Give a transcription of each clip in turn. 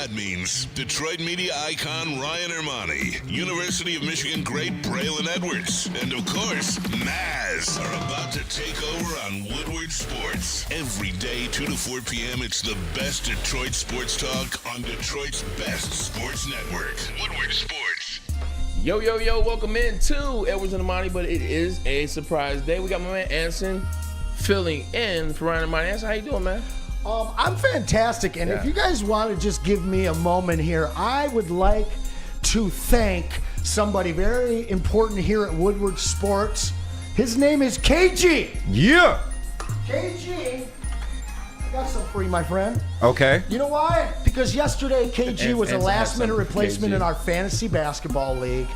that means Detroit media icon Ryan Ermanni, University of Michigan great Braylon Edwards, and of course, Maz are about to take over on Woodward Sports. Every day, 2 to 4 p.m., it's the best Detroit sports talk on Detroit's best sports network, Woodward Sports. Yo, welcome in to Edwards and Ermanni, but it is a surprise day. We got my man Anson filling in for Ryan Ermanni. Anson, how you doing, man? I'm fantastic, and if you guys want to just give me a moment here, I would like to thank somebody very important here at Woodward Sports. His name is KG. Yeah. KG, I got something for you, my friend. Okay. You know why? Because yesterday KG was a last-minute replacement in our fantasy basketball league,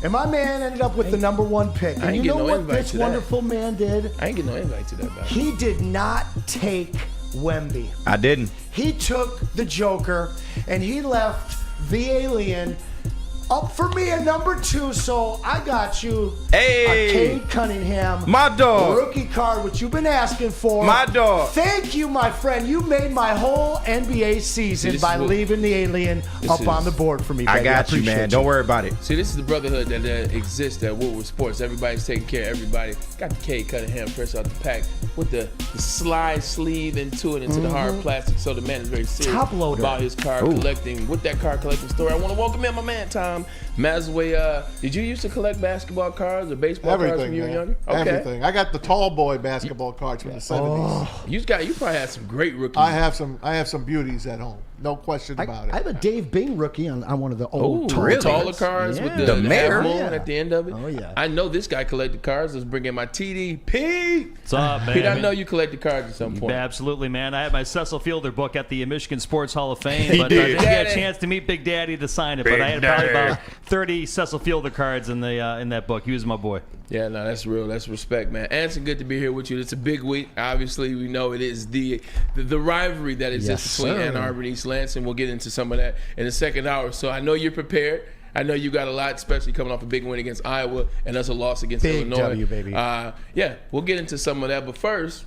and my man ended up with the number 1 pick. And you know what this wonderful man did? I ain't get no invite to that, man. He did not take Wemby. I didn't. He took the Joker and he left the alien up for me at number 2. So I got you a Cade Cunningham, my dog, rookie card, which you've been asking for. My dog. Thank you, my friend. You made my whole NBA season by leaving the alien up on the board for me, baby. I got you, man. Don't worry about it. See, this is the brotherhood that exists at Woodward Sports. Everybody's taking care of everybody. Got the Cade Cunningham fresh out the pack with the slide sleeve into the hard plastic. So the man is very serious about his card collecting. With that card collecting story, I want to welcome in my man Tom Mazway. Did you used to collect basketball cards or baseball cards when you were younger? Okay. Everything. I got the tall boy basketball cards from the 70s. You probably had some great rookies. I have some beauties at home. No question about it. I have a Dave Bing rookie on one of the old taller cards with the mayor moon at the end of it. Oh, yeah. I know this guy collected cards. Let's bring in my TD. Pete! What's up, man? Pete, I know you collected cards at some point. Absolutely, man. I had my Cecil Fielder book at the Michigan Sports Hall of Fame, but I didn't get a chance to meet Big Daddy to sign it. But I had probably about 30 Cecil Fielder cards in that book. He was my boy. Yeah, no, that's real. That's respect, man. Anson, good to be here with you. It's a big week. Obviously, we know it is the rivalry that exists between Ann Arbor and East Lansing. We'll get into some of that in the second hour. So I know you're prepared. I know you got a lot, especially coming off a big win against Iowa and us a loss against Illinois. W, baby. Yeah, we'll get into some of that. But first,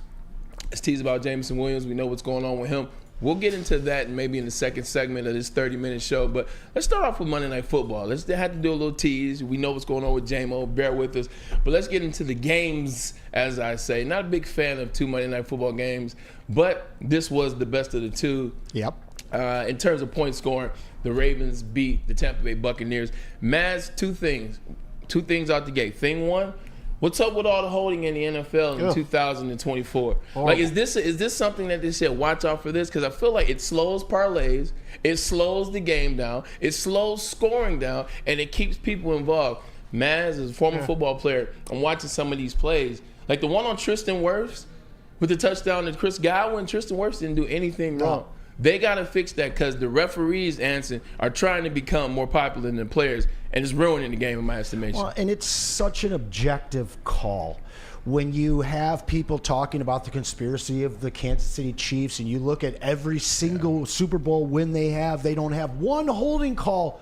let's tease about Jameson Williams. We know what's going on with him. We'll get into that maybe in the second segment of this 30-minute show. But let's start off with Monday Night Football. Let's have to do a little tease. We know what's going on with JAMO. Bear with us. But let's get into the games, as I say. Not a big fan of 2 Monday Night Football games, but this was the best of the 2. Yep. In terms of point scoring, the Ravens beat the Tampa Bay Buccaneers. Maz, two things out the gate. Thing one, what's up with all the holding in the NFL in 2024? Like, is this something that they said, watch out for this? Because I feel like it slows parlays, it slows the game down, it slows scoring down, and it keeps people involved. Maz, as a former football player, I'm watching some of these plays. Like the one on Tristan Wirfs with the touchdown to Chris Godwin. Tristan Wirfs didn't do anything wrong. They got to fix that because the referees, Anson, are trying to become more popular than the players, and it's ruining the game in my estimation. Well, and it's such an objective call. When you have people talking about the conspiracy of the Kansas City Chiefs and you look at every single Super Bowl win they have, they don't have one holding call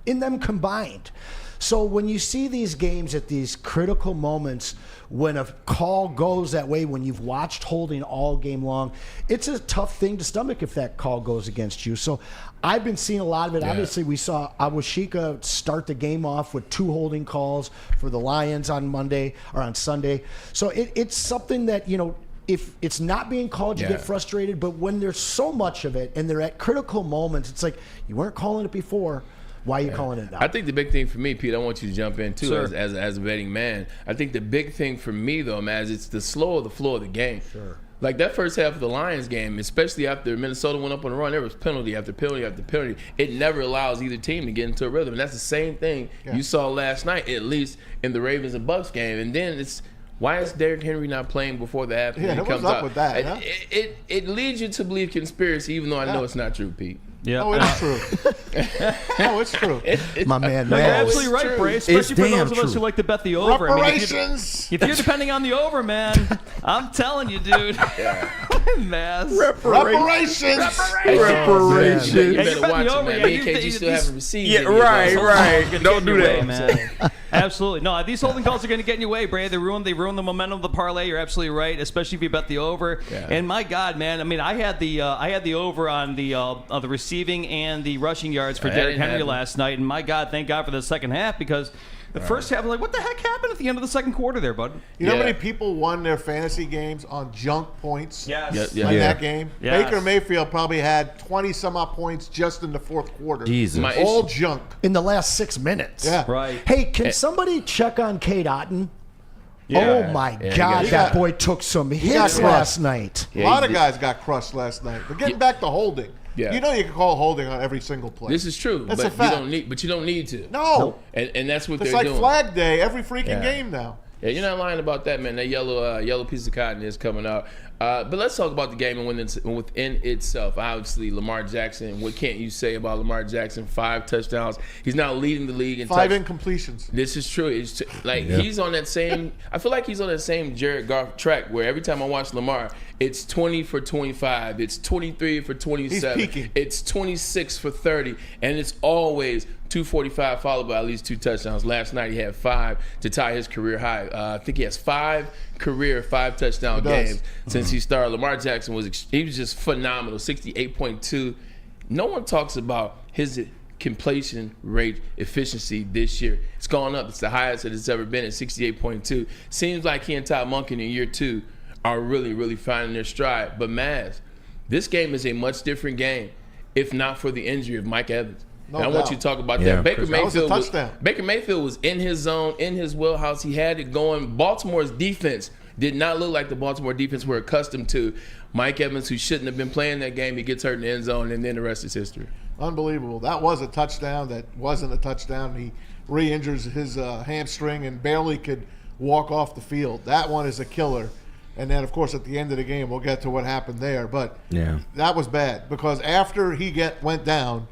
in them combined. So when you see these games at these critical moments, when a call goes that way, when you've watched holding all game long, it's a tough thing to stomach if that call goes against you. So I've been seeing a lot of it. Yeah. Obviously, we saw Awashika start the game off with 2 holding calls for the Lions on Monday or on Sunday. So it's something that, you know, if it's not being called, you get frustrated. But when there's so much of it and they're at critical moments, it's like you weren't calling it before. Why are you calling it now? I think the big thing for me, Pete, I want you to jump in too as a betting man. I think the big thing for me, though, Maz, it's the flow of the game. Sure. Like that first half of the Lions game, especially after Minnesota went up on a run, there was penalty after penalty after penalty. It never allows either team to get into a rhythm. And that's the same thing you saw last night, at least in the Ravens and Bucks game. And then it's, why is Derrick Henry not playing before the half? Yeah, what's up with that? Huh? It leads you to believe conspiracy, even though I know it's not true, Pete. Yeah. Oh, it's true. Oh, it's true. My man. No, you're absolutely right, Bray. Especially for those of us true. who like to bet the over. Reparations. I mean, if you're depending on the over, man, I'm telling you, dude. Reparations. Reparations. You better watch it, man. Me and KG still haven't received it. Right. Don't do that, man. Absolutely. No, these holding calls are going to get in your way, Bray. They ruin the momentum of the parlay. You're absolutely right, especially if you bet the over. Yeah. And my God, man, I mean, I had the over on the receiving and the rushing yards for Derrick Henry last night, and my God, thank God for the second half, because the first half, I was like, what the heck happened at the end of the second quarter there, bud? You know how many people won their fantasy games on junk points? Yes. In that game? Yes. Baker Mayfield probably had 20-some-odd points just in the fourth quarter. Jesus. All junk. In the last 6 minutes. Yeah. Right. Hey, can somebody check on Kate Otten? Yeah. Oh, my God, that boy took some hits last night. A lot of guys got crushed last night. But getting back to holding. Yeah. You know you can call holding on every single play. This is true. That's but a fact. You don't need to. No. And that's what it's they're like doing. Flag Day every freaking game now. Yeah, you're not lying about that, man. That yellow piece of cotton is coming out. But let's talk about the game and within itself. Obviously, Lamar Jackson. What can't you say about Lamar Jackson? 5 touchdowns. He's now leading the league in 5 incompletions. This is true. It's he's on that same. I feel like he's on that same Jared Goff track where every time I watch Lamar, it's 20 for 25. It's 23 for 27. He's peaking. It's 26 for 30, and it's always 245 followed by at least 2 touchdowns. Last night he had 5 to tie his career high. I think he has 5 touchdown games since he started. Lamar Jackson was just phenomenal. 68.2. No one talks about his completion rate efficiency this year. It's gone up. It's the highest that it's ever been at 68.2. Seems like he and Todd Monken in year 2 are really, really finding their stride. But Maz, this game is a much different game if not for the injury of Mike Evans. I want you to talk about that. Baker Mayfield was in his zone, in his wheelhouse. He had it going. Baltimore's defense did not look like the Baltimore defense we're accustomed to. Mike Evans, who shouldn't have been playing that game, he gets hurt in the end zone, and then the rest is history. Unbelievable. That was a touchdown. That wasn't a touchdown. He re-injures his hamstring and barely could walk off the field. That one is a killer. And then, of course, at the end of the game, we'll get to what happened there. But that was bad because after he went down,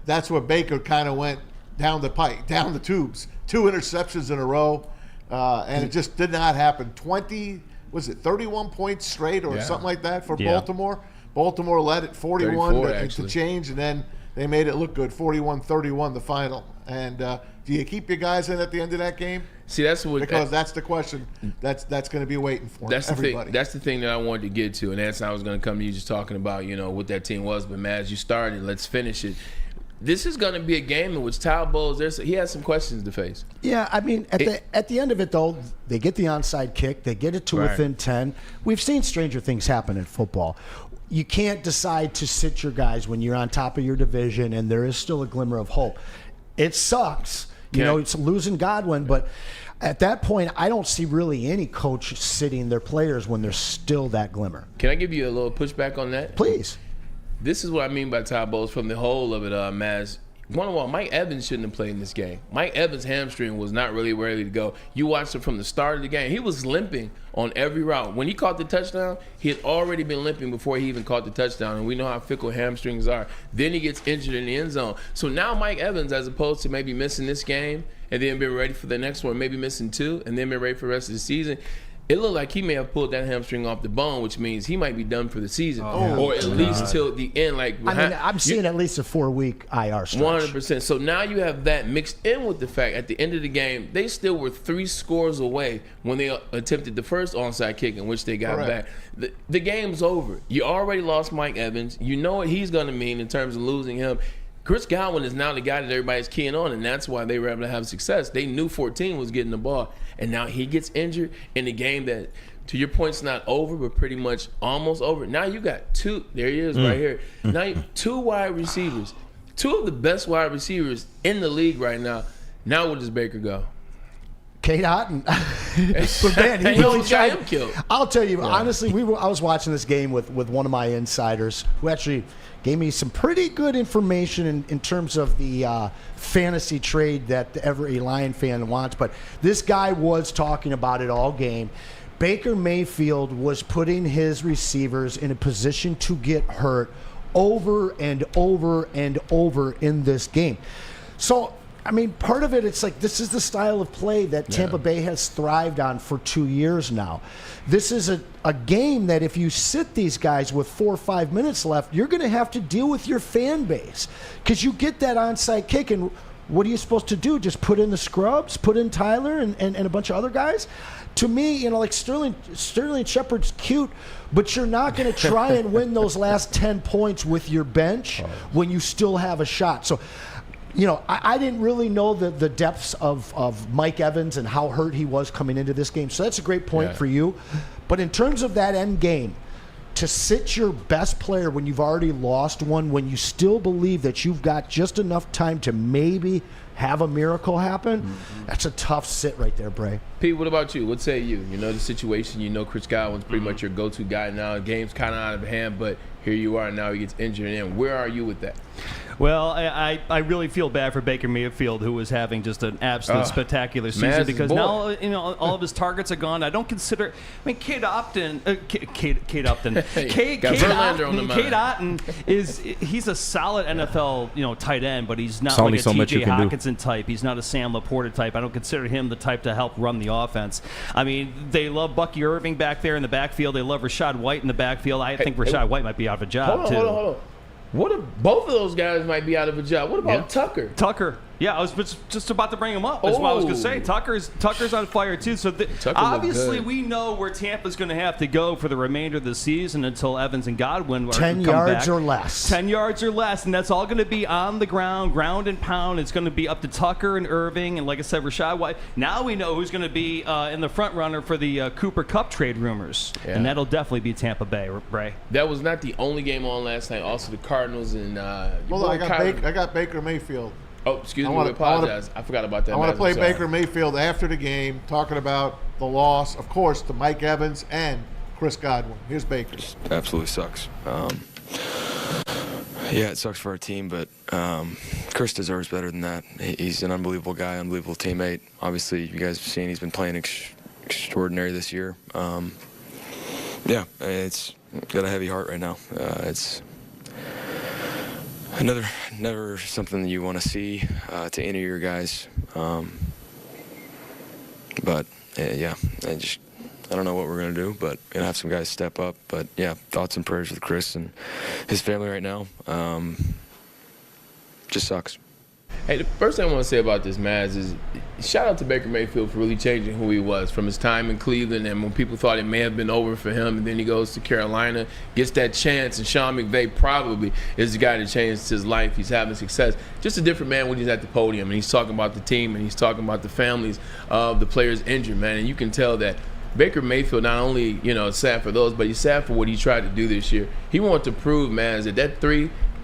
that's where Baker kind of went down the pipe, down the tubes. 2 interceptions in a row, and it just did not happen. 31 points straight or something like that for Baltimore. Baltimore led it 41 to change, and then they made it look good, 41-31 the final. And do you keep your guys in at the end of that game? See, that's the question. That's going to be waiting for everybody. That's the thing that I wanted to get to, and Anson, I was going to come to you just talking about what that team was. But man, as you started, let's finish it. This is going to be a game in which Todd Bowles, he has some questions to face. Yeah, I mean, at the end of it, though, they get the onside kick. They get it to within 10. We've seen stranger things happen in football. You can't decide to sit your guys when you're on top of your division and there is still a glimmer of hope. It sucks. It's losing Godwin, but at that point, I don't see really any coach sitting their players when there's still that glimmer. Can I give you a little pushback on that? Please. This is what I mean by Todd Bowles from the whole of it, Maz. Mike Evans shouldn't have played in this game. Mike Evans' hamstring was not really ready to go. You watched him from the start of the game. He was limping on every route. When he caught the touchdown, he had already been limping before he even caught the touchdown, and we know how fickle hamstrings are. Then he gets injured in the end zone. So now Mike Evans, as opposed to maybe missing this game and then being ready for the next one, maybe missing 2 and then being ready for the rest of the season, it looked like he may have pulled that hamstring off the bone, which means he might be done for the season, or at least till the end. I'm seeing at least a 4-week IR stretch. 100%. So now you have that mixed in with the fact at the end of the game, they still were 3 scores away when they attempted the first onside kick in which they got back. The game's over. You already lost Mike Evans. You know what he's going to mean in terms of losing him. Chris Godwin is now the guy that everybody's keying on, and that's why they were able to have success. They knew 14 was getting the ball, and now he gets injured in a game that, to your point, is not over, but pretty much almost over. Now you got 2. There he is right here. Now 2 wide receivers, 2 of the best wide receivers in the league right now. Now where does Baker go? Kate Otten. But man, he really got him killed. I'll tell you, honestly, I was watching this game with one of my insiders who actually gave me some pretty good information in terms of the fantasy trade that every Lion fan wants. But this guy was talking about it all game. Baker Mayfield was putting his receivers in a position to get hurt over and over and over in this game. So I mean, part of it, it's like this is the style of play that Tampa Bay has thrived on for 2 years now. This is a game that if you sit these guys with 4 or 5 minutes left, you're going to have to deal with your fan base because you get that onside kick, and what are you supposed to do? Just put in the scrubs, put in Tyler and a bunch of other guys? To me, like Sterling Shepard's cute, but you're not going to try and win those last 10 points with your bench when you still have a shot. So, I didn't really know the depths of Mike Evans and how hurt he was coming into this game. So that's a great point for you. But in terms of that end game, to sit your best player when you've already lost one, when you still believe that you've got just enough time to maybe have a miracle happen, that's a tough sit right there, Bray. Pete, what about you? What say you? You know the situation. You know Chris Godwin's pretty much your go-to guy now. The game's kind of out of hand, but here you are now. He gets injured. And where are you with that? Well, I really feel bad for Baker Mayfield, who was having just an absolute spectacular season because now all of his targets are gone. I don't consider. I mean, Cade Otton he's a solid NFL tight end, but he's not like a T.J. Hawkinson type. He's not a Sam Laporta type. I don't consider him the type to help run the offense. I mean, they love Bucky Irving back there in the backfield. They love Rachaad White in the backfield. I think Rachaad White might be out of a job too. Hold on. What if both of those guys might be out of a job? What about Tucker? Yeah, I was just about to bring him up. That's what I was going to say. Tucker's on fire, too. So obviously we know where Tampa's going to have to go for the remainder of the season until Evans and Godwin 10 yards or less. 10 yards or less, and that's all going to be on the ground and pound. It's going to be up to Tucker and Irving, and like I said, Rachaad White. Now we know who's going to be in the front runner for the Cooper Kupp trade rumors, and that'll definitely be Tampa Bay, Ray. That was not the only game on last night. Also, the Cardinals and well, I got Baker Mayfield. Oh, excuse me. I apologize. I forgot about that. I want to play Baker Mayfield after the game, talking about the loss, of course, to Mike Evans and Chris Godwin. Here's Baker. Just absolutely sucks. Yeah, it sucks for our team, but Chris deserves better than that. He's an unbelievable guy, unbelievable teammate. Obviously, you guys have seen he's been playing extraordinary this year. Yeah, it's got a heavy heart right now. It's never something that you want to see to any of your guys. But yeah, I don't know what we're gonna do, but gonna have some guys step up. But yeah, thoughts and prayers with Chris and his family right now. Just sucks. Hey, the first thing I want to say about this, Maz, is shout out to Baker Mayfield for really changing who he was from his time in Cleveland, and when people thought it may have been over for him, and then he goes to Carolina, gets that chance, and Sean McVay probably is the guy that changed his life. He's having success. Just a different man when he's at the podium, and he's talking about the team, and he's talking about the families of the players injured, man, and you can tell that Baker Mayfield not only, is sad for those, but he's sad for what he tried to do this year. He wanted to prove, man, that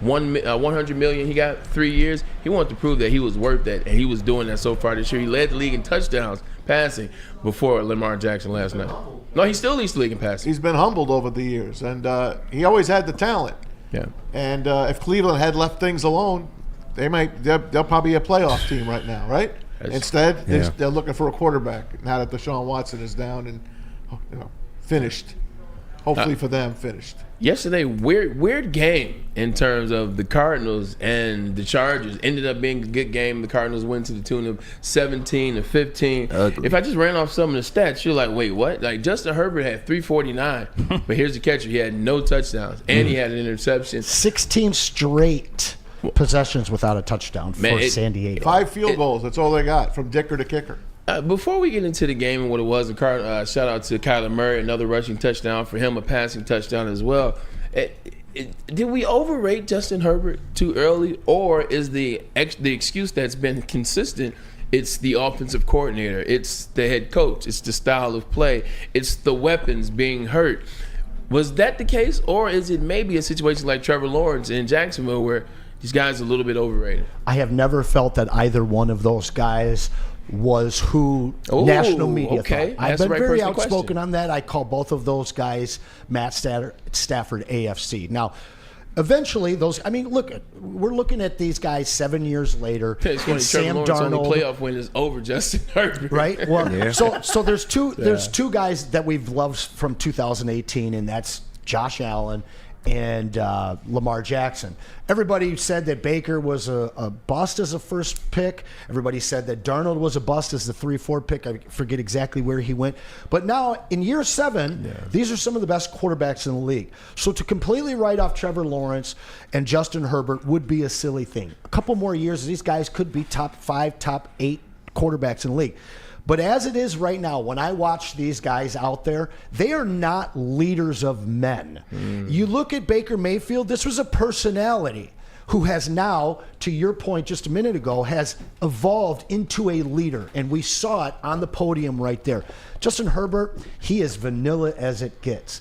$100 million he got 3 years, he wanted to prove that he was worth that, and he was doing that so far this year. He led the league in touchdowns passing before Lamar Jackson last night. No, he still leads the league in passing. He's been humbled over the years, and he always had the talent. Yeah. And if Cleveland had left things alone, they'll probably be a playoff team right now, right? Instead, they're looking for a quarterback now that Deshaun Watson is down and finished. Hopefully for them, finished. Yesterday, weird game in terms of the Cardinals and the Chargers. Ended up being a good game. The Cardinals went to the tune of 17-15. If I just ran off some of the stats, you're like, wait, what? Like Justin Herbert had 349, but here's the catcher: he had no touchdowns and he had an interception. 16 straight possessions without a touchdown for San Diego. 5 field goals. That's all they got from Dicker to kicker. Before we get into the game and what it was, shout out to Kyler Murray, another rushing touchdown for him, a passing touchdown as well. Did we overrate Justin Herbert too early, or is the excuse that's been consistent? It's the offensive coordinator, it's the head coach, it's the style of play, it's the weapons being hurt. Was that the case, or is it maybe a situation like Trevor Lawrence in Jacksonville where these guys are a little bit overrated? I have never felt that either one of those guys was who national media thought. I've been very outspoken on that. I call both of those guys Matt Stafford AFC. Now, eventually, we're looking at these guys 7 years later. It's funny, Sam Darnold. Only playoff win is over Justin Herbert. Right? Well, so there's two guys that we've loved from 2018, and that's Josh Allen and Lamar Jackson. Everybody said that Baker was a bust as a first pick. Everybody said that Darnold was a bust as the 3-4 pick. I forget exactly where he went. But now, in year 7, these are some of the best quarterbacks in the league. So to completely write off Trevor Lawrence and Justin Herbert would be a silly thing. A couple more years, these guys could be top 5, top 8 quarterbacks in the league. But as it is right now, when I watch these guys out there, they are not leaders of men. You look at Baker Mayfield, this was a personality who has now, to your point just a minute ago, has evolved into a leader. And we saw it on the podium right there. Justin Herbert, he is vanilla as it gets.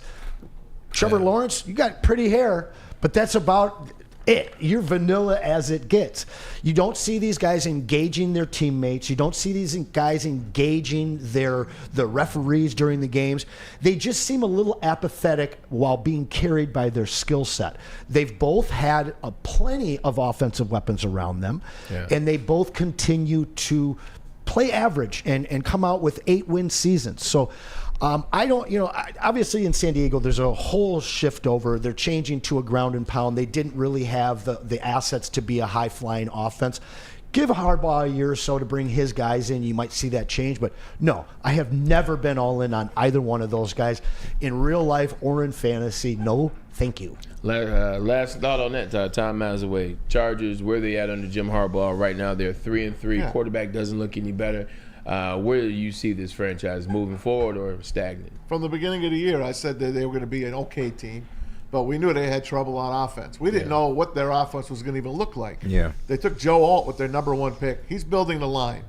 Trevor Lawrence, you got pretty hair, but that's about it. You're vanilla as it gets. You don't see these guys engaging their teammates. You don't see these guys engaging the referees during the games. They just seem a little apathetic while being carried by their skill set. They've both had plenty of offensive weapons around them, and they both continue to play average and come out with 8-win seasons. So I don't, obviously in San Diego, there's a whole shift over. They're changing to a ground and pound. They didn't really have the assets to be a high-flying offense. Give Harbaugh a year or so to bring his guys in. You might see that change. But no, I have never been all in on either one of those guys in real life or in fantasy. No, thank you. Last thought on that, time miles away. Chargers, where they at under Jim Harbaugh right now? They're 3-3. Yeah. Quarterback doesn't look any better. Where do you see this franchise moving forward or stagnant? From the beginning of the year, I said that they were going to be an okay team, but we knew they had trouble on offense. We didn't know what their offense was going to even look like. Yeah. They took Joe Alt with their number 1 pick. He's building the line.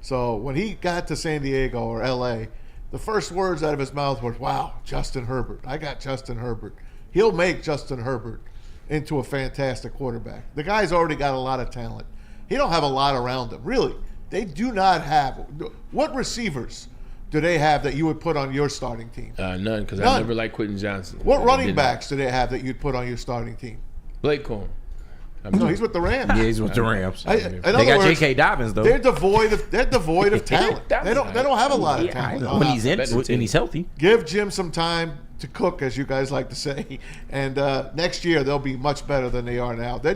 So when he got to San Diego or L.A., the first words out of his mouth were, wow, Justin Herbert. I got Justin Herbert. He'll make Justin Herbert into a fantastic quarterback. The guy's already got a lot of talent. He don't have a lot around him, really. They do not have – what receivers do they have that you would put on your starting team? None, because I never liked Quentin Johnson. What running backs do they have that you'd put on your starting team? Blake Coleman. No, he's with the Rams. Yeah, he's with the Rams. They got J.K. Dobbins though. They're devoid of talent. They don't have a lot of talent. When he's healthy. Give Jim some time to cook, as you guys like to say, and next year they'll be much better than they are now. They're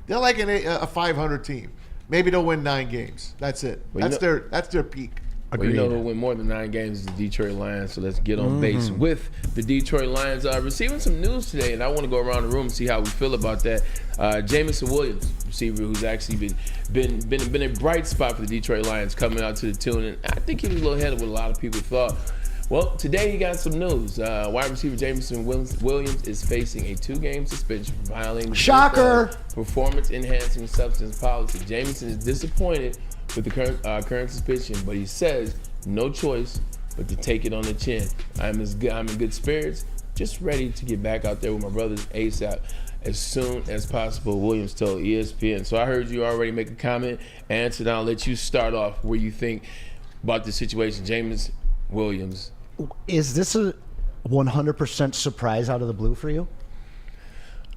like a 500 team. Maybe they'll win 9 games. That's it. Well, that's their peak. Well, you know who'll win more than 9 games is the Detroit Lions, so let's get on base with the Detroit Lions. Receiving some news today, and I want to go around the room and see how we feel about that. Jamison Williams, receiver who's actually been a bright spot for the Detroit Lions coming out to the tune, and I think he was a little ahead of what a lot of people thought. Well, today he got some news. Wide receiver Jamison Williams is facing a 2-game suspension for violating the performance-enhancing substance policy. Jamison is disappointed with the current suspension, but he says no choice but to take it on the chin. I'm in good spirits, just ready to get back out there with my brothers ASAP as soon as possible, Williams told ESPN. So I heard you already make a comment. Anson, I'll let you start off where you think about the situation. Jamison Williams. Is this a 100% surprise out of the blue for you?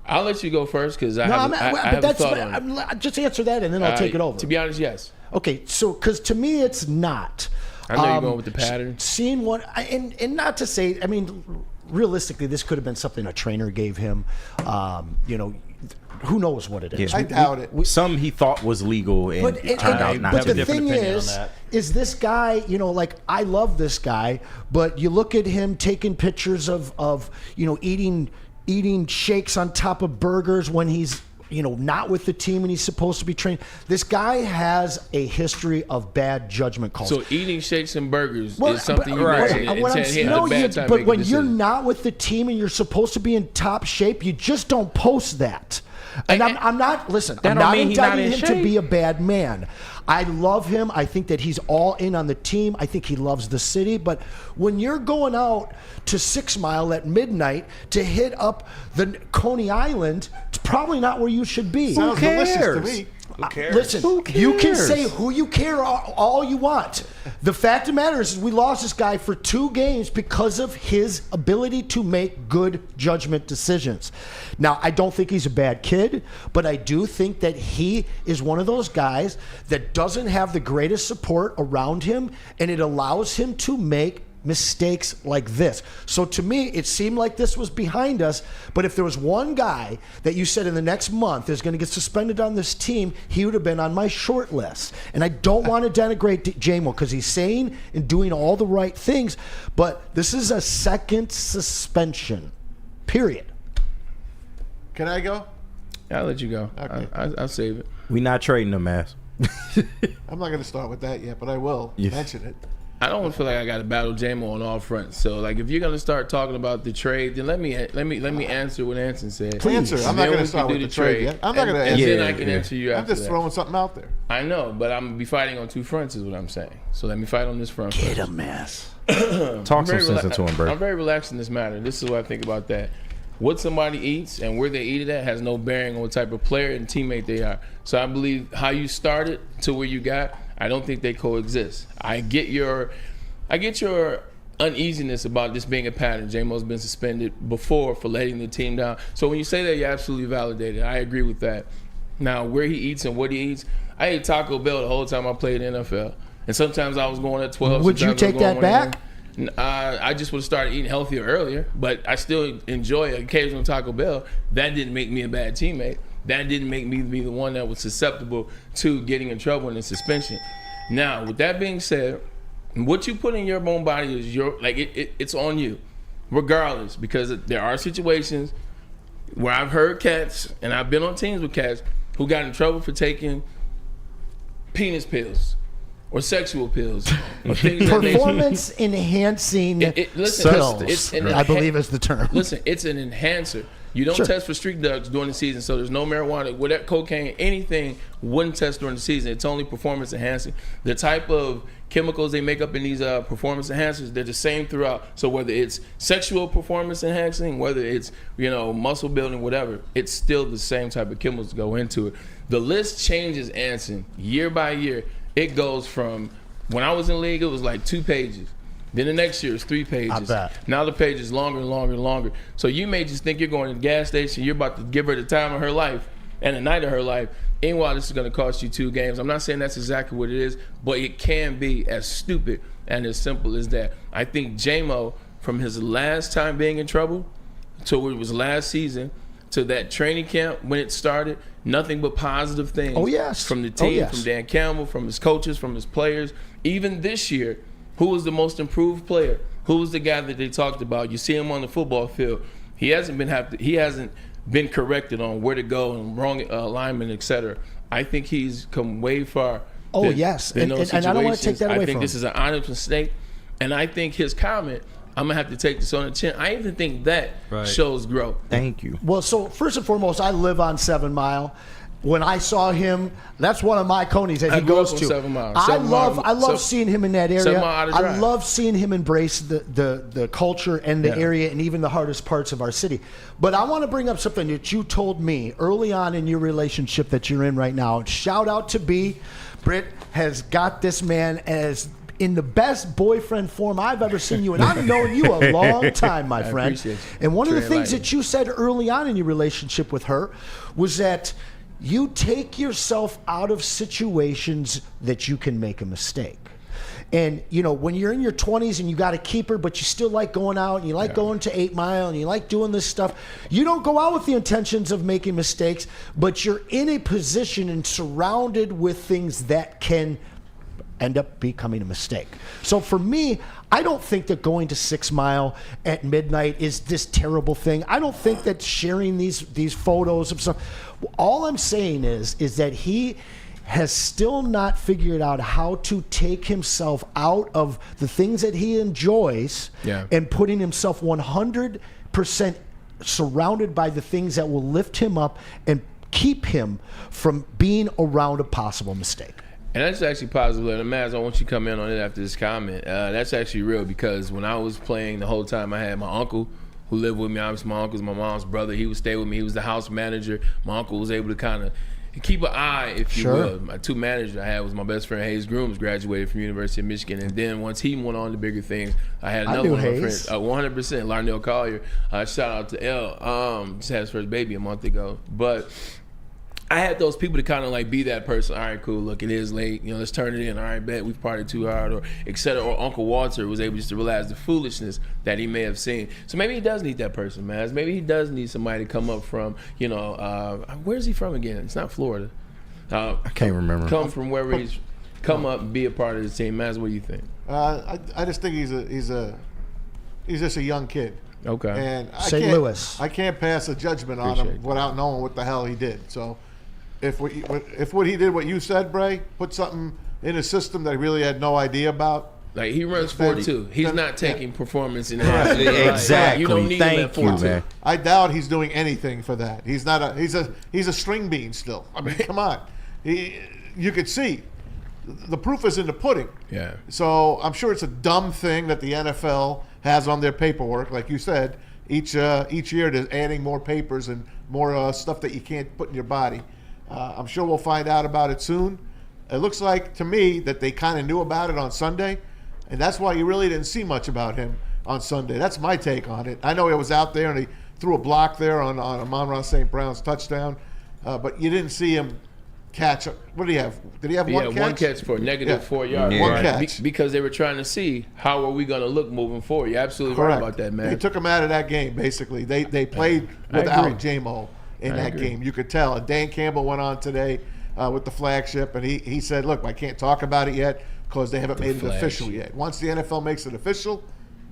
I'll let you go first because I have a thought on it. Just answer that and then I'll take it over. To be honest, yes. Okay, so because to me it's not. I know you're going with the pattern. Seeing what, and not to say, I mean, realistically, this could have been something a trainer gave him. Who knows what it is? I doubt it. Some he thought was legal and it turned out not to. But the thing is this guy, I love this guy, but you look at him taking pictures of eating shakes on top of burgers when he's not with the team and he's supposed to be trained. This guy has a history of bad judgment calls. So eating shakes and burgers is something you mentioned. But when you're not with the team and you're supposed to be in top shape, you just don't post that. And I'm not indicting him to be a bad man. I love him. I think that he's all in on the team. I think he loves the city. But when you're going out to 6 Mile at midnight to hit up the Coney Island, it's probably not where you should be. Sounds delicious to me. Who cares? Listen, you can say who you care all you want. The fact of the matter is we lost this guy for 2 games because of his ability to make good judgment decisions. Now, I don't think he's a bad kid, but I do think that he is one of those guys that doesn't have the greatest support around him, and it allows him to make mistakes like this. So to me, it seemed like this was behind us. But if there was one guy that you said in the next month is going to get suspended on this team, he would have been on my short list. And I don't want to denigrate JAMO because he's saying and doing all the right things. But this is a second suspension, period. Can I go? I'll let you go. Okay. I'll save it. We not trading them, ass. I'm not going to start with that yet, but I will mention it. I don't feel like I got to battle JAMO on all fronts. So, like, if you're gonna start talking about the trade, then let me answer what Anson said. Please. I'm not going to start with the trade yet. I'm not going to answer. Then I can answer you. I'm just throwing something out there. I know, but I'm gonna be fighting on two fronts, is what I'm saying. So let me fight on this front. Get a mess. Talk some sense into him, bro. I'm very relaxed in this matter. This is what I think about that. What somebody eats and where they eat it at has no bearing on what type of player and teammate they are. So I believe how you started to where you got, I don't think they coexist. I get your uneasiness about this being a pattern. JAMO's been suspended before for letting the team down. So when you say that, you're absolutely validated. I agree with that. Now, where he eats and what he eats, I ate Taco Bell the whole time I played in the NFL. And sometimes I was going at 12. Would you take that back? I just would have started eating healthier earlier, but I still enjoy an occasional Taco Bell. That didn't make me a bad teammate. That didn't make me be the one that was susceptible to getting in trouble and in suspension. Now, with that being said, what you put in your own body is it's on you, regardless, because there are situations where I've heard cats, and I've been on teams with cats who got in trouble for taking penis pills or sexual pills or things performance enhancing pills, I believe is the term. Listen, it's an enhancer. You don't test for street drugs during the season, so there's no marijuana, whatever, cocaine, anything wouldn't test during the season. It's only performance enhancing. The type of chemicals they make up in these performance enhancers, they're the same throughout. So whether it's sexual performance enhancing, whether it's muscle building, whatever, it's still the same type of chemicals that go into it. The list changes, Anson, year by year. It goes from when I was in league, it was like 2 pages. Then the next year is 3 pages. I bet. Now the page is longer and longer and longer. So you may just think you're going to the gas station, you're about to give her the time of her life and the night of her life. Meanwhile, this is going to cost you 2 games. I'm not saying that's exactly what it is, but it can be as stupid and as simple as that. I think JAMO, from his last time being in trouble to what it was last season, to that training camp when it started, nothing but positive things. Oh, yes. From the team, from Dan Campbell, from his coaches, from his players. Even this year, who was the most improved player? Who was the guy that they talked about? You see him on the football field. He hasn't been corrected on where to go and wrong alignment, etc. I think he's come way far. Oh, yes. And I don't want to take that away from him. I think this is an honest mistake. And I think his comment, I'm going to have to take this on the chin. I even think that shows growth. Thank you. Well, so first and foremost, I live on 7 Mile. When I saw him, that's one of my conies that he goes to. 7 Mile. I love seeing him in that area. I love seeing him embrace the culture and the area and even the hardest parts of our city. But I want to bring up something that you told me early on in your relationship that you're in right now. Shout out to B. Britt has got this man as in the best boyfriend form I've ever seen you, and I've known you a long time, my friend. Appreciate you. And one of the things that you said early on in your relationship with her was that you take yourself out of situations that you can make a mistake. And, when you're in your 20s and you got a keeper, but you still like going out and you like going to 8 Mile and you like doing this stuff, you don't go out with the intentions of making mistakes, but you're in a position and surrounded with things that can end up becoming a mistake. So for me, I don't think that going to 6 Mile at midnight is this terrible thing. I don't think that sharing these photos of stuff. All I'm saying is that he has still not figured out how to take himself out of the things that he enjoys and putting himself 100% surrounded by the things that will lift him up and keep him from being around a possible mistake. And that's actually positive. And Maz, I want you to come in on it after this comment. That's actually real because when I was playing the whole time, I had my uncle who lived with me. Obviously, my uncle's my mom's brother. He would stay with me. He was the house manager. My uncle was able to kind of keep an eye, if you will. My 2 managers I had was my best friend, Hayes Grooms, graduated from University of Michigan. And then once he went on to bigger things, I had another one of my friends, 100%, Larnell Collier. Shout out to L. Just had his first baby a month ago. But I had those people to kind of like be that person. All right, cool. Look, it is late. You know, let's turn it in. All right, bet we've partied too hard, or etc. Or Uncle Walter was able just to realize the foolishness that he may have seen. So maybe he does need that person, man. Maybe he does need somebody to come up from, where's he from again? It's not Florida. I can't remember. Come from wherever he's come up and be a part of the team. Maz, what do you think? I just think he's just a young kid. Okay. And St. Louis. I can't pass a judgment on him without knowing what the hell he did. So if what he did, what you said, Bray, put something in his system that he really had no idea about. Like he runs 4.2. He's not taking performance in Exactly. You don't need him at 4.2. Man. I doubt he's doing anything for that. He's not he's a string bean still. I mean, come on. You could see the proof is in the pudding. Yeah. So I'm sure it's a dumb thing that the NFL has on their paperwork, like you said. Each year they're adding more papers and more stuff that you can't put in your body. I'm sure we'll find out about it soon. It looks like to me that they kind of knew about it on Sunday, and that's why you really didn't see much about him on Sunday. That's my take on it. I know he was out there and he threw a block there on Amon-Ra St. Brown's touchdown, but you didn't see him catch. What did he have? Did he have one catch? One catch for negative 4 yards. Yeah. One catch. Because they were trying to see how are we going to look moving forward. You're absolutely Correct. right about that, man. They took him out of that game, basically. They played without JAMO in that game. You could tell. And Dan Campbell went on today with the flagship, and he said, look, I can't talk about it yet because they haven't made it official yet. Once the NFL makes it official,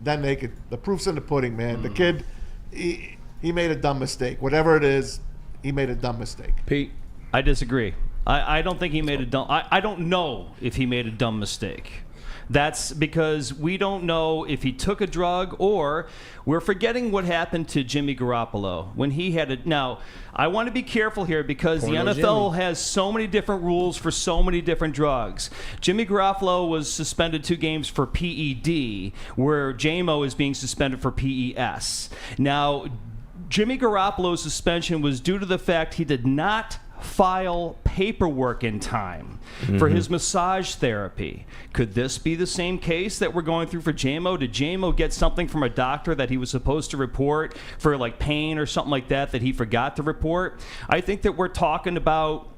then they could. The proof's in the pudding, man. The kid, he made a dumb mistake. Whatever it is, he made a dumb mistake. Pete? I disagree. I don't think he made a dumb. I don't know if he made a dumb mistake. That's because we don't know if he took a drug, or we're forgetting what happened to Jimmy Garoppolo when he had a. Now, I want to be careful here because the NFL has so many different rules for so many different drugs. Jimmy Garoppolo was suspended 2 games for PED, where JAMO is being suspended for PES. Now, Jimmy Garoppolo's suspension was due to the fact he did not file paperwork in time for his massage therapy. Could this be the same case that we're going through for JAMO? Did JAMO get something from a doctor that he was supposed to report for like pain or something like that he forgot to report? I think that we're talking about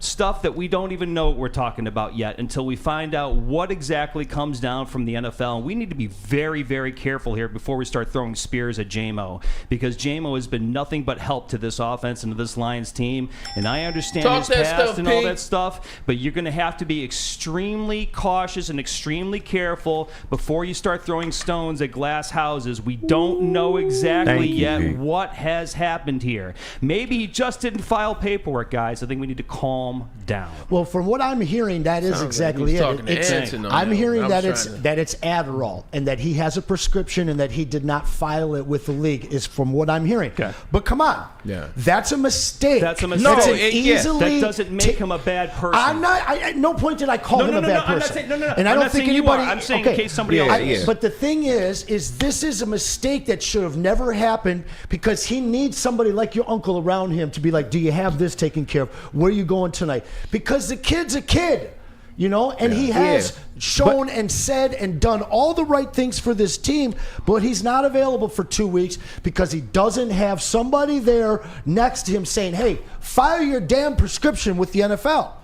stuff that we don't even know what we're talking about yet until we find out what exactly comes down from the NFL. And we need to be very, very careful here before we start throwing spears at JAMO, because JAMO has been nothing but help to this offense and to this Lions team. And I understand his past and all that stuff, but you're going to have to be extremely cautious and extremely careful before you start throwing stones at glass houses. We don't know exactly yet what has happened here. Maybe he just didn't file paperwork, guys. I think we need to calm down. Well, from what I'm hearing, that is exactly it. I'm hearing that it's Adderall and that he has a prescription and that he did not file it with the league, is from what I'm hearing. Okay. But come on. Yeah. That's a mistake. That's a mistake. No, that doesn't make him a bad person. I'm not. At no point did I call him a bad person. I'm not saying, and I don't think anybody. I'm saying in case somebody else is. But the thing is this is a mistake that should have never happened, because he needs somebody like your uncle around him to be like, do you have this taken care of? Where are you going tonight? Because the kid's a kid, and he has shown and said and done all the right things for this team, but he's not available for 2 weeks because he doesn't have somebody there next to him saying, hey, file your damn prescription with the NFL.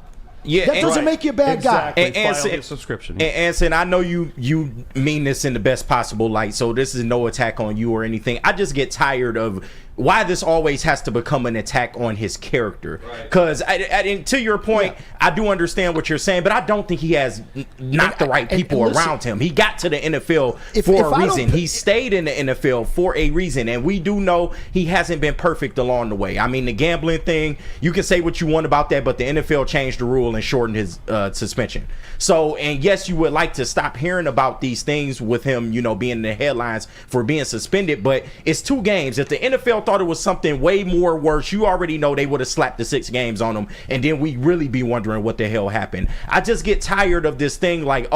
Yeah, that doesn't make you a bad guy. And subscription. And Anson, I know you mean this in the best possible light, so this is no attack on you or anything. I just get tired of why this always has to become an attack on his character. Because to your point, I do understand what you're saying, but I don't think he has not the right people around him. He got to the NFL for a reason. He stayed in the NFL for a reason, and we do know he hasn't been perfect along the way. I mean, the gambling thing, you can say what you want about that, but the NFL changed the rule and shortened his suspension. So, and yes, you would like to stop hearing about these things with him, being in the headlines for being suspended, but it's 2 games. If the NFL thought it was something way more worse, you already know they would have slapped the 6 games on him, and then we really be wondering what the hell happened. I just get tired of this thing like,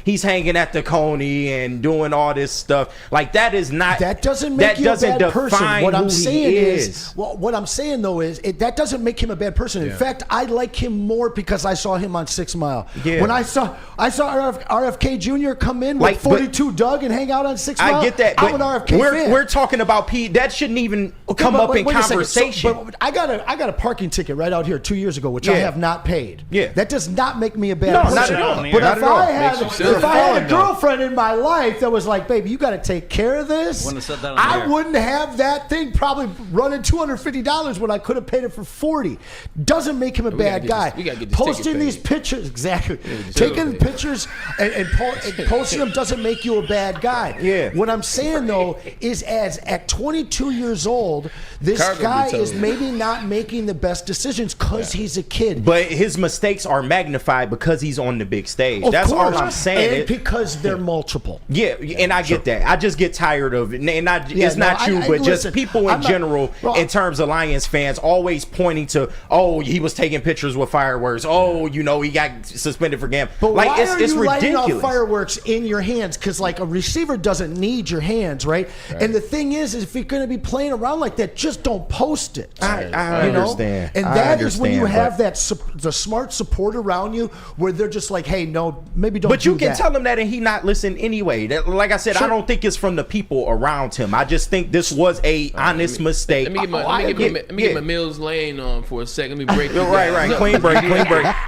he's hanging at the Coney and doing all this stuff. Like, that is not, that doesn't make you a bad person. What I'm saying is, what I'm saying though is, that doesn't make him a bad person. In fact, I like him more because I saw him on 6 Mile. Yeah. When I saw RFK Jr. come in with 42 Doug and hang out on 6 Mile. I get that. I'm an RFK fan. We're talking about Pete. That should didn't even come up in conversation. But I got a parking ticket right out here 2 years ago, which I have not paid. Yeah. That does not make me a bad person. Not at all. But Not if at all. I had a girlfriend in my life that was like, baby, you got to take care of this, Wouldn't have said that on the I air. wouldn't have that thing probably running $250 when I could have paid it for $40. Doesn't make him a bad guy. We gotta get this Posting ticket these paid. pictures, exactly. Taking Taking pictures and posting them doesn't make you a bad guy. Yeah. What I'm saying though is, as at 22 years old, this Cargo guy be is told. maybe not making the best decisions because he's a kid. But his mistakes are magnified because he's on the big stage. Of That's course. all I'm saying. And because they're multiple. Yeah, and I get that. I just get tired of it. And it's not you, but just listen, people in general, in terms of Lions fans, always pointing to, oh, he was taking pictures with fireworks. Oh, you know, he got suspended for game. But Like, why it's are you lighting off ridiculous. fireworks in your hands? Because like a receiver doesn't need your hands, right? And the thing is if you're going to be playing around like that, just don't post it. I You know? understand. And I that is when you understand, have the smart support around you, where they're just like, hey, no, maybe don't. But you do can that. tell him that and he not listen anyway. Like I said, I don't think it's from the people around him. I just think this was a honest mistake. Let me get my Mills Lane on for a second. Let me break. Right. Clean break.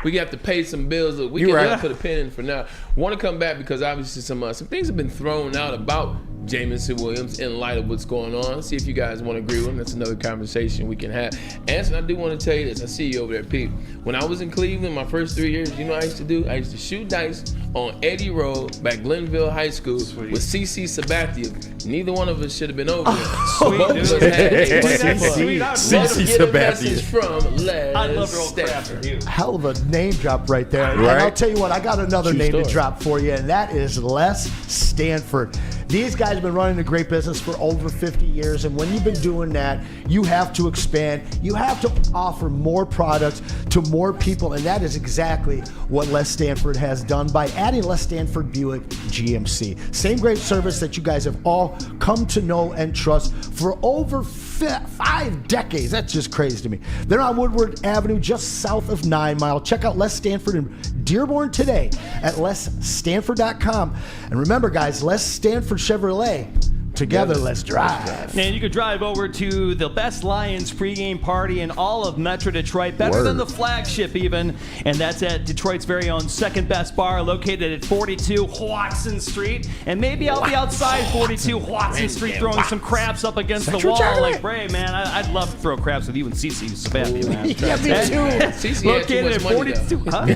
We have to pay some bills. We You're can right. put a pin in for now. Want to come back because obviously some things have been thrown out about Jamison Williams in light of what's going on. See if you guys want to agree with him. That's another conversation we can have. Anson, I do want to tell you this. I see you over there, Pete. When I was in Cleveland, my first 3 years, you know what I used to do? I used to shoot dice on Eddie Road by Glenville High School with CC Sabathia. Neither one of us should have been over there. Sweet, Both of dude. us had a Sweet. CC Sabathia from Les I love your old crap Stanford. for you. Hell of a name drop right there. And Right. I'll tell you what, I got another True name to story. drop for you, and that is Les Stanford. These guys have been running a great business for over 50 years, and when you've been doing that, you have to expand. You have to offer more products to more people, and that is exactly what Les Stanford has done by adding Les Stanford Buick GMC. Same great service that you guys have all come to know and trust for over 5 decades. That's just crazy to me. They're on Woodward Avenue, just south of 9 Mile. Check out Les Stanford in Dearborn today at lesstanford.com. And remember, guys, Les Stanford Chevrolet. Together, let's drive. And you could drive over to the best Lions pregame party in all of Metro Detroit, better than the flagship even, and that's at Detroit's very own second best bar, located at 42 Watson Street. And maybe I'll be outside 42 Watson Street throwing some craps up against the wall like Bray, man. I'd love to throw craps with you and CC Sabathia, man. Yeah, me too. CC Located had at too much money, 42. though. Huh?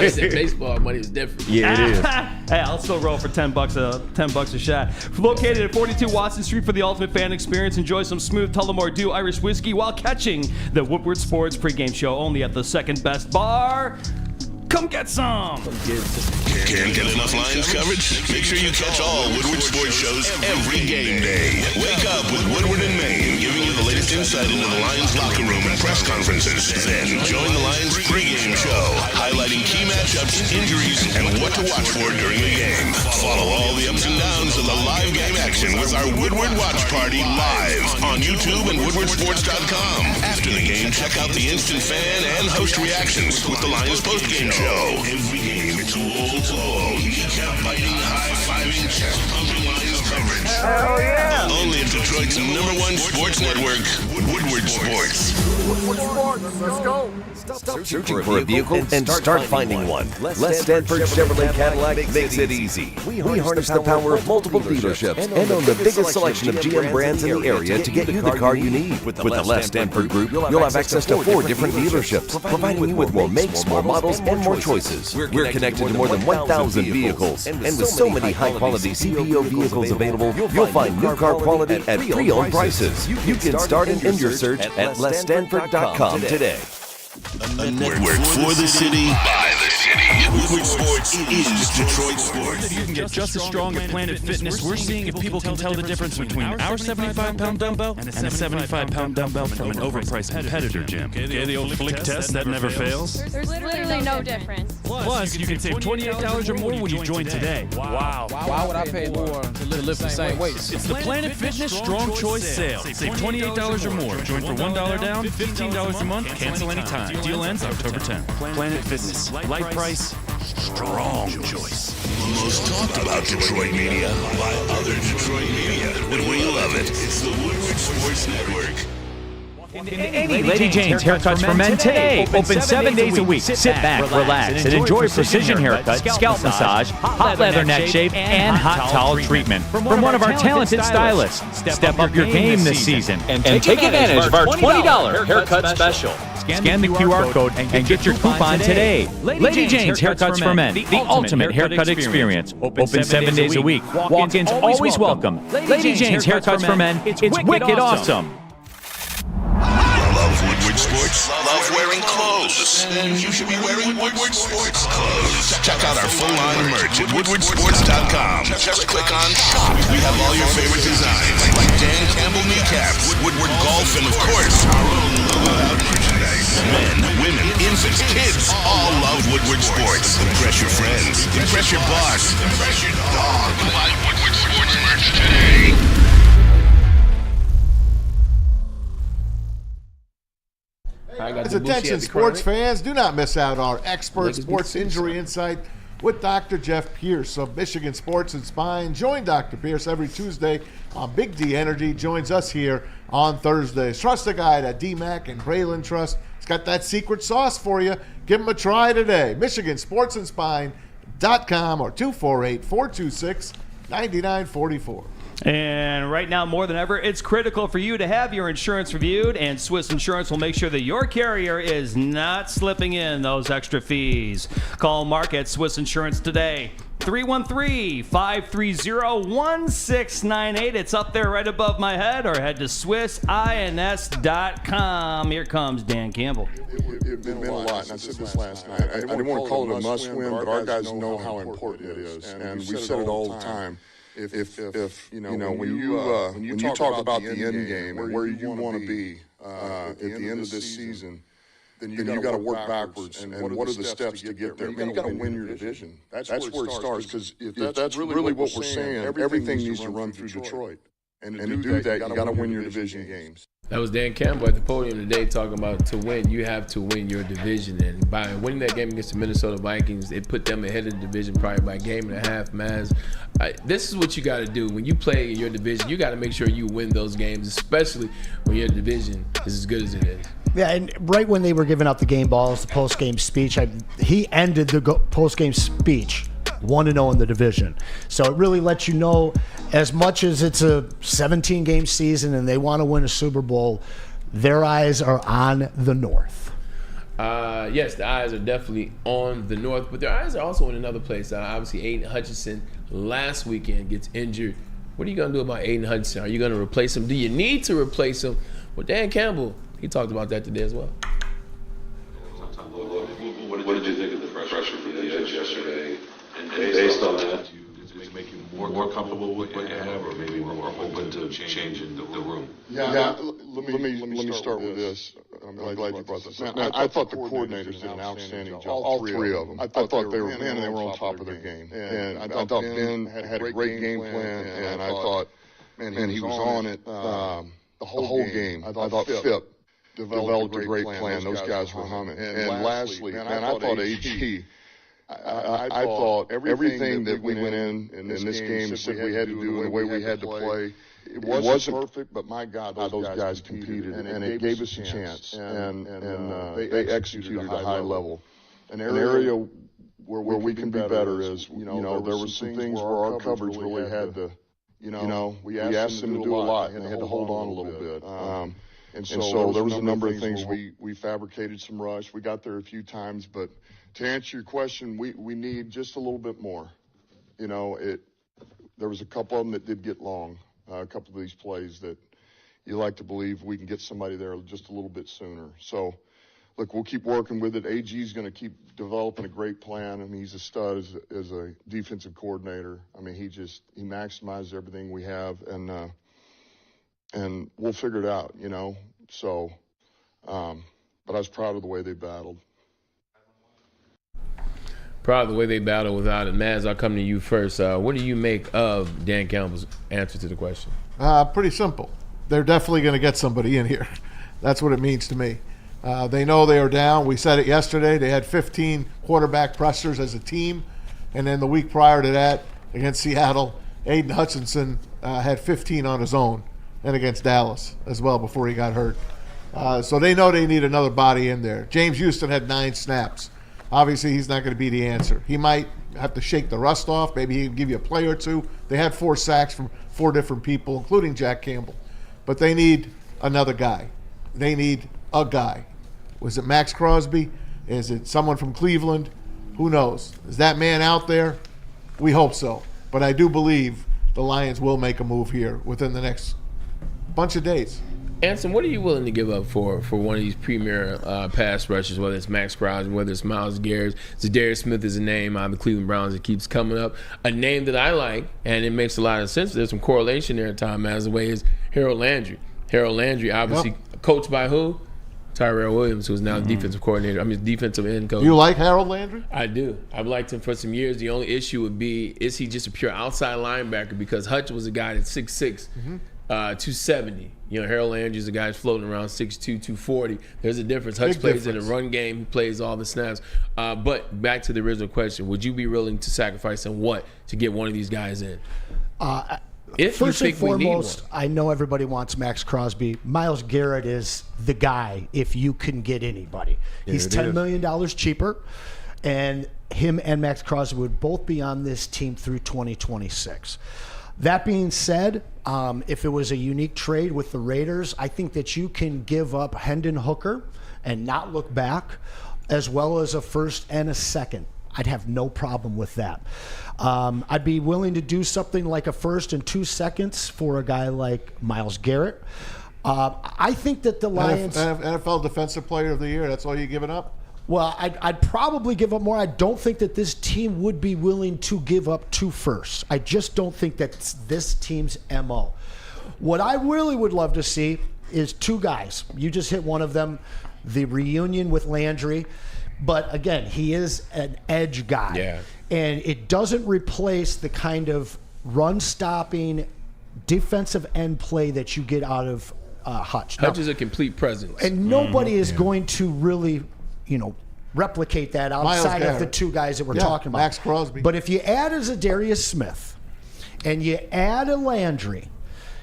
He said baseball money is different. Yeah, it is. Hey, I'll still roll for $10 a shot. Located at 42 Watson Street for the ultimate fan experience. Enjoy some smooth Tullamore Dew Irish whiskey while catching the Woodward Sports pregame show only at the second best bar. Come get some. Can't get enough Lions coverage? Make sure you catch all Woodward sports shows every game day. Wake up with Woodward and Maine, giving you the latest insight into the Lions locker room and press conferences. Then join the Lions pregame show, highlighting key matchups, injuries, and what to watch for during the game. Follow all the ups and downs of the live game action with our Woodward Watch Party live on YouTube and WoodwardSports.com. After the game, check out the instant fan and host reactions with the Lions postgame show. Every game, it's wall-to-wall, kneecap biting, high-fiving, chest-pumping Lions coverage. Hell yeah! Only at Detroit's #1 sports network, Woodward Sports. Let's go. Stop searching for a vehicle and start finding one. Les Stanford Chevrolet Cadillac makes it easy. We harness the power of multiple dealerships and own the biggest selection of GM brands in the area to get you the car you need. With the Les Stanford Group, you'll have access to 4 different dealerships, providing you with more makes, more models, and more choices. We're connected to more than 1,000 vehicles, and with so many high-quality CPO vehicles available, you'll find new car quality at pre-owned prices. You can start and end your search at lesstanford.com today. A network for the city, by the city. Woodward Sports is Detroit sports. You can get just as strong at Planet Fitness. We're seeing if people can tell the difference between our 75-pound dumbbell and a 75-pound dumbbell from an overpriced competitor gym. Okay, the old flick test that never fails. There's literally no difference. Plus, you can save $28 or more when you join today. Wow. Why would I pay more to lift the same weights? It's the Planet Fitness Strong Choice Sale. Save $28 or more. Join for $1 down, $15 a month, cancel anytime. Deal ends October 10th. Planet Fitness. Light price, strong choice. The most talked about Detroit media by other Detroit media. And we love it. It's the Woodward Sports Network. Lady Jane's Haircuts for Men today. Open 7 days a week. Sit back, relax, and enjoy precision haircut, scalp massage, hot leather neck shave, and hot towel treatment from one of our talented stylists. Step up your game this season and take advantage of our $20 haircut special. Scan the QR code and get your coupon today. Lady Jane's Haircuts for Men, the ultimate haircut experience. Open 7 days a week. Walk-ins always welcome. Lady Jane's Haircuts for Men. It's wicked awesome. Love Woodward Sports? Love wearing clothes? Then you should be wearing Woodward Sports clothes. Check out our full line of merch at woodwardsports.com. Just click on shop. We have all your favorite designs, like Dan Campbell kneecaps, Woodward golf, and of course, our own logo-out merchandise. Men, women, infants, kids, all love Woodward Sports. Impress your friends. Impress your boss. Impress your dog. Buy Woodward Sports merch today. Attention sports fans, do not miss out on our expert sports injury insight with Dr. Jeff Pierce of Michigan Sports and Spine. Join Dr. Pierce every Tuesday on Big D Energy. Joins us here on Thursdays. Trust the guy at DMAC and Braylon Trust. He's got that secret sauce for you. Give him a try today. MichiganSportsandSpine.com or 248-426-9944. And right now, more than ever, it's critical for you to have your insurance reviewed, and Swiss Insurance will make sure that your carrier is not slipping in those extra fees. Call Mark at Swiss Insurance today. 313-530-1698. It's up there right above my head, or head to SwissINS.com. Here comes Dan Campbell. It's been a lot, and I said this last night. I didn't want to call it a must-win, but our guys know how important it is, and we said it all the time. If you know, when you talk about the end game and where you want to be at the end of this season, then you got to work backwards. And what are the steps to get there? I mean, you got to win your division. That's where it starts. Because if that's really what we're saying, everything needs to run through Detroit. And to do that, you got to win your division games. That was Dan Campbell at the podium today talking about to win, you have to win your division. And by winning that game against the Minnesota Vikings, it put them ahead of the division probably by a game and a half, Maz. This is what you got to do. When you play in your division, you got to make sure you win those games, especially when your division is as good as it is. Yeah, and right when they were giving out the game balls, the post-game speech, he ended the post-game speech 1-0 in the division. So it really lets you know, as much as it's a 17-game season and they want to win a Super Bowl, their eyes are on the North. Yes, the eyes are definitely on the North, but their eyes are also in another place. Obviously, Aiden Hutchinson last weekend gets injured. What are you going to do about Aiden Hutchinson? Are you going to replace him? Do you need to replace him? Well, Dan Campbell, he talked about that today as well. What did you think of the pressure from the edge yesterday? And based on that, does it make you more comfortable with what you have, or maybe more open to changing the room? Yeah. Let me start with this. I'm glad you brought this up. I thought the coordinators did an outstanding job. All three of them. I thought they were on top of their game. And I thought Ben had a great game plan, and I thought, man, he was on it the whole game. I thought Phip developed a great plan. Those guys were humming. And lastly, man, I thought AG. I thought everything that we went in this game said we had to do and the way we had to play, it wasn't perfect, but my God, those guys competed, and it gave us a chance. And they executed at a high level. An area where we can be better is, there were some things where our coverage really had to, we asked them to do a lot, and they had to hold on a little bit. And so there was a number of things we fabricated some rush. We got there a few times, but to answer your question, we need just a little bit more. There was a couple of them that did get long, a couple of these plays that you like to believe we can get somebody there just a little bit sooner. So, look, we'll keep working with it. AG's going to keep developing a great plan. I mean, he's a stud as a defensive coordinator. I mean, he maximizes everything we have, and we'll figure it out, So, but I was proud of the way they battled. Proud of the way they battle without it. Maz, I'll come to you first. What do you make of Dan Campbell's answer to the question? Pretty simple. They're definitely going to get somebody in here. That's what it means to me. They know they are down. We said it yesterday. They had 15 quarterback pressures as a team. And then the week prior to that, against Seattle, Aiden Hutchinson had 15 on his own, and against Dallas as well before he got hurt. So they know they need another body in there. James Houston had 9 snaps. Obviously, he's not going to be the answer. He might have to shake the rust off. Maybe he can give you a play or two. They had 4 sacks from 4 different people, including Jack Campbell. But they need another guy. They need a guy. Was it Max Crosby? Is it someone from Cleveland? Who knows? Is that man out there? We hope so. But I do believe the Lions will make a move here within the next bunch of days. Anson, what are you willing to give up for one of these premier pass rushers, whether it's Max Crosby, whether it's Myles Garrett? Zadarius Smith is a name out of the Cleveland Browns that keeps coming up. A name that I like, and it makes a lot of sense. There's some correlation there, Tom, as the way is Harold Landry. Harold Landry, obviously coached by who? Tyrell Williams, who's now defensive coordinator. Defensive end coach. You like Harold Landry? I do. I've liked him for some years. The only issue would be, is he just a pure outside linebacker? Because Hutch was a guy that's 6'6", 270. Harold Landry's a guy that's floating around 6'2", 240. There's a difference. Hutch plays in a run game. He plays all the snaps. But back to the original question, would you be willing to sacrifice and what to get one of these guys in? First and foremost, I know everybody wants Max Crosby. Myles Garrett is the guy if you can get anybody. He's $10 million cheaper, and him and Max Crosby would both be on this team through 2026. That being said, if it was a unique trade with the Raiders, I think that you can give up Hendon Hooker and not look back, as well as a first and a second. I'd have no problem with that. I'd be willing to do something like a first and 2 seconds for a guy like Myles Garrett. I think that the Lions... NFL Defensive Player of the Year, that's all you're giving up? Well, I'd probably give up more. I don't think that this team would be willing to give up 2 firsts. I just don't think that's this team's MO. What I really would love to see is 2 guys. You just hit one of them, the reunion with Landry. But again, he is an edge guy. Yeah. And it doesn't replace the kind of run-stopping defensive end play that you get out of Hutch. Hutch is a complete presence. And nobody is going to really, replicate that outside of the 2 guys that we're talking about. Max Crosby. But if you add a Zadarius Smith and you add a Landry,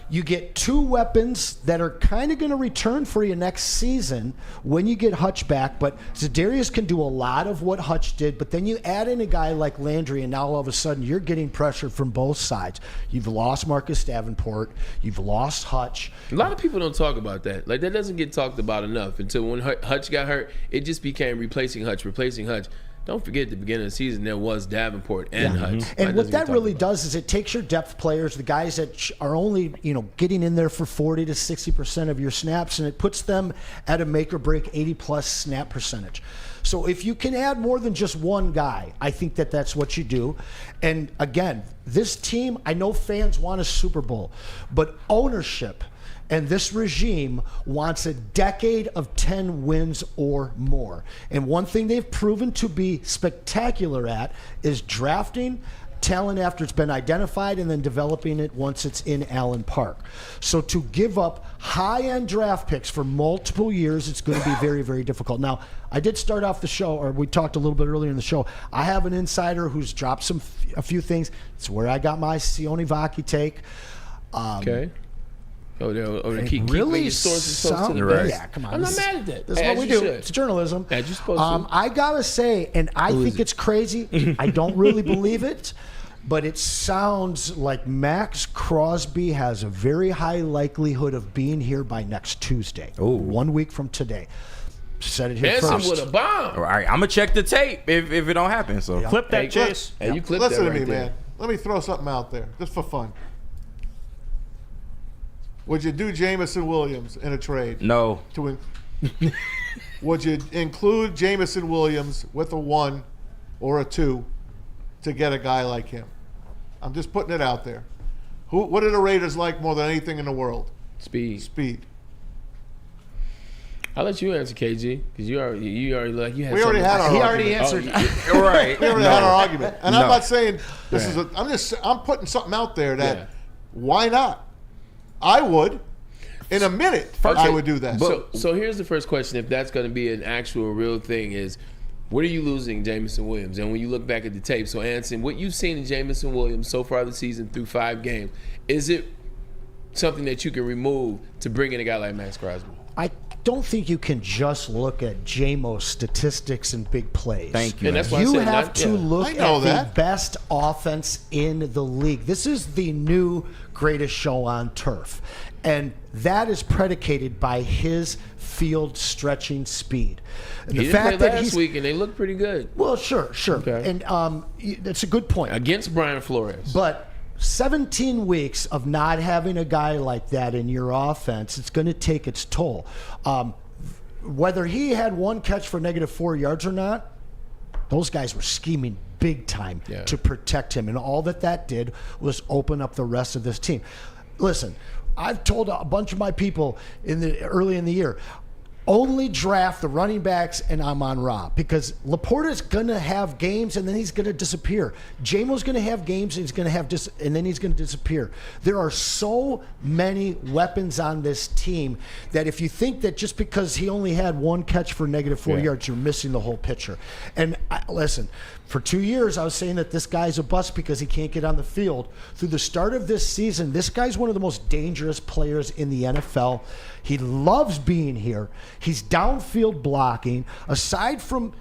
you get 2 weapons that are kind of going to return for you next season when you get Hutch back. But Zadarius can do a lot of what Hutch did. But then you add in a guy like Landry, and now all of a sudden you're getting pressure from both sides. You've lost Marcus Davenport. You've lost Hutch. A lot of people don't talk about that. Like, that doesn't get talked about enough. Until when Hutch got hurt, it just became replacing Hutch. Don't forget, at the beginning of the season, there was Davenport and Hutch. And what that really does is it takes your depth players, the guys that are only getting in there for 40 to 60% of your snaps, and it puts them at a make-or-break 80-plus snap percentage. So if you can add more than just one guy, I think that that's what you do. And again, this team, I know fans want a Super Bowl, but ownership and this regime wants a decade of 10 wins or more. And one thing they've proven to be spectacular at is drafting talent after it's been identified and then developing it once it's in Allen Park. So to give up high-end draft picks for multiple years, it's going to be very, very difficult. Now, I did start off the show, or we talked a little bit earlier in the show. I have an insider who's dropped a few things. It's where I got my Sione Vaki take. Okay. Keep really sources close to the best. Yeah, come on. I'm not mad at that. This is what we do. It's journalism. As you're supposed to. I gotta say, and I think it's crazy. I don't really believe it, but it sounds like Max Crosby has a very high likelihood of being here by next Tuesday. 1 week from today. Said it here Anson first. with a bomb. All right, I'm gonna check the tape if it don't happen. So clip that, Chase. You clip Listen that to me, right there. man. Let me throw something out there, just for fun. Would you do Jamison Williams in a trade? No. Would you include Jamison Williams with a 1 or a 2 to get a guy like him? I'm just putting it out there. What do the Raiders like more than anything in the world? Speed. I'll let you answer, KG, because you already like you had. We already had our. He argument. already answered. Right. We already had our argument, and I'm not saying this is. I'm putting something out there that why not? I would. In a minute, Okay. I would do that. So here's the first question: if that's going to be an actual real thing, is what are you losing, Jamison Williams? And when you look back at the tape, so Anson, what you've seen in Jamison Williams so far this season through 5 games, is it something that you can remove to bring in a guy like Max Crosby? I don't think you can just look at JAMO's statistics and big plays. Thank you. And that's why I You said have to look I know at that. the best offense in the league. This is the new greatest show on turf. And that is predicated by his field stretching speed. And He didn't play last week, and they looked pretty good. Well, sure. Okay. And that's a good point. Against Brian Flores. But 17 weeks of not having a guy like that in your offense, it's going to take its toll. Whether he had 1 catch for -4 yards or not, those guys were scheming big time to protect him. And all that did was open up the rest of this team. Listen, I've told a bunch of my people early in the year, only draft the running backs and Amon-Ra, because Laporta's going to have games and then he's going to disappear. JAMO's going to have games and he's going to have and then he's going to disappear. There are so many weapons on this team that if you think that just because he only had 1 catch for -4 yards, you're missing the whole picture. And listen, for 2 years I was saying that this guy's a bust because he can't get on the field. Through the start of this season, this guy's one of the most dangerous players in the NFL. He loves being here. He's downfield blocking. Aside from,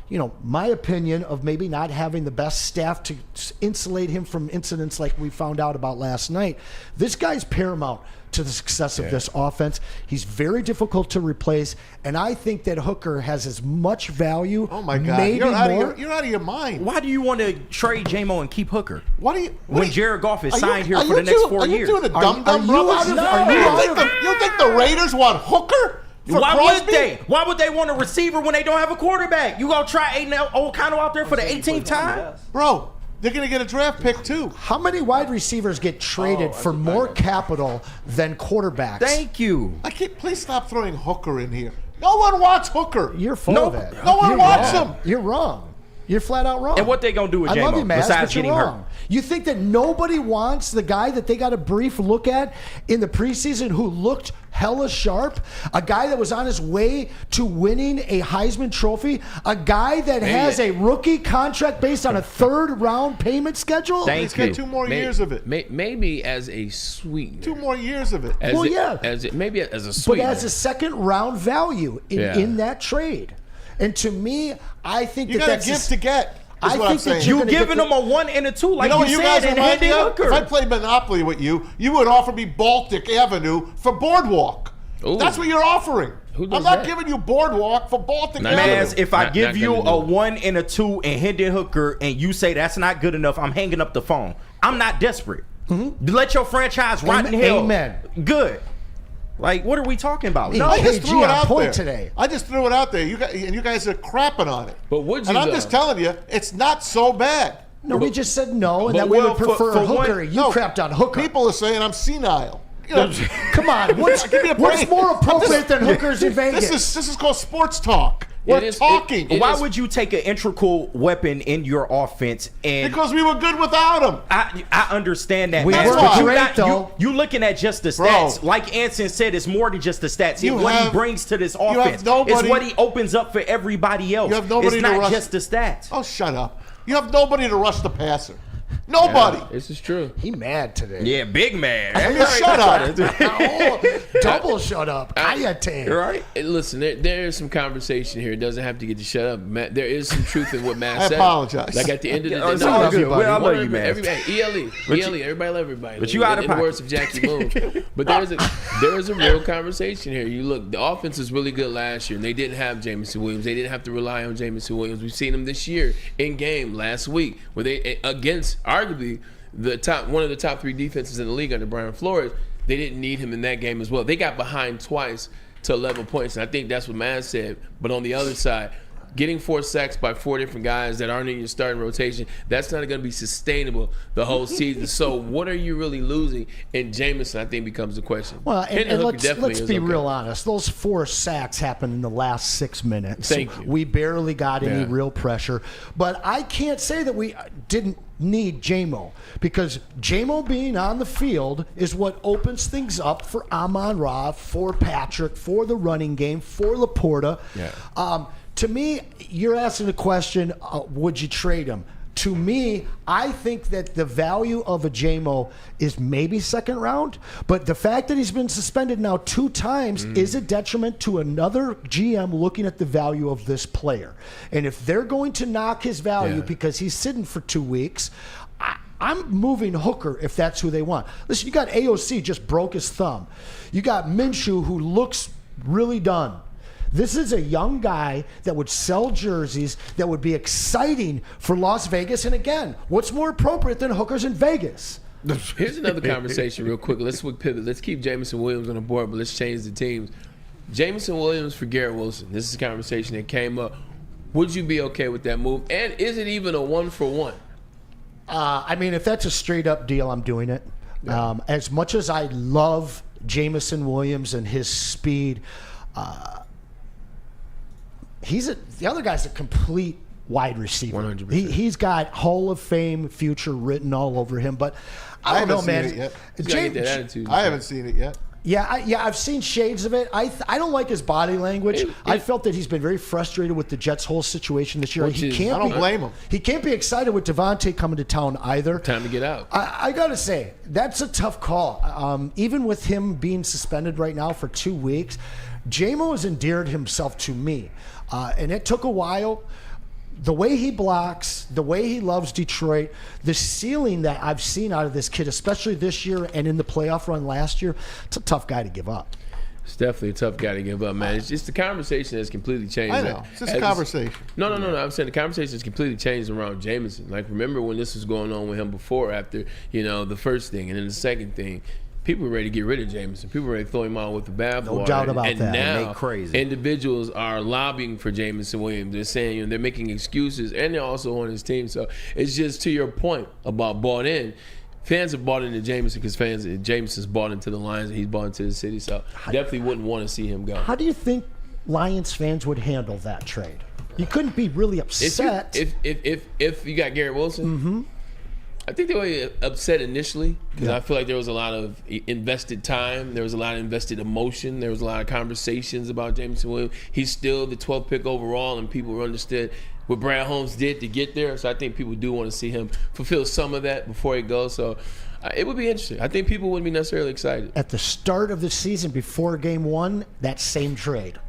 my opinion of maybe not having the best staff to insulate him from incidents like we found out about last night, this guy's paramount to the success of this offense. He's very difficult to replace, and I think that Hooker has as much value. Oh my God, maybe you're out more. of your mind. Why do you want to trade JAMO and keep Hooker? When Jared Goff is signed here for the next 4 years? Are you doing a dumb, bro? You think the Raiders want Hooker? Why would they? Why would they want a receiver when they don't have a quarterback? You gonna try Aiden O'Connell out there for the 18th time? Bro, they're going to get a draft pick too. How many wide receivers get traded for more capital than quarterbacks? Thank you. Please stop throwing Hooker in here. No one wants Hooker. You're full of it. No one wants him. You're wrong. You're flat out wrong. And what they gonna do with JAMO I love you, Matt, besides but you're getting wrong. hurt? You think that nobody wants the guy that they got a brief look at in the preseason who looked hella sharp? A guy that was on his way to winning a Heisman Trophy? A guy that has a rookie contract based on a 3rd-round payment schedule? He's got 2 more years of it. Maybe as a sweetener. 2 more years of it. Maybe as a sweetener. But as a 2nd-round value in that trade. And to me, I think you got a gift to get. I think that you're giving them a 1 and a 2, like you guys said, and remind me Hendon of? Hooker. If I played Monopoly with you, you would offer me Baltic Avenue for Boardwalk. Ooh. That's what you're offering. Who does I'm not that? giving you Boardwalk for Baltic Avenue. Man, if I give you gonna a do it. 1 and a 2 and Hendon Hooker, and you say that's not good enough, I'm hanging up the phone. I'm not desperate. Let your franchise rot in hell. Amen. Good. Like, what are we talking about? No, I just KG threw it on out point there. today. I just threw it out there. You guys are crapping on it. But would you? And I'm just telling you, it's not so bad. No, we just said no, and But that we would well, prefer for Hooker. one- You crapped on Hooker. People are saying I'm senile. Come on, what's more appropriate than Hookers in Vegas? This is called sports talk. We're talking. Why would you take an integral weapon in your offense? And Because we were good without him. I understand that. We man. were But great, though. You looking at just the Bro. stats. Like Anson said, it's more than just the stats. It's what he brings to this offense. nobody- It's what he opens up for everybody else. You have nobody it's to not rush- just the stats. Oh, shut up. You have nobody to rush the passer. Nobody. This is true. He mad today. Yeah, big man. I mean, shut up. Double shut up. Kayate. Right? Hey, listen, there is some conversation here. It doesn't have to get to shut up. Matt, there is some truth in what Matt I said. apologize. Like at the end of the day, It's all good. everybody. I love you, man. Everybody, ELE, everybody love everybody. But you out of in the pocket. words of Jackie Moon. But there is a real conversation here. You look, the offense was really good last year, and they didn't have Jamison Williams. They didn't have to rely on Jamison Williams. We've seen him this year in game last week, where they against arguably one of the top 3 defenses in the league under Brian Flores. They didn't need him in that game as well. They got behind twice to 11 points, and I think that's what Matt said. But on the other side, getting 4 sacks by 4 different guys that aren't in your starting rotation, that's not going to be sustainable the whole season. So what are you really losing? And Jamison, I think, becomes the question. Well, and Hooker let's definitely be is okay. real honest. Those 4 sacks happened in the last 6 minutes. Thank you. We barely got any real pressure. But I can't say that we didn't need JAMO, because JAMO being on the field is what opens things up for Amon-Ra, for Patrick, for the running game, for Laporta. Yeah. To me, you're asking the question, would you trade him? To me, I think that the value of a JAMO is maybe second round, but the fact that he's been suspended now 2 times is a detriment to another GM looking at the value of this player. And if they're going to knock his value because he's sitting for 2 weeks, I'm moving Hooker if that's who they want. Listen, you got AOC just broke his thumb. You got Minshew who looks really done. This is a young guy that would sell jerseys, that would be exciting for Las Vegas. And again, what's more appropriate than hookers in Vegas? Here's another conversation real quick. Let's pivot. Let's keep Jameson Williams on the board, but let's change the teams. Jameson Williams for Garrett Wilson. This is a conversation that came up. Would you be okay with that move? And is it even a 1-for-1? I mean, if that's a straight-up deal, I'm doing it. Yeah. As much as I love Jameson Williams and his speed, the other guy's a complete wide receiver. 100%. He's got Hall of Fame future written all over him, but I don't know, man. I haven't seen it yet. Yeah, I've seen shades of it. I don't like his body language. I felt that he's been very frustrated with the Jets' whole situation this year. I don't blame him. He can't be excited with Devontae coming to town either. Time to get out. I got to say, that's a tough call. Even with him being suspended right now for 2 weeks, JAMO has endeared himself to me. And it took a while. The way he blocks, the way he loves Detroit, the ceiling that I've seen out of this kid, especially this year and in the playoff run last year, it's a tough guy to give up. It's definitely a tough guy to give up, man. It's just the conversation has completely changed. I know. It's just a conversation. No. I'm saying the conversation has completely changed around Jameson. Like, remember when this was going on with him before, after, the first thing, and then the second thing. People were ready to get rid of Jameson. People were ready to throw him out with the bathwater. No doubt about that. And now individuals are lobbying for Jameson Williams. They're saying, they're making excuses, and they're also on his team. So it's just to your point about bought in. Fans have bought into Jameson because Jameson's bought into the Lions and he's bought into the city. So definitely wouldn't want to see him go. How do you think Lions fans would handle that trade? You couldn't be really upset. If you got Garrett Wilson, I think they were upset initially because I feel like there was a lot of invested time. There was a lot of invested emotion. There was a lot of conversations about Jameson Williams. He's still the 12th pick overall, and people understood what Brad Holmes did to get there. So I think people do want to see him fulfill some of that before he goes. So it would be interesting. I think people wouldn't be necessarily excited. At the start of the season, before game 1, that same trade.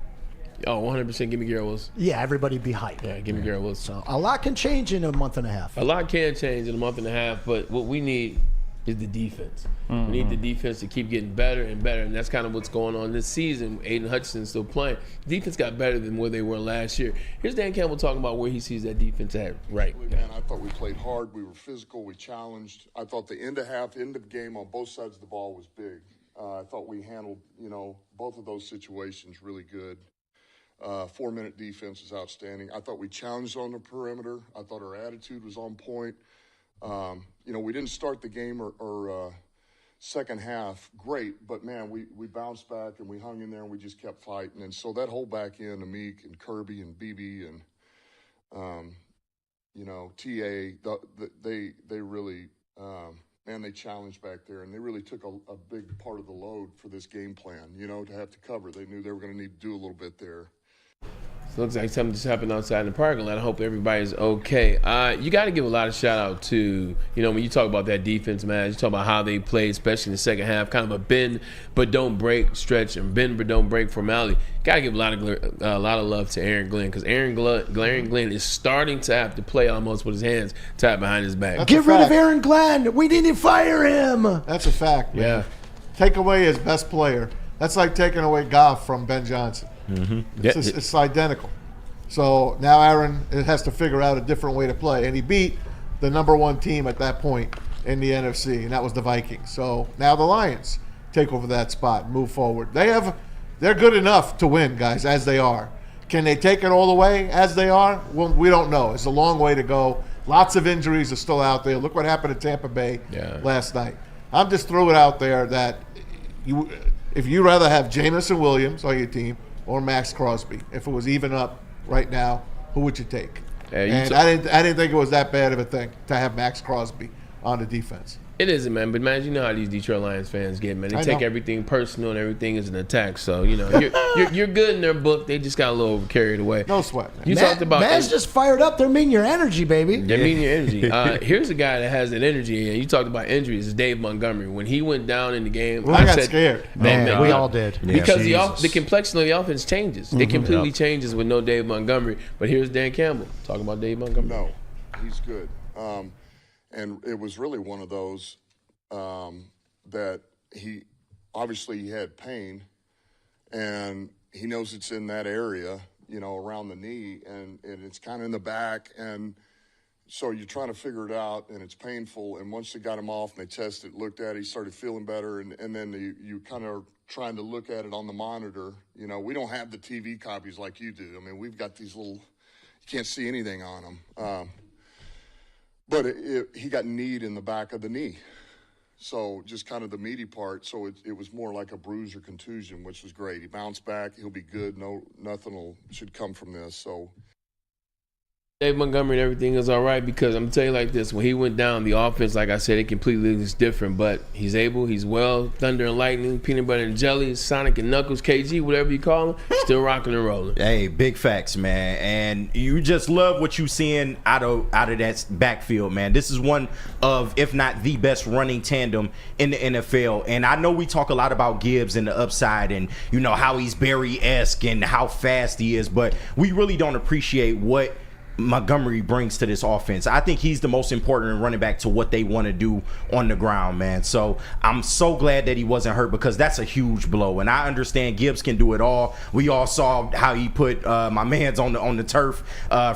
Oh, 100% give me Garrett Wilson. Yeah, everybody be hyped. Yeah, give me Garrett Wilson. So a lot can change in a month and a half. A lot can change in a month and a half, but what we need is the defense. We need the defense to keep getting better and better, and that's kind of what's going on this season. Aiden Hutchinson's still playing. The defense got better than where they were last year. Here's Dan Campbell talking about where he sees that defense at right now. Man, I thought we played hard. We were physical. We challenged. I thought the end of game on both sides of the ball was big. I thought we handled, both of those situations really good. 4-minute defense is outstanding. I thought we challenged on the perimeter. I thought our attitude was on point. We didn't start the game or second half great, but man, we bounced back and we hung in there and we just kept fighting. And so that whole back end, Amik and Kirby and BB and TA, they really they challenged back there, and they really took a big part of the load for this game plan. To have to cover, they knew they were going to need to do a little bit there. So it looks like something just happened outside in the parking lot. I hope everybody's okay. You got to give a lot of shout out to, when you talk about that defense, man, you talk about how they played, especially in the second half, kind of a bend but don't break stretch and bend but don't break formality. Got to give a lot of love to Aaron Glenn, because Aaron Glenn is starting to have to play almost with his hands tied behind his back. Get rid of Aaron Glenn. We need to fire him. That's a fact, man. Yeah. Take away his best player. That's like taking away Goff from Ben Johnson. It's identical. So now Aaron has to figure out a different way to play. And he beat the number 1 team at that point in the NFC, and that was the Vikings. So now the Lions take over that spot and move forward. They're good enough to win, guys, as they are. Can they take it all the way as they are? Well, we don't know. It's a long way to go. Lots of injuries are still out there. Look what happened at Tampa Bay last night. I'm just throwing it out there that if you'd rather have Jameson Williams on your team or Max Crosby, if it was even up right now, who would you take? And I didn't think it was that bad of a thing to have Max Crosby on the defense. It isn't, man. But man, you know how these Detroit Lions fans get, man. They take everything personal and everything is an attack. So you're good in their book. They just got a little carried away. No sweat, man. You talked about Matt's just fired up. They're meeting your energy, baby. They're meeting your energy. Here's a guy that has an energy, and you talked about injuries. Is Dave Montgomery. When he went down in the game, I got scared. Man, we all did. Because the complexion of the offense changes. It completely changes with no Dave Montgomery. But here's Dan Campbell talking about Dave Montgomery. No, he's good. And it was really one of those that he had pain, and he knows it's in that area, around the knee, and it's kind of in the back, and so you're trying to figure it out, and it's painful. And once they got him off and they tested, looked at it, he started feeling better, and then you kind of trying to look at it on the monitor. We don't have the TV copies like you do. I mean, we've got these little, you can't see anything on them. But he got kneed in the back of the knee. So just kind of the meaty part. So it was more like a bruise or contusion, which was great. He bounced back. He'll be good. Nothing should come from this. So Dave Montgomery and everything is all right, because I'm going to tell you like this. When he went down, the offense, like I said, it completely is different. But he's able. He's well. Thunder and lightning, peanut butter and jelly, Sonic and Knuckles, KG, whatever you call him, still rocking and rolling. Hey, big facts, man. And you just love what you're seeing out of that backfield, man. This is one of, if not the best running tandem in the NFL. And I know we talk a lot about Gibbs and the upside and, how he's Barry-esque and how fast he is. But we really don't appreciate what Montgomery brings to this offense. I think he's the most important running back to what they want to do on the ground, man. So I'm so glad that he wasn't hurt, because that's a huge blow. And I understand Gibbs can do it all. We all saw how he put my man's on the turf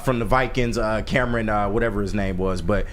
from the Vikings, Cameron, whatever his name was. But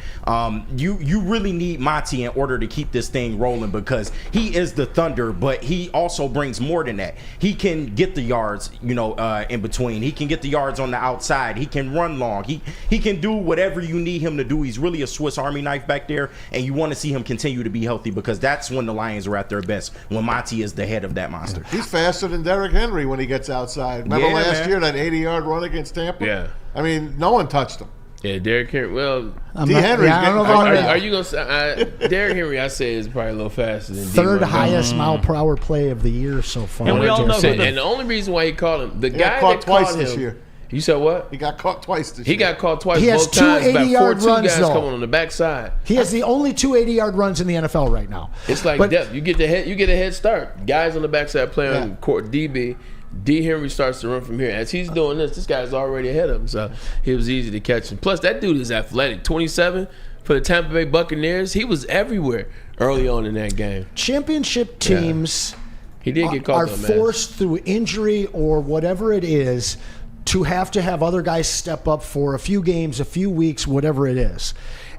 you really need Monty in order to keep this thing rolling, because he is the Thunder, but he also brings more than that. He can get the yards, in between. He can get the yards on the outside. He can run long. He can do whatever you need him to do. He's really a Swiss Army knife back there, and you want to see him continue to be healthy, because that's when the Lions are at their best, when Monty is the head of that monster. He's faster than Derrick Henry when he gets outside. Remember last year, that 80-yard run against Tampa? Yeah. I mean, no one touched him. Yeah, Derrick Henry. Well, D. Henry. Are you going to say Derrick Henry? I say is probably a little faster than third highest mile per hour play of the year so far. And we all know. And the only reason why he called him, the He guy got caught that twice called this him, year. You said what? He got caught twice this year. He got caught twice. He has both two times. 80-yard two runs, guys though. coming on the backside. He has the only two 80-yard runs in the NFL right now. It's like depth. You get a head start. Guys on the backside playing on court DB. D. Henry starts to run from here. As he's doing this guy's already ahead of him, so it was easy to catch him. Plus, that dude is athletic. 27 for the Tampa Bay Buccaneers. He was everywhere early on in that game. Championship teams he did get caught, are forced through injury or whatever it is to have other guys step up for a few games, a few weeks, whatever it is.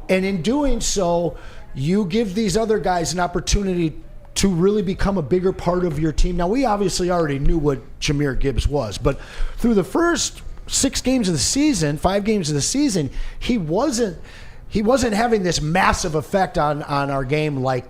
And in doing so, you give these other guys an opportunity to really become a bigger part of your team. Now, we obviously already knew what Jahmyr Gibbs was, but through the first 5 games of the season, he wasn't having this massive effect on our game like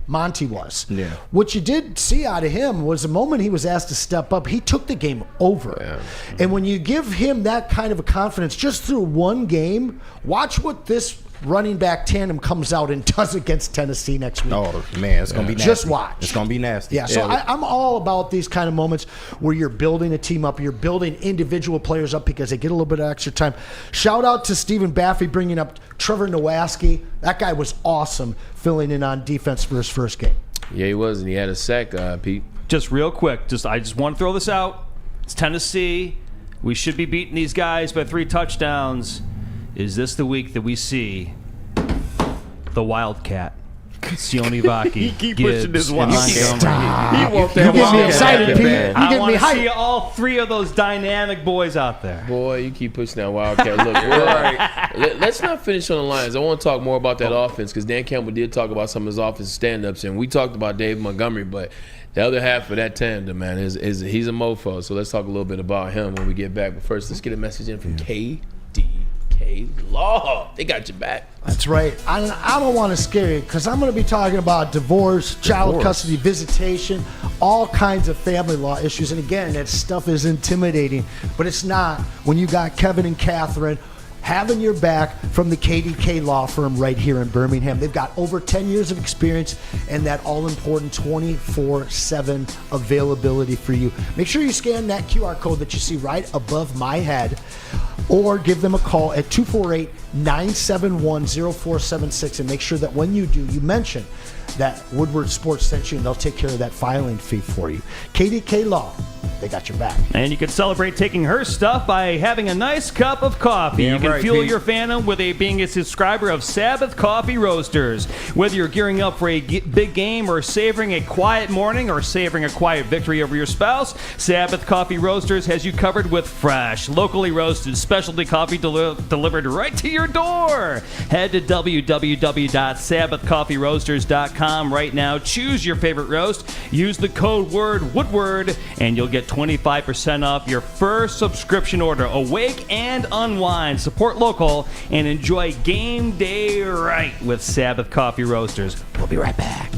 Monty was. Yeah. What you did see out of him was the moment he was asked to step up, he took the game over. Yeah. And when you give him that kind of a confidence just through one game, watch what this running back tandem comes out and does against Tennessee next week. Oh, man, it's going to be nasty. Just watch. It's going to be nasty. Yeah, so I'm all about these kind of moments where you're building a team up, you're building individual players up because they get a little bit of extra time. Shout out to Stephen Baffey bringing up Trevor Nowaski. That guy was awesome filling in on defense for his first game. Yeah, he was, and he had a sack, Pete. Just real quick, I just want to throw this out. It's Tennessee. We should be beating these guys by 3 touchdowns. Is this the week that we see the Wildcat? Sione Vaki. He keep pushing this one. He won't get me excited, Pete. I want to see all 3 of those dynamic boys out there. Boy, you keep pushing that Wildcat. Look, let's not finish on the Lions. I want to talk more about that offense, because Dan Campbell did talk about some of his offensive stand-ups, and we talked about Dave Montgomery, but the other half of that tandem, man, is he's a mofo. So let's talk a little bit about him when we get back. But first, let's get a message in from KD. Law, they got your back. That's right. I don't want to scare you, because I'm going to be talking about divorce, child custody, visitation, all kinds of family law issues. And again, that stuff is intimidating, but it's not when you got Kevin and Catherine having your back from the KDK Law Firm right here in Birmingham. They've got over 10 years of experience and that all-important 24/7 availability for you. Make sure you scan that QR code that you see right above my head, or give them a call at 248-971-0476, and make sure that when you do, you mention that Woodward Sports sent you, and they'll take care of that filing fee for you. KDK Law, they got your back. And you can celebrate taking her stuff by having a nice cup of coffee. Yeah, you can right, fuel Pete. your fandom with being a subscriber of Sabbath Coffee Roasters. Whether you're gearing up for a big game or savoring a quiet morning or savoring a quiet victory over your spouse, Sabbath Coffee Roasters has you covered with fresh, locally roasted specialty coffee delivered right to your door. Head to www.sabbathcoffeeroasters.com right now. Choose your favorite roast. Use the code word Woodward, and you'll get 25% off your first subscription order. Awake and unwind, support local, and enjoy game day right with Sabbath Coffee Roasters. We'll be right back.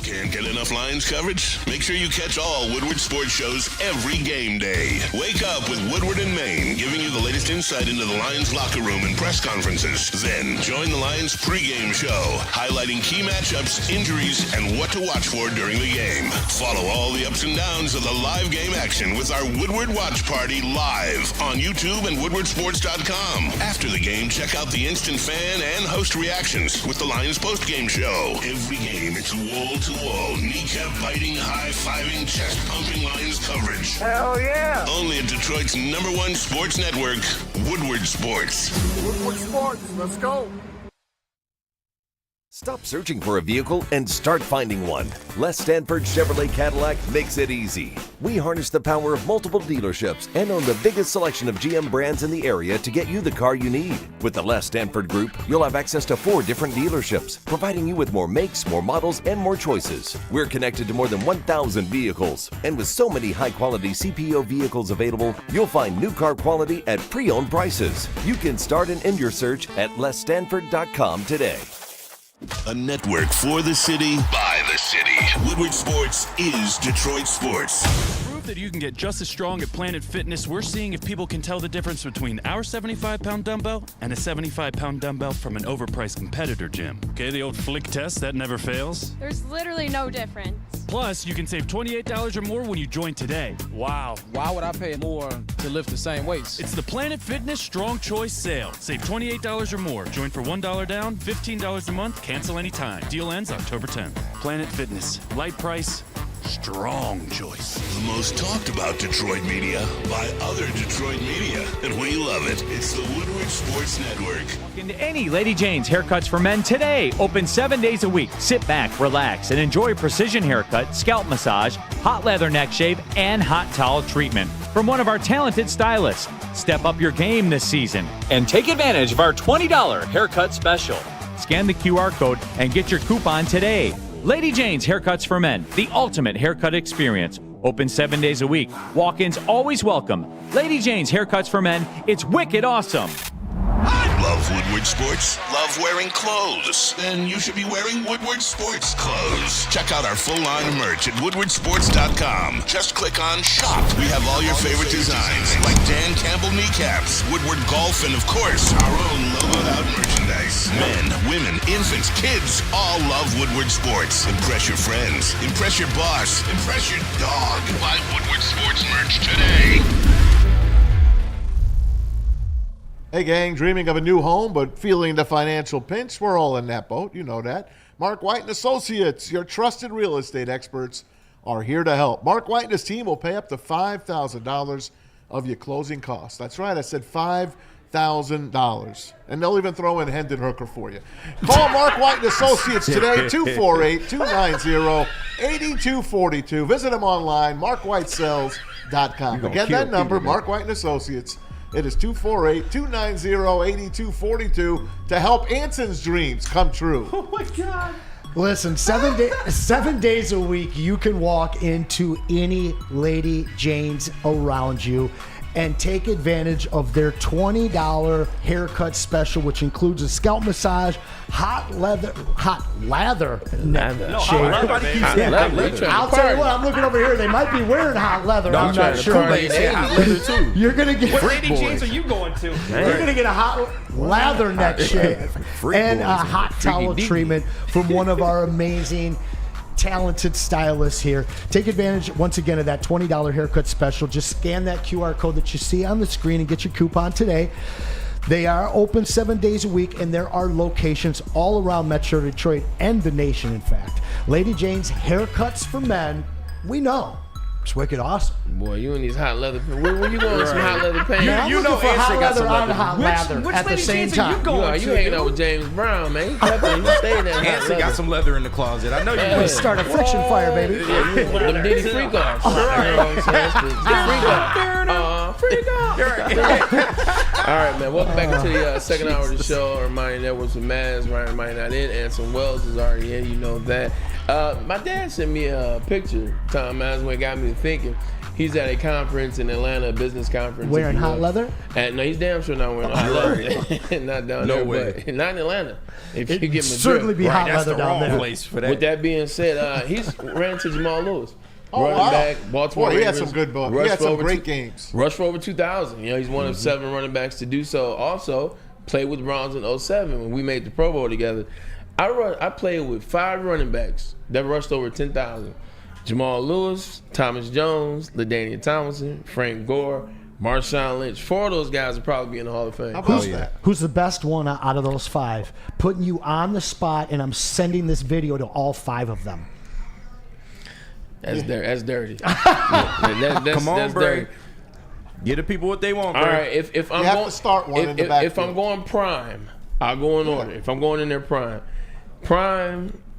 Can't get enough Lions coverage? Make sure you catch all Woodward sports shows every game day. Wake up with Woodward and Maine, giving you the latest insight into the Lions locker room and press conferences. Then join the Lions pregame show, highlighting key matchups, injuries, and what to watch for during the game. Follow all the ups and downs of the live game action with our Woodward Watch Party live on YouTube and woodwardsports.com. After the game, check out the instant fan and host reactions with the Lions postgame show. Every game, it's wall-to-wall, kneecap-biting, high-fiving, chest-pumping Lions coverage. Hell yeah! Only at Detroit's #1 sports network, Woodward Sports. Woodward Sports, let's go. Stop searching for a vehicle and start finding one. Les Stanford Chevrolet Cadillac makes it easy. We harness the power of multiple dealerships and own the biggest selection of GM brands in the area to get you the car you need. With the Les Stanford Group, you'll have access to 4 different dealerships, providing you with more makes, more models, and more choices. We're connected to more than 1,000 vehicles. And with so many high-quality CPO vehicles available, you'll find new car quality at pre-owned prices. You can start and end your search at lesstanford.com today. A network for the city, by the city. Woodward Sports is Detroit sports. Prove that you can get just as strong at Planet Fitness. We're seeing if people can tell the difference between our 75-pound dumbbell and a 75-pound dumbbell from an overpriced competitor gym. Okay, the old flick test, that never fails. There's literally no difference. Plus, you can save $28 or more when you join today. Wow. Why would I pay more to lift the same weights? It's the Planet Fitness Strong Choice Sale. Save $28 or more. Join for $1 down, $15 a month, cancel anytime. Deal ends October 10th. Planet Fitness. Light price, strong choice. The most talked about Detroit media by other Detroit media. And we love it. It's the Woodward Sports Network. Walk into any Lady Jane's Haircuts for Men today. Open 7 days a week. Sit back, relax, and enjoy precision haircut, scalp massage, hot leather neck shave, and hot towel treatment from one of our talented stylists. Step up your game this season and take advantage of our $20 haircut special. Scan the QR code and get your coupon today. Lady Jane's Haircuts for Men, the ultimate haircut experience. Open 7 days a week. Walk-ins always welcome. Lady Jane's Haircuts for Men. It's wicked awesome. Love Woodward Sports? Love wearing clothes? Then you should be wearing Woodward Sports clothes. Check out our full line of merch at woodwardsports.com. Just click on Shop. We have all your favorite designs, like Dan Campbell kneecaps, Woodward Golf, and of course, our own logoed out merchandise. Men, women, infants, kids all love Woodward Sports. Impress your friends. Impress your boss. Impress your dog. Buy Woodward Sports merch today. Hey, gang, dreaming of a new home but feeling the financial pinch? We're all in that boat. You know that. Mark White and Associates, your trusted real estate experts, are here to help. Mark White and his team will pay up to $5,000 of your closing costs. That's right. I said $5,000. And they'll even throw in Hendon Hooker for you. Call Mark White and Associates today, 248-290-8242. Visit them online, markwhitesells.com. Again, that number, Mark White and Associates. It is 248-290-8242 to help Anson's dreams come true. Oh, my God. Listen, 7 days a week, you can walk into any Lady Jane's around you and take advantage of their $20 haircut special, which includes a scalp massage, hot lather neck shave. I'll tell you what, I'm looking over here. They might be wearing hot leather. No, I'm not sure. They say hot leather too. You're gonna get What Lady James are you going to? You're gonna get a hot lather neck shave and a hot towel treatment from one of our amazing, talented stylists here. Take advantage once again of that $20 haircut special. Just scan that QR code that you see on the screen and get your coupon today. They are open 7 days a week, and there are locations all around Metro Detroit and the nation, in fact. Lady Jane's Haircuts for Men, we know. It's wicked awesome. Boy, you in these hot leather pants. Where you going with some hot leather pants? Man, I'm looking for hot leather on hot leather which at the Lady same Jane's are time. you going You to? hanging out with James Brown, man. You stay in that hot Anson leather. got some leather in the closet. I know you Let's start a friction fire, baby. Them Diddy freak offs. You know what I'm saying? The freak off. All right, man. Welcome back to the second hour of the show. Ermanni Edwards with Maz. Ryan might not in. Anson Wells is already in. You know that. My dad sent me a picture. Tom Masway got me to thinking. He's at a conference in Atlanta, a business conference. Wearing hot leather? No, he's damn sure not wearing hot leather. Not down there, but not in Atlanta. If you get my certainly drift. be hot that's leather the down wrong there. place for that. With that being said, he's ran to Jamal Lewis. Oh, running wow. back, Baltimore Boy, he had Ravens. some good ball. He Rushed had for some over great games. Rushed for over 2,000. You know, he's one of 7 running backs to do so. Also, played with the Browns in 2007 when we made the Pro Bowl together. I played with 5 running backs that rushed over 10,000. Jamal Lewis, Thomas Jones, LaDainian Tomlinson, Frank Gore, Marshawn Lynch. 4 of those guys would probably be in the Hall of Fame. How about that? Who's the best one out of those 5? Putting you on the spot, and I'm sending this video to all 5 of them. That's dirty. Come Come on, Bray. dirty. Give the people what they want, All bro. right, if I'm You have going to start one in the if backfield. I'm going prime, I'll go in order. If I'm going in there prime,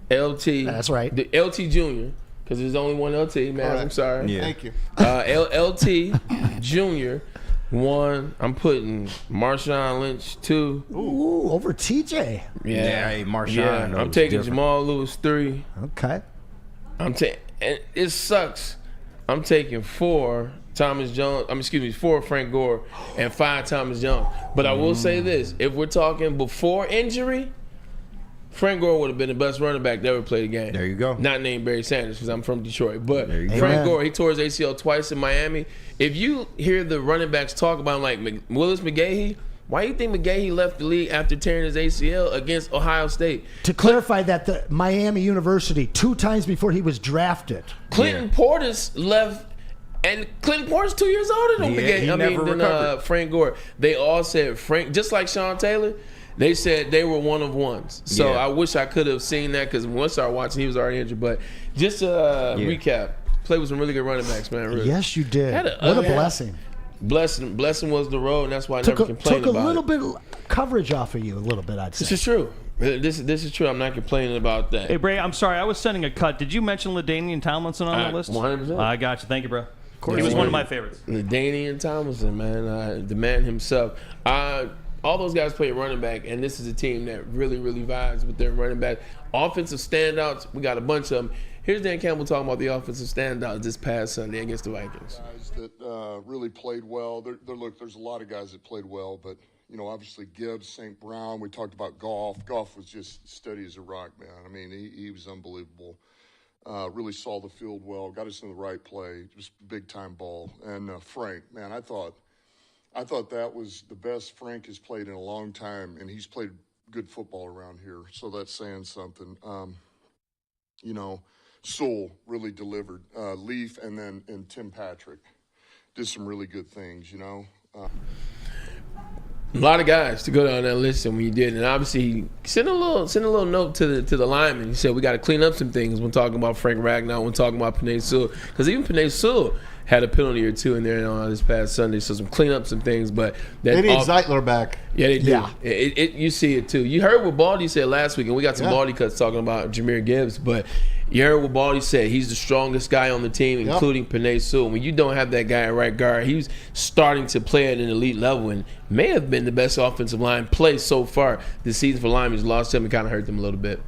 LT. That's right. The LT Junior, because there's only one LT, man. Correct. I'm sorry. Yeah. Thank you. LT Junior, 1. I'm putting Marshawn Lynch 2. Ooh, over TJ. Yeah, hey, Marshawn. Yeah, knows I'm taking different. Jamal Lewis 3. Okay. And it sucks. I'm taking 4 Thomas Jones. 4 Frank Gore and 5 Thomas Jones. But I will say this: if we're talking before injury, Frank Gore would have been the best running back that ever played a game. There you go. Not named Barry Sanders because I'm from Detroit, but There you Frank go. Amen. Gore, he tore his ACL twice in Miami. If you hear the running backs talk about him, like Willis McGahee, why do you think McGahee left the league after tearing his ACL against Ohio State? To clarify that, the Miami University, 2 times before he was drafted. Clinton Portis left, and Clinton Portis 2 years older than Yeah, McGahee. he never than recovered. Frank Gore. They all said Frank, just like Sean Taylor. They said they were one of ones. So Yeah. I wish I could have seen that because when I started watching, he was already injured. But just to recap, played with some really good running backs, man. Really. Yes, you did. Had What a blessing. Blessing was the road, and that's why I Took never a complained about little it. bit of coverage off of you, a little bit, I'd This say. is true. This is true. I'm not complaining about that. Hey, Bray, I'm sorry. I was sending a cut. Did you mention LaDainian Tomlinson on the list? 100%. I got you. Thank you, bro. He was one of my favorites. LaDainian Tomlinson, man, the man himself. All those guys play running back, and this is a team that really, really vibes with their running back. Offensive standouts, we got a bunch of them. Here's Dan Campbell talking about the offensive standouts this past Sunday against the Vikings. Guys that really played well. Look, there's a lot of guys that played well, but obviously Gibbs, St. Brown. We talked about Goff. Goff was just steady as a rock, man. I mean, he was unbelievable. Really saw the field well, got us in the right play, just big time ball. And Frank, man, I thought that was the best Frank has played in a long time, and he's played good football around here. So that's saying something. Sewell really delivered. Leaf and Tim Patrick did some really good things, A lot of guys to go down that list, and when you did, and obviously he sent a little note to the lineman. He said we got to clean up some things when talking about Frank Ragnow, when talking about Penei Sewell, because even Penei Sewell had a penalty or 2 in there this past Sunday, so clean up some things. But They need Zeitler back. Yeah, they do. Yeah. You see it too. You heard what Baldy said last week, and we got some Baldy cuts talking about Jahmyr Gibbs, but you heard what Baldy said. He's the strongest guy on the team, including Penei Sewell. When you don't have that guy at right guard, he's starting to play at an elite level and may have been the best offensive line play so far this season for linemen. He's lost him and kind of hurt them a little bit.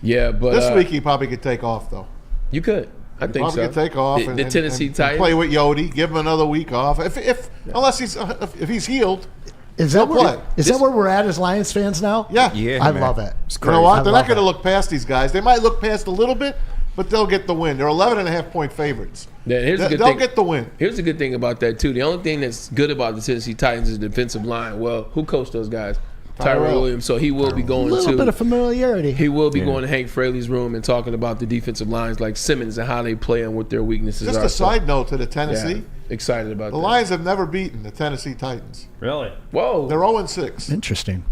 Yeah, but This week he probably could take off, though. you could. I think probably so. could take off. The Tennessee and Titans play with Yodi. Give him another week off. Unless he's healed. Is that where we're at as Lions fans now? Yeah. I love it. You know what? They're not going to look past these guys. They might look past a little bit, but they'll get the win. They're 11.5-point favorites. Yeah, they'll get the win. Here's a good thing about that, too. The only thing that's good about the Tennessee Titans is the defensive line. Well, who coached those guys? Tyrell Williams. So he will be going to – a little bit of familiarity. He will be going to Hank Fraley's room and talking about the defensive lines like Simmons and how they play and what their weaknesses are. Just a side note to the Tennessee. Yeah, excited about the that. Lions have never beaten the Tennessee Titans. Really? Whoa. They're 0-6. Interesting.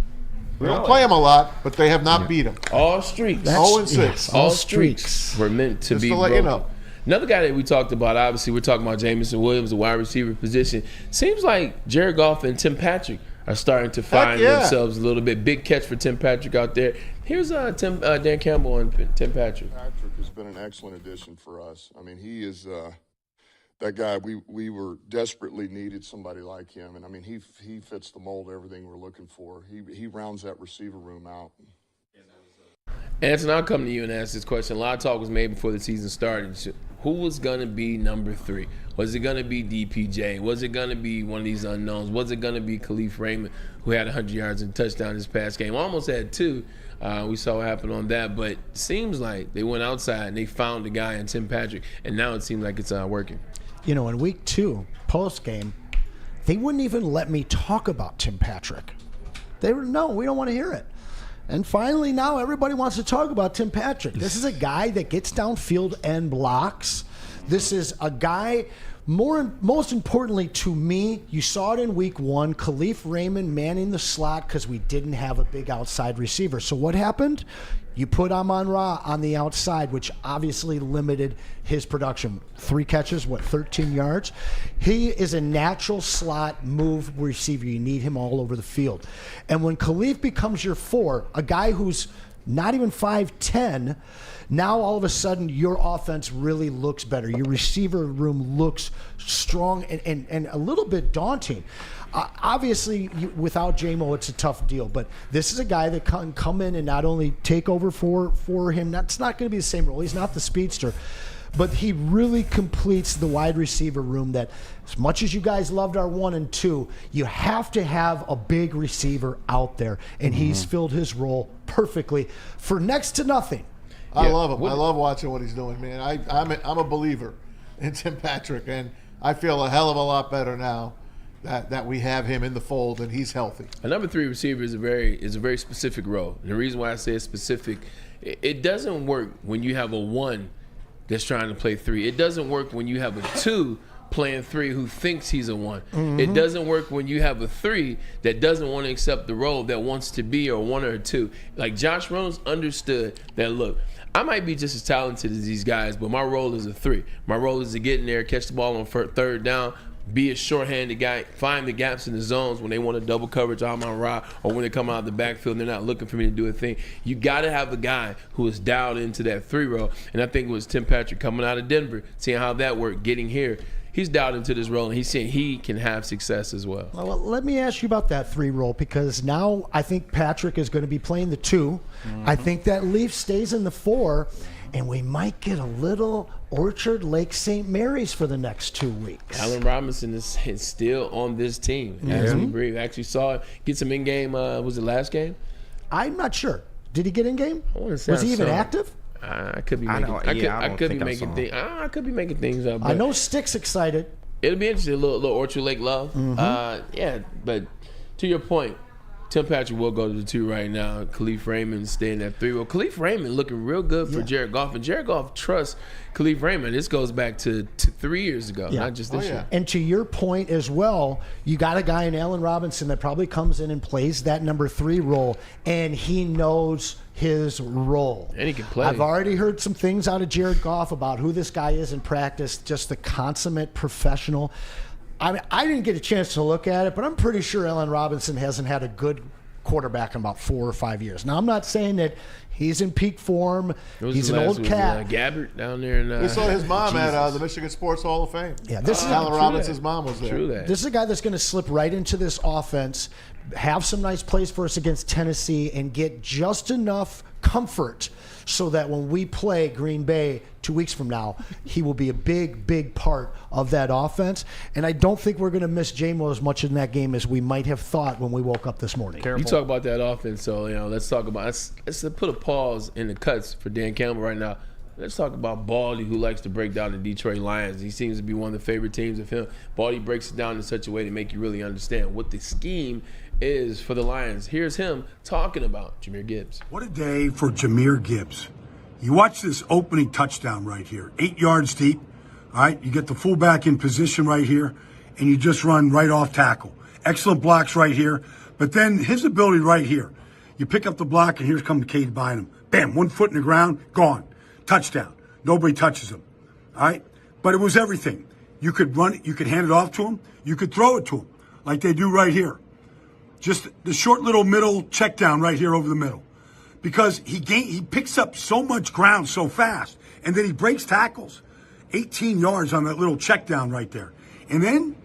We don't play them a lot, but they have not beat them. All streaks. 0-6. Yes, all streaks were meant to be to let broken. you know. Another guy that we talked about, obviously, we're talking about Jameson Williams, the wide receiver position. Seems like Jared Goff and Tim Patrick are starting to find themselves a little bit. Big catch for Tim Patrick out there. Here's Dan Campbell and Tim Patrick. Patrick has been an excellent addition for us. I mean, he is that guy. We were desperately needed somebody like him, and I mean, he fits the mold of everything we're looking for. He rounds that receiver room out. Anson, I'll come to you and ask this question. A lot of talk was made before the season started. Who was going to be number 3? Was it going to be DPJ? Was it going to be one of these unknowns? Was it going to be Khalif Raymond, who had 100 yards and a touchdown this past game? Almost had 2. We saw what happened on that. But it seems like they went outside and they found the guy in Tim Patrick, and now it seems like it's working. You know, in week 2, post-game, they wouldn't even let me talk about Tim Patrick. They were, no, we don't want to hear it. And finally, now everybody wants to talk about Tim Patrick. This is a guy that gets downfield and blocks. This is a guy, most importantly to me, you saw it in week 1, Khalif Raymond manning the slot because we didn't have a big outside receiver. So what happened? You put Amon-Ra on the outside, which obviously limited his production. 3 catches, 13 yards? He is a natural slot move receiver. You need him all over the field. And when Khalif becomes your 4, a guy who's not even 5'10", now all of a sudden your offense really looks better. Your receiver room looks strong and a little bit daunting. Obviously, without JAMO, it's a tough deal. But this is a guy that can come in and not only take over for him. That's not going to be the same role. He's not the speedster. But he really completes the wide receiver room that, as much as you guys loved our 1 and 2, you have to have a big receiver out there. And he's filled his role perfectly for next to nothing. I love him. I love watching what he's doing, man. I'm a believer in Tim Patrick, and I feel a hell of a lot better now that we have him in the fold and he's healthy. A number 3 receiver is a very specific role. And the reason why I say it's specific, it doesn't work when you have a 1 that's trying to play 3. It doesn't work when you have a 2 playing 3 who thinks he's a 1. It doesn't work when you have a 3 that doesn't want to accept the role, that wants to be a 1 or a 2. Like Josh Reynolds understood that, look, I might be just as talented as these guys, but my role is a 3. My role is to get in there, catch the ball on 3rd down, be a short-handed guy, find the gaps in the zones when they want a double coverage Amon-Ra, or when they come out of the backfield and they're not looking for me to do a thing. You got to have a guy who is dialed into that 3 role, and I think it was Tim Patrick coming out of Denver, seeing how that worked, getting here. He's dialed into this role, and he's saying he can have success as well. Well, let me ask you about that 3 role, because now I think Patrick is going to be playing the 2. I think that Leaf stays in the 4, and we might get a little Orchard Lake St. Mary's for the next 2 weeks. Allen Robinson is still on this team as we breathe. Actually saw it get some in-game, was it last game? I'm not sure. Did he get in-game? Was he even active? I could be making. I could be making things up. I know Stick's excited. It'll be interesting. A little Orchard Lake love. Yeah, but to your point, Tim Patrick will go to the 2 right now. Khalif Raymond staying at 3. Well, Khalif Raymond looking real good for Jared Goff, and Jared Goff trusts Khalif Raymond. This goes back to 3 years ago, not just this year. And to your point as well, you got a guy in Allen Robinson that probably comes in and plays that number 3 role, and he knows his role. And he can play. I've already heard some things out of Jared Goff about who this guy is in practice, just the consummate professional. I mean, I didn't get a chance to look at it, but I'm pretty sure Allen Robinson hasn't had a good quarterback in about 4 or 5 years. Now, I'm not saying that he's in peak form. He's an old cat. Gabbert down there. We saw his mom at the Michigan Sports Hall of Fame. Yeah, this is Allen Robinson's mom was there. True that. This is a guy that's going to slip right into this offense, have some nice plays for us against Tennessee, and get just enough comfort so that when we play Green Bay 2 weeks from now, he will be a big, big part of that offense. And I don't think we're going to miss JAMO as much in that game as we might have thought when we woke up this morning. You talk about that offense, so let's talk about let's put a pause in the cuts for Dan Campbell right now. Let's talk about Baldy, who likes to break down the Detroit Lions. He seems to be one of the favorite teams of him. Baldy breaks it down in such a way to make you really understand what the scheme is for the Lions. Here's him talking about Jahmyr Gibbs. What a day for Jahmyr Gibbs. You watch this opening touchdown right here, 8 yards deep. All right, you get the fullback in position right here, and you just run right off tackle. Excellent blocks right here. But then his ability right here. You pick up the block, and here comes Cade Bynum. Bam, 1 foot in the ground, gone. Touchdown. Nobody touches him. All right? But it was everything. You could run it, you could hand it off to him, you could throw it to him, like they do right here. Just the short little middle check down right here over the middle. Because he picks up so much ground so fast, and then he breaks tackles. 18 yards on that little check down right there. And then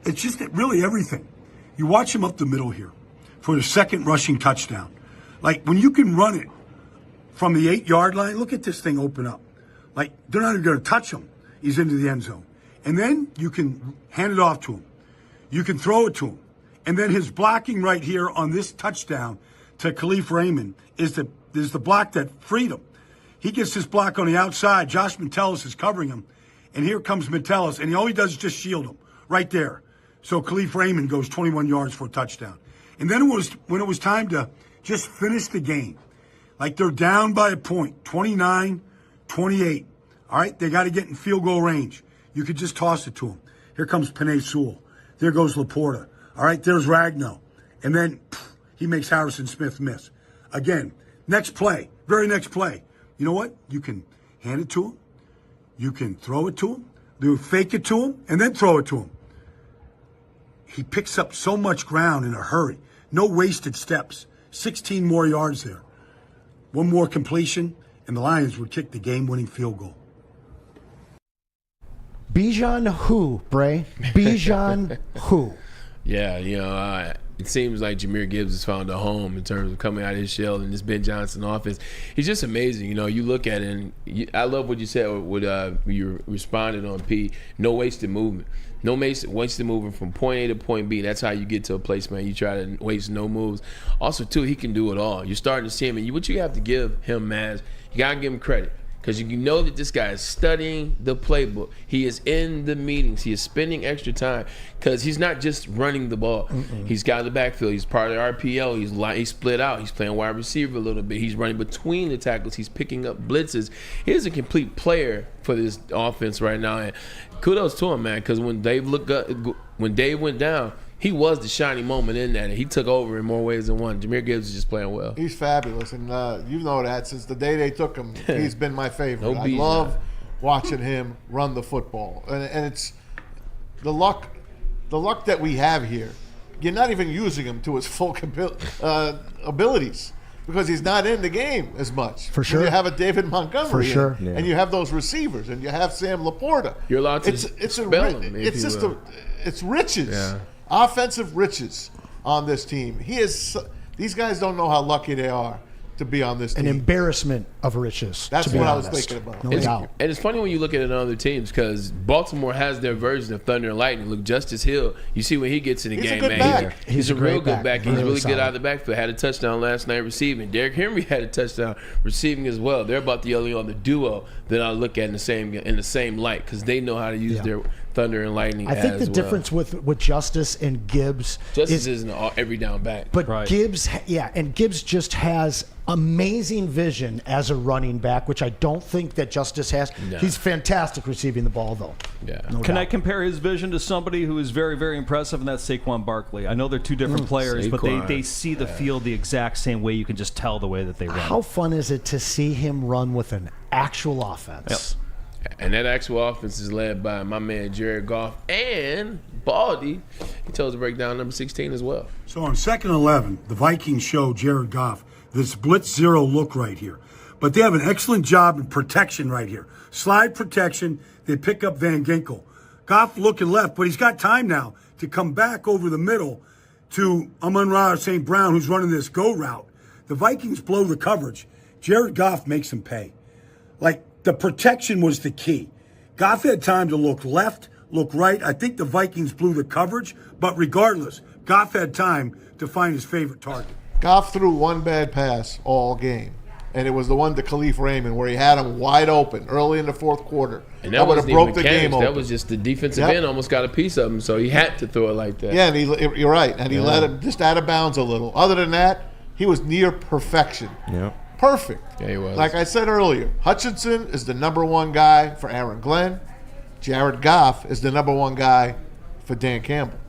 it's just really everything. You watch him up the middle here for the second rushing touchdown. Like when you can run it from the 8-yard line, look at this thing open up. Like, they're not even going to touch him. He's into the end zone. And then you can hand it off to him. You can throw it to him. And then his blocking right here on this touchdown to Khalif Raymond is the block that freed him. He gets this block on the outside. Josh Metellus is covering him. And here comes Metellus. And all he does is just shield him right there. So Khalif Raymond goes 21 yards for a touchdown. And then when it was time to just finish the game, like they're down by a point, 29-28. All right, they got to get in field goal range. You could just toss it to them. Here comes Penei Sewell. There goes Laporta. All right, there's Ragnow. And then he makes Harrison Smith miss. Again, next play, very next play. You know what? You can hand it to him. You can throw it to him. You fake it to him, and then throw it to him. He picks up so much ground in a hurry. No wasted steps. 16 more yards there. One more completion, and the Lions would kick the game-winning field goal. Bijan who, Bray? Bijan who? Yeah, it seems like Jahmyr Gibbs has found a home in terms of coming out of his shell in this Ben Johnson offense. He's just amazing. You look at it, and I love what you said when you responded on P. No wasted movement. No wasted movement from point A to point B. That's how you get to a place, man. You try to waste no moves. Also, too, he can do it all. You're starting to see him. And what you have to give him, Maz, you got to give him credit. Because you know that this guy is studying the playbook. He is in the meetings. He is spending extra time because he's not just running the ball. He's got the backfield. He's part of the RPO. He's split out. He's playing wide receiver a little bit. He's running between the tackles. He's picking up blitzes. He's a complete player for this offense right now. And kudos to him, man, because when Dave went down, he was the shining moment in that, and he took over in more ways than one. Jahmyr Gibbs is just playing well. He's fabulous, and you know that since the day they took him, he's been my favorite. I love watching him run the football, and it's the luck that we have here. You're not even using him to his full abilities because he's not in the game as much. For sure, you have a David Montgomery, for sure, and you have those receivers, and you have Sam Laporta. You're allowed to spell him. It's riches. Yeah. Offensive riches on this team. These guys don't know how lucky they are to be on this team. An embarrassment of riches. That's what I was thinking about. No doubt. And it's funny when you look at it on other teams because Baltimore has their version of Thunder and Lightning. Look, Justice Hill, you see when he gets in the game, man. He's a real good back. He's really good out of the backfield. Had a touchdown last night receiving. Derrick Henry had a touchdown receiving as well. They're about the only other duo that I look at in the same light because they know how to use their Thunder and Lightning. I think the difference with Justice and Gibbs isn't every down back. But Gibbs, and Gibbs just has amazing vision as a running back, which I don't think that Justice has. No. He's fantastic receiving the ball, though. Yeah. Can I compare his vision to somebody who is very, very impressive, and that's Saquon Barkley? I know they're two different players, but they see the field the exact same way. You can just tell the way that they run. How fun is it to see him run with an actual offense? Yep. And that actual offense is led by my man Jared Goff and Baldy. He tells the breakdown number 16 as well. So on 2nd and 11, the Vikings show Jared Goff this blitz zero look right here. But they have an excellent job in protection right here. Slide protection. They pick up Van Ginkel. Goff looking left, but he's got time now to come back over the middle to Amon-Ra St. Brown, who's running this go route. The Vikings blow the coverage. Jared Goff makes him pay. Like, the protection was the key. Goff had time to look left, look right. I think the Vikings blew the coverage, but regardless, Goff had time to find his favorite target. Goff threw one bad pass all game, and it was the one to Khalif Raymond where he had him wide open early in the fourth quarter. And that would have broke the game open. That was just the defensive end almost got a piece of him, so he had to throw it like that. Yeah, and you're right, and he let him just out of bounds a little. Other than that, he was near perfection. Yeah. Perfect. Yeah, he was. Like I said earlier, Hutchinson is the number one guy for Aaron Glenn. Jared Goff is the number one guy for Dan Campbell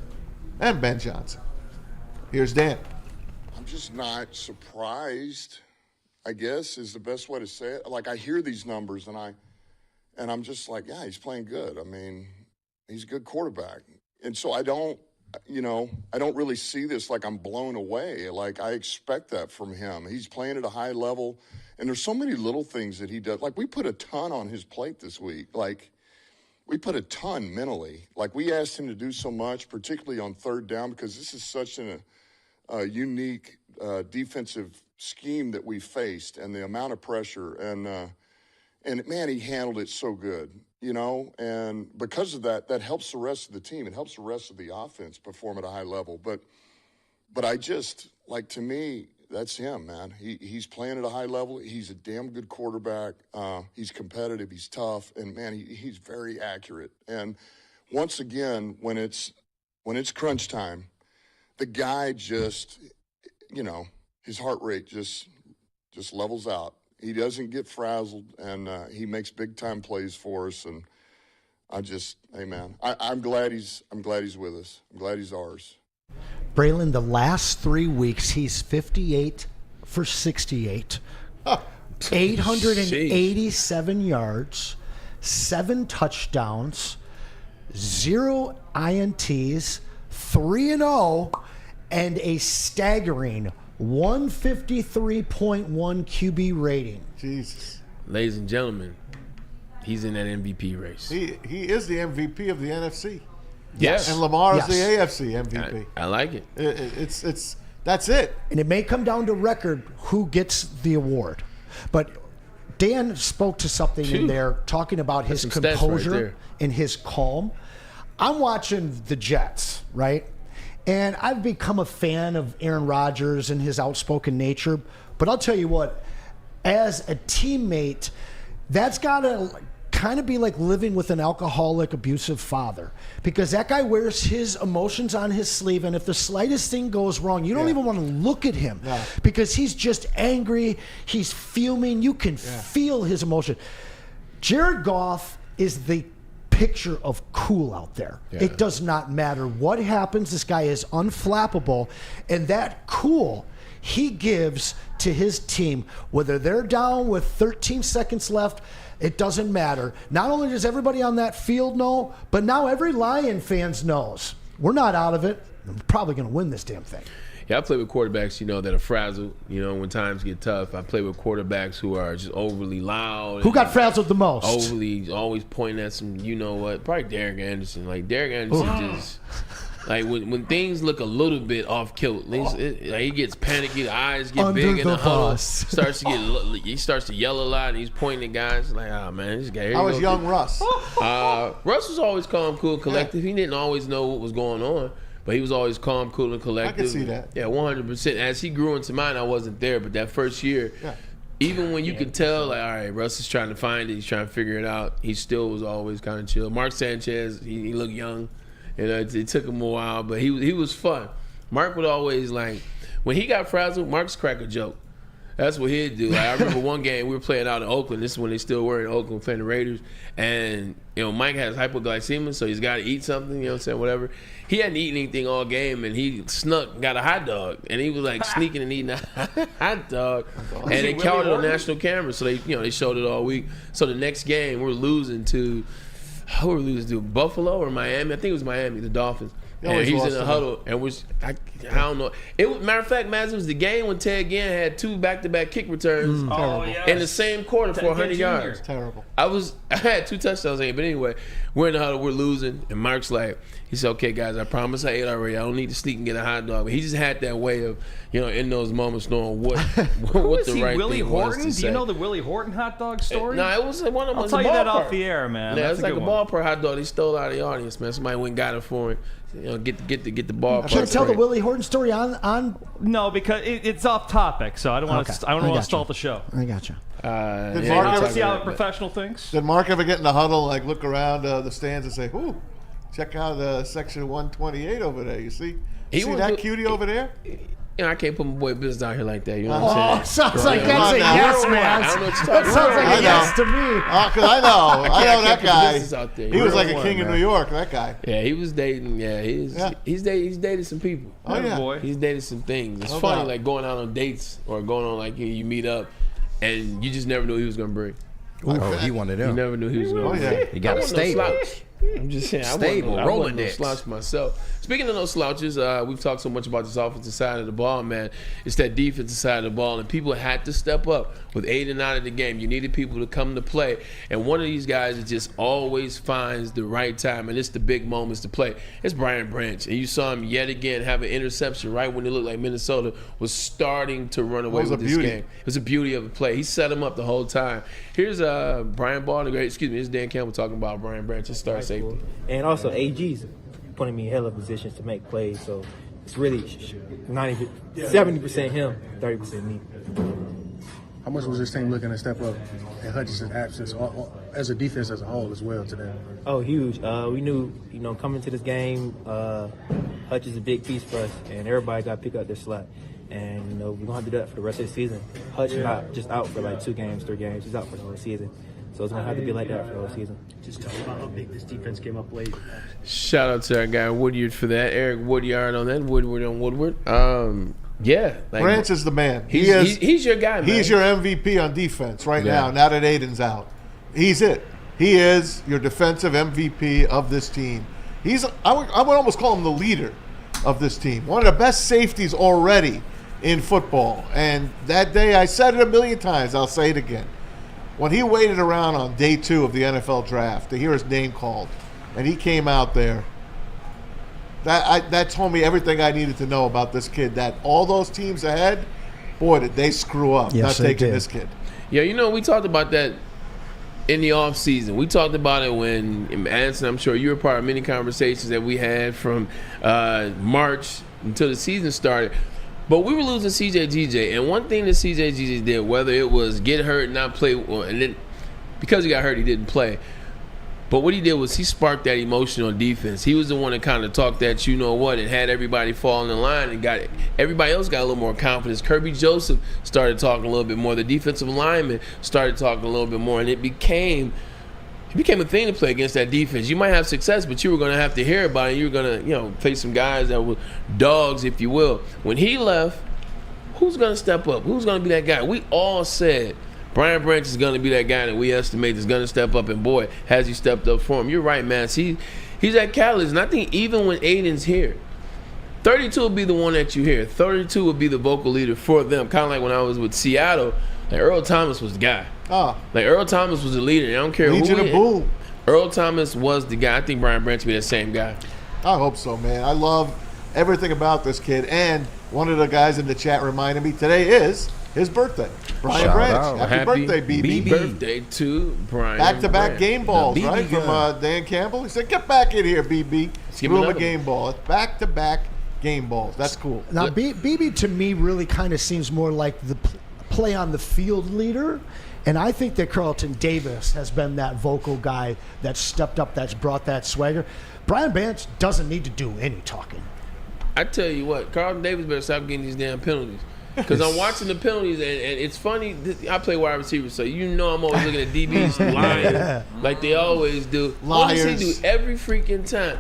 and Ben Johnson. Here's Dan. I'm just not surprised, I guess, is the best way to say it. Like, I hear these numbers, and I'm just like, yeah, he's playing good. I mean, he's a good quarterback. And so I don't really see this like I'm blown away. Like, I expect that from him. He's playing at a high level, and there's so many little things that he does. Like, we put a ton on his plate this week. Like, we put a ton mentally. Like, we asked him to do so much, particularly on third down, because this is such a unique defensive scheme that we faced, and the amount of pressure. And man, he handled it so good. And because of that, that helps the rest of the team. It helps the rest of the offense perform at a high level. But I just, like, to me, that's him, man. He's playing at a high level. He's a damn good quarterback. He's competitive. He's tough. And, man, he's very accurate. And once again, when it's crunch time, the guy just, his heart rate just levels out. He doesn't get frazzled, and he makes big-time plays for us. And hey, man, I'm glad he's with us. I'm glad he's ours. Braylon, the last 3 weeks, he's 58 for 68, 887 yards, 7 touchdowns, 0 INTs, 3-0, and a staggering 153.1 QB rating. Jesus. Ladies and gentlemen, he's in that MVP race. He is the MVP of the NFC. Yes. And Lamar is the AFC MVP. I like it. It's that's it. And it may come down to record who gets the award. But Dan spoke to something in there talking about his composure and his calm. I'm watching the Jets, right? And I've become a fan of Aaron Rodgers and his outspoken nature. But I'll tell you what, as a teammate, that's got to kind of be like living with an alcoholic, abusive father. Because that guy wears his emotions on his sleeve, and if the slightest thing goes wrong, you don't even want to look at him. Because he's just angry, he's fuming, you can feel his emotion. Jared Goff is the picture of cool out there. It does not matter what happens. This guy is unflappable, and that cool he gives to his team, whether they're down with 13 seconds left, it doesn't matter. Not only does everybody on that field know, but now every Lion fans knows we're not out of it. We're probably going to win this damn thing. Yeah, I play with quarterbacks, that are frazzled, when times get tough. I play with quarterbacks who are just overly loud. Who got frazzled the most? Overly, always pointing at some, probably Derrick Anderson. Like, Derrick Anderson just, like, when things look a little bit off kilter, he gets panicky, the eyes get big in the huddle. He starts to yell a lot, and he's pointing at guys like, oh, man, this guy. How was young Russ? Russ was always calm, cool, collective. He didn't always know what was going on. But he was always calm, cool, and collective. I can see that. Yeah, 100%. As he grew into mine, I wasn't there. But that first year, even when you could tell, like, all right, Russ is trying to find it, he's trying to figure it out, he still was always kind of chill. Mark Sanchez, he looked young. It took him a while, but he was fun. Mark would always, like, when he got frazzled, Mark's crack a joke. That's what he'd do. Like, I remember one game we were playing out in Oakland. This is when they still were in Oakland playing the Raiders. And, Mike has hypoglycemia, so he's got to eat something, whatever. He hadn't eaten anything all game, and he snuck and got a hot dog. And he was, like, sneaking and eating a hot dog. And they caught it on national camera, so they showed it all week. So the next game, we're losing to Buffalo or Miami. I think it was Miami, the Dolphins. And he's in the huddle, and I don't know. Matter of fact, Maz, it was the game when Ted Ginn had 2 back-to-back kick returns in the same quarter for 100 yards. Terrible. I had 2 touchdowns in, but anyway, we're in the huddle, we're losing, and Mark's like, he said, "Okay, guys, I promise I ate already. I don't need to sneak and get a hot dog." But he just had that way of, in those moments, knowing what the right Willie thing Horton? was to Do you say. know the Willie Horton hot dog story? No, it was one of them. I'll tell you that off the air, man. Yeah, That's it's like a good ballpark hot dog. They stole out of the audience, man. Somebody went and got it for him. Get the ballpark. I can't tell the Willie Horton story on. No, because it's off topic, so I don't want to. I don't want to stall the show. I got you. Did Mark ever see how a professional thinks? Did Mark ever get in the huddle, like look around the stands and say, "Ooh, check out section 128 over there. You see that cutie over there?" I can't put my boy business out here like that. You know what I'm saying? Sounds like that's a yes, man. I don't know what you're talking about. That sounds like a yes to me. Because I know that guy. Out there. He was like a king in New York. That guy. Yeah, he was dating. Yeah, he's dated some people. Oh yeah, boy. He's dated some things. It's funny, like going out on dates or going on like you meet up, and you just never knew he was gonna bring. Oh, he wanted them. You never knew he was gonna bring. He got a stable. I'm just saying, Stable, I rolling wasn't no slouch myself. Speaking of those slouches, we've talked so much about this offensive side of the ball, man. It's that defensive side of the ball, and people had to step up with Aiden out of the game. You needed people to come to play, and one of these guys that just always finds the right time, and it's the big moments to play. It's Brian Branch, and you saw him yet again have an interception right when it looked like Minnesota was starting to run away with this game. It was a beauty of a play. He set him up the whole time. Here's Brian Baldy. Excuse me, this is Dan Campbell talking about Brian Branch, his star safety. And also, AG's putting me in hella positions to make plays, so it's really 70% him, 30% me. How much was this team looking to step up in Hutchinson's absence, as a defense as a whole as well today? Oh, huge. We knew, coming to this game, Hutch is a big piece for us, and everybody got to pick up their slack. And, we're going to have to do that for the rest of the season. Hutch is not just out for like 2 games, 3 games. He's out for the whole season. So it's going to have to be like that for the whole season. Just tell me about how big this defense came up late. Shout out to our guy Woodward for that. Eric Woodyard on that. Woodward on Woodward. Yeah. Branch is the man. He's your guy, man. He's your MVP on defense right now that Aiden's out. He's it. He is your defensive MVP of this team. I would almost call him the leader of this team. One of the best safeties already in football. And that day, I said it a million times. I'll say it again. When he waited around on day 2 of the NFL draft to hear his name called, and he came out there, that told me everything I needed to know about this kid. That all those teams ahead, boy, did they screw up not taking this kid. Yeah, we talked about that in the offseason. We talked about it when Anson, I'm sure you were part of many conversations that we had from March until the season started. But we were losing CJ and one thing that CJ did, whether it was get hurt, not play, and then because he got hurt, he didn't play. But what he did was he sparked that emotion on defense. He was the one that kind of talked that, and had everybody fall in line and everybody else got a little more confidence. Kirby Joseph started talking a little bit more. The defensive lineman started talking a little bit more, and it became a thing to play against that defense. You might have success, but you were going to have to hear about it. You were going to, face some guys that were dogs, if you will. When he left, who's going to step up? Who's going to be that guy? We all said Brian Branch is going to be that guy that we estimate is going to step up, and boy, has he stepped up for him. You're right, man. He's that catalyst, and I think even when Aiden's here, 32 will be the one that you hear. 32 will be the vocal leader for them, kind of like when I was with Seattle. Like Earl Thomas was the guy. Like Earl Thomas was the leader. I don't care Legion who of Boom. Earl Thomas was the guy. I think Brian Branch will be the same guy. I hope so, man. I love everything about this kid. And one of the guys in the chat reminded me today is his birthday. Brian Branch. Happy birthday, BB. Happy birthday to Brian. Back-to-back game balls, right? From Dan Campbell. He said, "Get back in here, BB." Threw him a game ball. It's back-to-back game balls. That's cool. Now, BB to me really kind of seems more like the play on the field leader. And I think that Carlton Davis has been that vocal guy that stepped up, that's brought that swagger. Brian Branch doesn't need to do any talking. I tell you what, Carlton Davis better stop getting these damn penalties. Because I'm watching the penalties, and it's funny. I play wide receiver, so I'm always looking at DBs lying like they always do. Liars. What does he do every freaking time?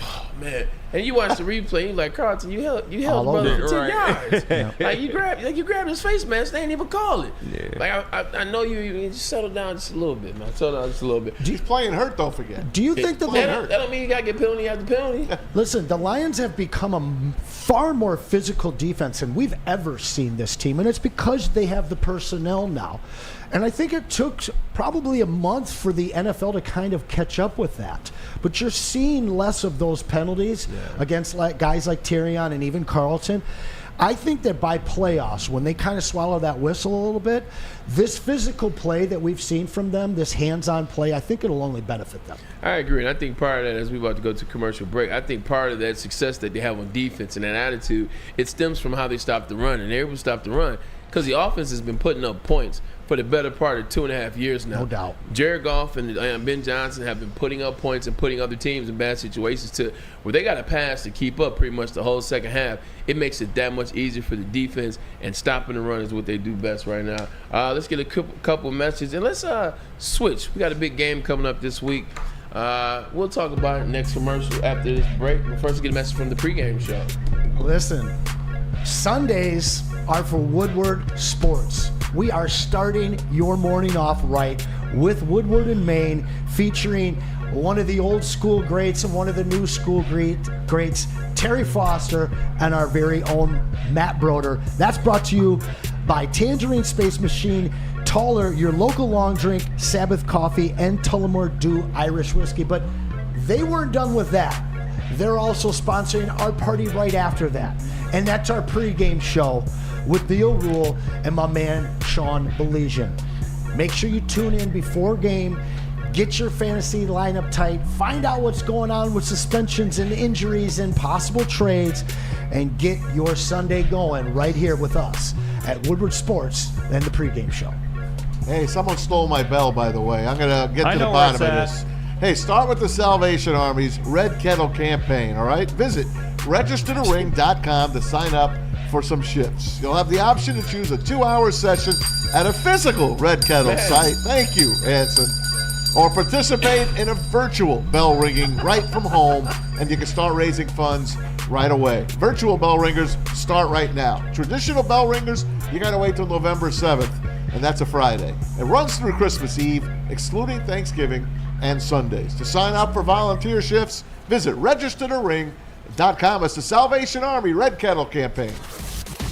Oh, man. And you watch the replay, you're like, Carlton, you held the All over brother it. for 10 yards. Yeah. Like you grabbed his face mask, they ain't even call it. Yeah. Like I know you just settle down just a little bit, man. Settle down just a little bit. He's playing hurt, don't forget. Do you think that That don't mean you gotta get penalty after penalty. Listen, the Lions have become a far more physical defense than we've ever seen this team, and it's because they have the personnel now. And I think it took probably a month for the NFL to kind of catch up with that. But you're seeing less of those penalties against guys like Tyrion and even Carlton. I think that by playoffs, when they kind of swallow that whistle a little bit, this physical play that we've seen from them, this hands-on play, I think it'll only benefit them. I agree, and I think part of that, as we're about to go to commercial break, I think part of that success that they have on defense and that attitude, it stems from how they stop the run, and they're able to stop the run because the offense has been putting up points for the better part of 2.5 years now. No doubt. Jared Goff and Ben Johnson have been putting up points and putting other teams in bad situations to where they got to pass to keep up pretty much the whole second half. It makes it that much easier for the defense, and stopping the run is what they do best right now. Let's get a couple messages, and let's switch. We got a big game coming up this week. We'll talk about it next commercial after this break. But first, get a message from the pregame show. Listen, Sundays are for Woodward Sports. We are starting your morning off right with Woodward in Maine, featuring one of the old school greats and one of the new school greats, Terry Foster, and our very own Matt Broder. That's brought to you by Tangerine Space Machine, Taller, your local long drink, Sabbath Coffee, and Tullamore Dew Irish Whiskey. But they weren't done with that. They're also sponsoring our party right after that. And that's our pregame show with Theo Rule and my man, Sean Belizean. Make sure you tune in before game. Get your fantasy lineup tight. Find out what's going on with suspensions and injuries and possible trades. And get your Sunday going right here with us at Woodward Sports and the pregame show. Hey, someone stole my bell, by the way. I'm going to get to the bottom of this. Hey, start with the Salvation Army's Red Kettle campaign, all right? Visit registertoring.com to sign up for some shifts. You'll have the option to choose a 2-hour session at a physical Red Kettle site. Thank you, Anson. Or participate in a virtual bell ringing right from home, and you can start raising funds right away. Virtual bell ringers start right now. Traditional bell ringers, you got to wait till November 7th, and that's a Friday. It runs through Christmas Eve, excluding Thanksgiving and Sundays. To sign up for volunteer shifts, visit registertoring.com. It's the Salvation Army Red Kettle campaign.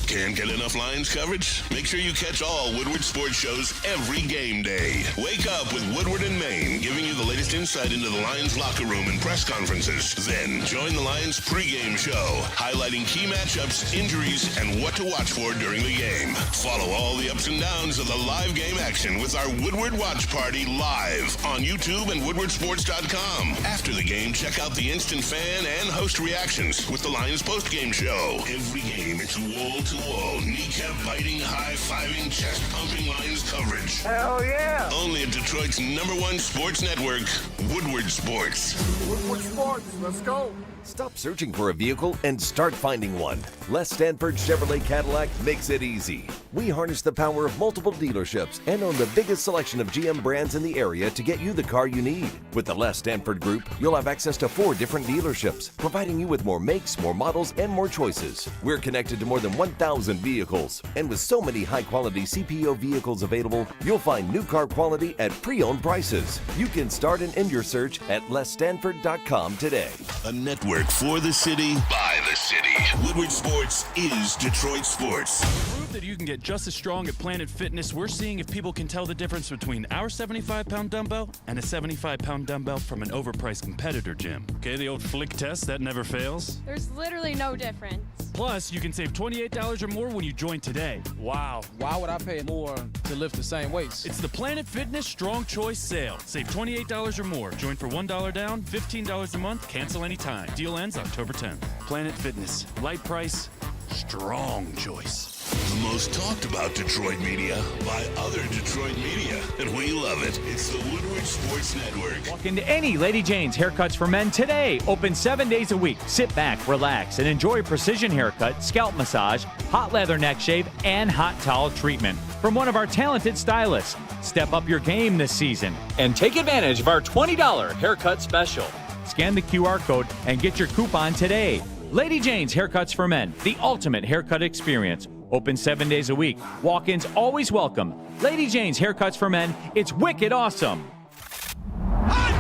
Can't get enough Lions coverage? Make sure you catch all Woodward sports shows every game day. Wake up with Woodward in Maine, giving you the latest insight into the Lions locker room and press conferences. Then join the Lions pregame show, highlighting key matchups, injuries, and what to watch for during the game. Follow all the ups and downs of the live game action with our Woodward Watch Party live on YouTube and woodwardsports.com. After the game, check out the instant fan and host reactions with the Lions postgame show. Every game, it's wall-to-wall, kneecap-biting, high-fiving, chest-pumping Lions coverage. Hell yeah! Only at Detroit's #1 sports network, Woodward Sports. Woodward Sports, let's go! Stop searching for a vehicle and start finding one. Les Stanford Chevrolet Cadillac makes it easy. We harness the power of multiple dealerships and own the biggest selection of GM brands in the area to get you the car you need. With the Les Stanford Group, you'll have access to 4 different dealerships, providing you with more makes, more models, and more choices. We're connected to more than 1,000 vehicles. And with so many high-quality CPO vehicles available, you'll find new car quality at pre-owned prices. You can start and end your search at lesstanford.com today. A network for the city, by the city. Woodward Sports is Detroit Sports. Prove that you can get just as strong at Planet Fitness. We're seeing if people can tell the difference between our 75-pound dumbbell and a 75-pound dumbbell from an overpriced competitor gym. Okay, the old flick test, that never fails. There's literally no difference. Plus, you can save $28 or more when you join today. Wow. Why would I pay more to lift the same weights? It's the Planet Fitness Strong Choice Sale. Save $28 or more. Join for $1 down, $15 a month, cancel anytime. Deal ends October 10th. Planet Fitness. Light price, strong choice. The most talked about Detroit media by other Detroit media, and we love it. It's the Woodward Sports Network. Walk into any Lady Jane's Haircuts for Men today. Open 7 days a week. Sit back, relax, and enjoy a precision haircut, scalp massage, hot leather neck shave, and hot towel treatment from one of our talented stylists. Step up your game this season and take advantage of our $20 haircut special. Scan the QR code and get your coupon today. Lady Jane's Haircuts for Men, the ultimate haircut experience. Open 7 days a week. Walk-ins always welcome. Lady Jane's Haircuts for Men, it's wicked awesome.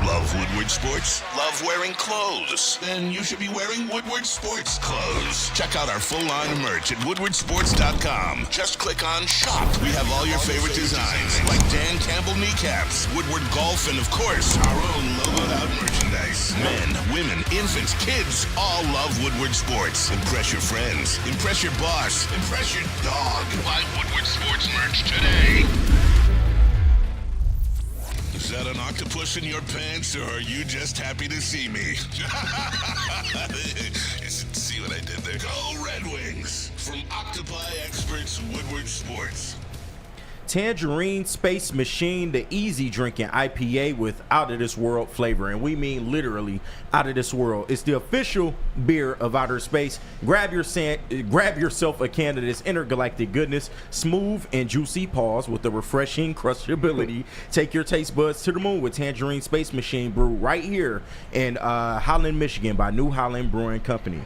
Love Woodward Sports? Love wearing clothes? Then you should be wearing Woodward Sports clothes. Check out our full line of merch at woodwardsports.com. Just click on shop. We have all your favorite designs, like Dan Campbell kneecaps, Woodward golf, and of course, our own logoed out merchandise. Men, women, infants, kids all love Woodward Sports. Impress your friends. Impress your boss. Impress your dog. Buy Woodward Sports merch today. Is that an octopus in your pants, or are you just happy to see me? See what I did there? Go Red Wings! From Octopi Experts Woodward Sports. Tangerine Space Machine, the easy drinking IPA with out of this world flavor, and we mean literally out of this world. It's the official beer of outer space. Grab yourself a can of this intergalactic goodness, smooth and juicy pause with the refreshing crushability. Take your taste buds to the moon with Tangerine Space Machine, brewed right here in Holland, Michigan by New Holland Brewing Company.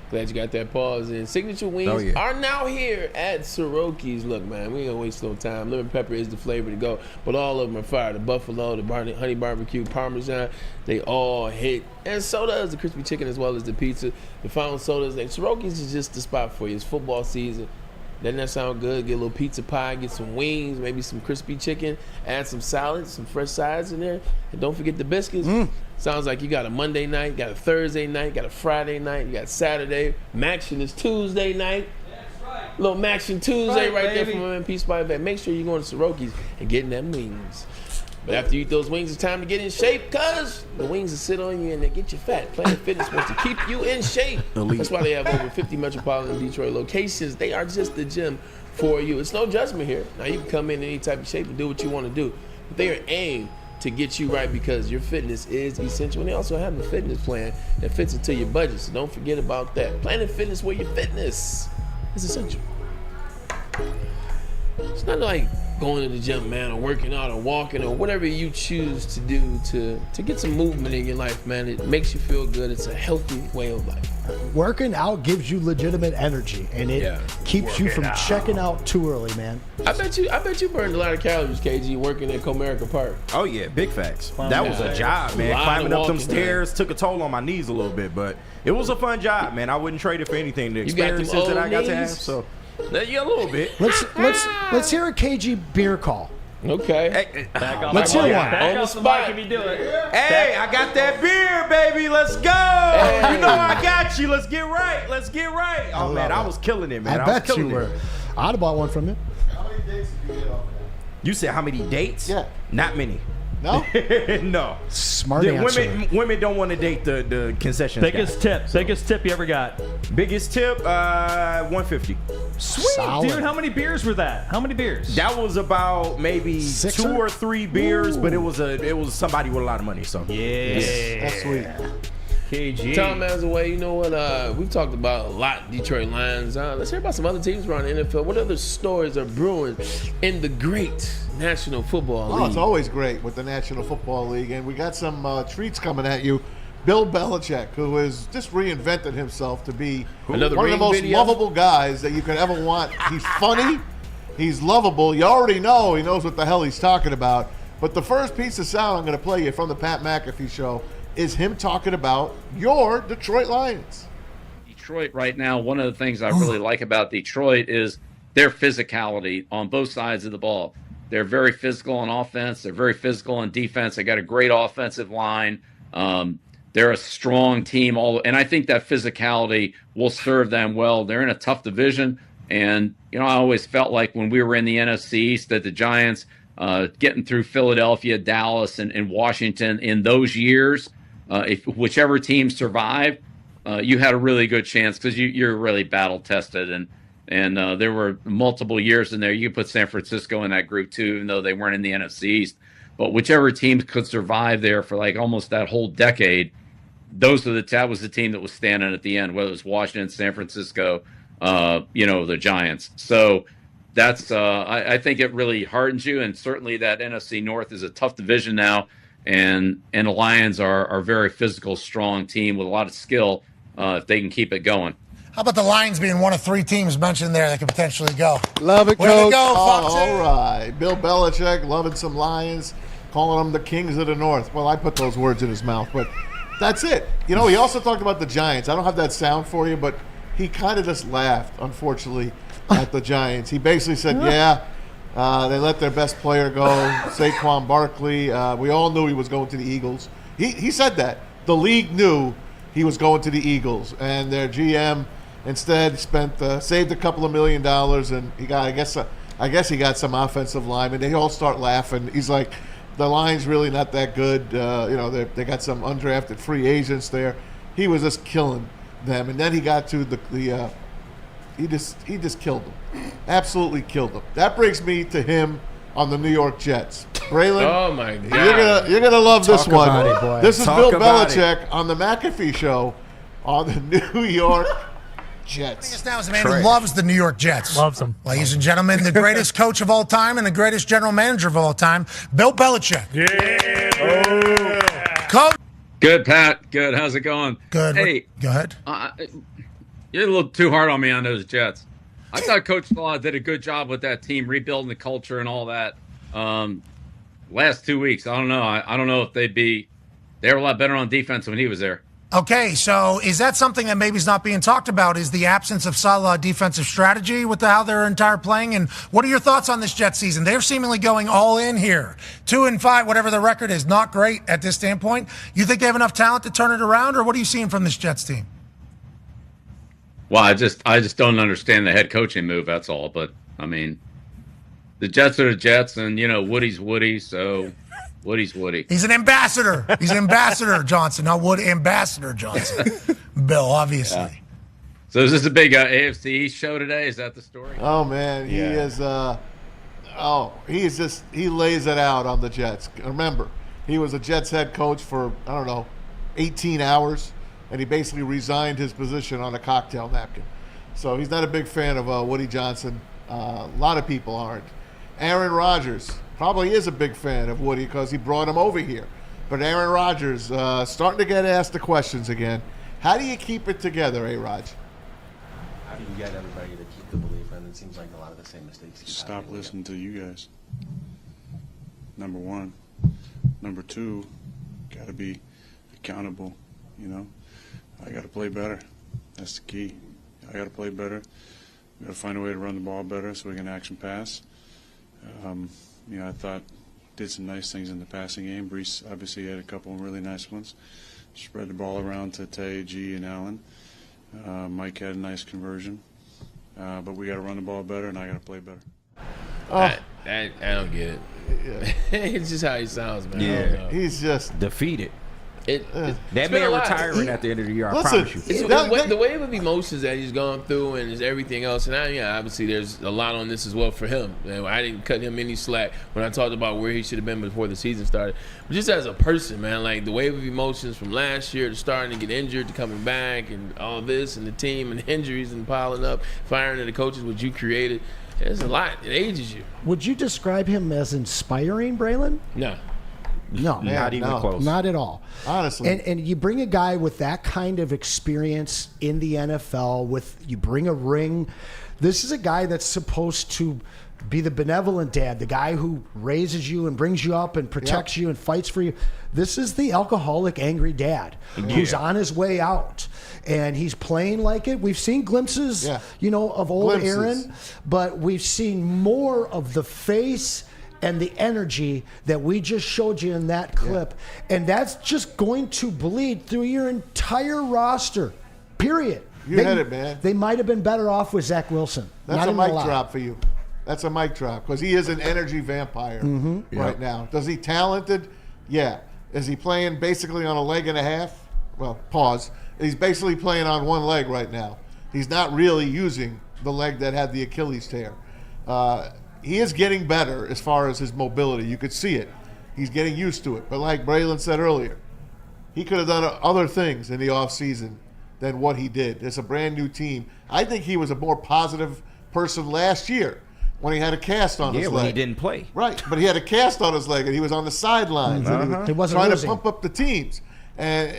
Glad you got that pause in. Signature wings are now here at Soroki's. Look, man, we ain't gonna waste no time. Lemon pepper is the flavor to go, but all of them are fire. The buffalo, the honey barbecue, parmesan, they all hit. And so does the crispy chicken as well as the pizza. The final sodas. Soroki's is just the spot for you. It's football season. Doesn't that sound good? Get a little pizza pie, get some wings, maybe some crispy chicken, add some salads, some fresh sides in there, and don't forget the biscuits. Sounds like you got a Monday night, got a Thursday night, you got a Friday night, you got Saturday. Maction is Tuesday night. That's right. Little Maction Tuesday right there from MP Spy Vet. Make sure you're going to Soroki's and getting them wings. But after you eat those wings, it's time to get in shape, cuz the wings will sit on you and they get you fat. Planet Fitness wants to keep you in shape. That's why they have over 50 metropolitan Detroit locations. They are just the gym for you. It's no judgment here. Now, you can come in any type of shape and do what you want to do. But they are aimed to get you right because your fitness is essential. And they also have a fitness plan that fits into your budget. So don't forget about that. Planet Fitness, where your fitness is essential. It's not like going to the gym, man, or working out or walking or whatever you choose to do to get some movement in your life, man. It makes you feel good. It's a healthy way of life. Working out gives you legitimate energy, and it keeps you from checking out too early, man. I bet you burned a lot of calories, KG, working at Comerica Park. Oh yeah, big facts. That was a job, man. Climbing up them stairs took a toll on my knees a little bit, but it was a fun job, man. I wouldn't trade it for anything. The experiences that I got to have, so yeah, a little bit. Let's hear a KG beer call. Okay. Let's hear one. Back off the mic if you do it. Hey, I got that beer, baby. Let's go. Hey. You know I got you. Let's get right. Oh, man, I was killing it, man. I bet you were. I'd have bought one from you. How many dates did you get off? You said how many dates? Yeah. Not many. No? No. Smart answer. Women don't want to date the concessions. Biggest tip you ever got? Biggest tip, $150. Sweet, Solid. dude. How many beers were that? How many beers? That was about maybe 2 or 3 beers, but it was somebody with a lot of money. So That's sweet. KG. Tom Mazaway, you know what? We've talked about a lot, Detroit Lions. Let's hear about some other teams around the NFL. What other stories are brewing in the great National Football League? Oh, it's always great with the National Football League. And we got some treats coming at you. Bill Belichick, who has just reinvented himself to be one of the most lovable guys that you could ever want. He's funny. He's lovable. You already know he knows what the hell he's talking about. But the first piece of sound I'm going to play you from the Pat McAfee show is him talking about your Detroit Lions. Detroit right now, one of the things I really like about Detroit is their physicality on both sides of the ball. They're very physical on offense. They're very physical on defense. They got a great offensive line. They're a strong team. And I think that physicality will serve them well. They're in a tough division. And, I always felt like when we were in the NFC East that the Giants getting through Philadelphia, Dallas, and Washington in those years, if whichever team survived, you had a really good chance because you're really battle tested, and there were multiple years in there. You could put San Francisco in that group too, even though they weren't in the NFC East. But whichever team could survive there for like almost that whole decade, that was the team that was standing at the end, whether it was Washington, San Francisco, the Giants. So that's I think it really hardens you, and certainly that NFC North is a tough division now. and the Lions are a very physical, strong team with a lot of skill if they can keep it going. How about the Lions being one of 3 teams mentioned there that could potentially go? Love it, Way Coach. to go, Oh, Foxy. all right. Bill Belichick loving some Lions, calling them the Kings of the North. Well, I put those words in his mouth, but that's it. You know, he also talked about the Giants. I don't have that sound for you, but he kind of just laughed, unfortunately, at the Giants. He basically said, they let their best player go, Saquon Barkley. We all knew he was going to the Eagles. He said that. The league knew he was going to the Eagles, and their GM instead saved a couple of $1 million, and he got, I guess he got some offensive linemen. They all start laughing. He's like, the line's really not that good. They got some undrafted free agents there. He was just killing them, and then he got to he just killed them, absolutely killed them. That brings me to him on the New York Jets. Braylon, oh my God, you're gonna love this one. Boy. This is Bill Belichick on the McAfee Show on the New York Jets. This now is a man who loves the New York Jets. Loves them. Ladies and gentlemen, the greatest coach of all time and the greatest general manager of all time, Bill Belichick. Coach. Good, Pat. Good. How's it going? Good. Hey, go ahead. You're a little too hard on me on those Jets. I thought Coach Law did a good job with that team, rebuilding the culture and all that. Last 2 weeks, I don't know. I don't know if they were a lot better on defense when he was there. Okay, so is that something that maybe is not being talked about? Is the absence of solid defensive strategy with how their entire playing? And what are your thoughts on this Jets season? They're seemingly going all in here. 2-5, whatever the record is, not great at this standpoint. You think they have enough talent to turn it around, or what are you seeing from this Jets team? Well, I just don't understand the head coaching move. That's all. But I mean, the Jets are the Jets, and Woody's Woody, so Woody's Woody. He's an ambassador. He's an ambassador, Johnson. Not Wood, ambassador Johnson. Bill, obviously. Yeah. So is this a big AFC East show today? Is that the story? Oh man, he is. He lays it out on the Jets. Remember, he was a Jets head coach for 18 hours. And he basically resigned his position on a cocktail napkin. So he's not a big fan of Woody Johnson. A lot of people aren't. Aaron Rodgers probably is a big fan of Woody because he brought him over here. But Aaron Rodgers starting to get asked the questions again. How do you keep it together, A-Rod? How do you get everybody to keep the belief in? It seems like a lot of the same mistakes. Stop listening to you guys. Number one. Number two, got to be accountable, I got to play better. That's the key. I got to play better. We got to find a way to run the ball better so we can action pass. I thought did some nice things in the passing game. Brees obviously had a couple of really nice ones. Spread the ball around to Tay, G, and Allen. Mike had a nice conversion. But we got to run the ball better, and I got to play better. I don't get it. Yeah. It's just how he sounds, man. Yeah, he's just defeated. That man retiring at the end of the year, I promise you. The wave of emotions that he's going through and is everything else. And obviously there's a lot on this as well for him. I didn't cut him any slack when I talked about where he should have been before the season started. But just as a person, man, like the wave of emotions from last year to starting to get injured to coming back and all this and the team and the injuries and piling up, firing at the coaches, what you created. There's a lot. It ages you. Would you describe him as inspiring, Braylon? No. No, not even close. Not at all. Honestly. And you bring a guy with that kind of experience in the NFL, you bring a ring. This is a guy that's supposed to be the benevolent dad, the guy who raises you and brings you up and protects you and fights for you. This is the alcoholic, angry dad who's on his way out. And he's playing like it. We've seen glimpses, of old Aaron, but we've seen more of the face and the energy that we just showed you in that clip. And that's just going to bleed through your entire roster, period. You hit it, man. They might have been better off with Zach Wilson. That's a mic drop for you. That's a mic drop because he is an energy vampire right now. Does he talented? Yeah. Is he playing basically on a leg and a half? Well, pause. He's basically playing on one leg right now. He's not really using the leg that had the Achilles tear. He is getting better as far as his mobility. You could see it. He's getting used to it. But like Braylon said earlier, he could have done other things in the offseason than what he did. It's a brand new team. I think he was a more positive person last year when he had a cast on his leg. Yeah, when he didn't play. Right, but he had a cast on his leg, and he was on the sidelines. And he was trying to pump up the teams. And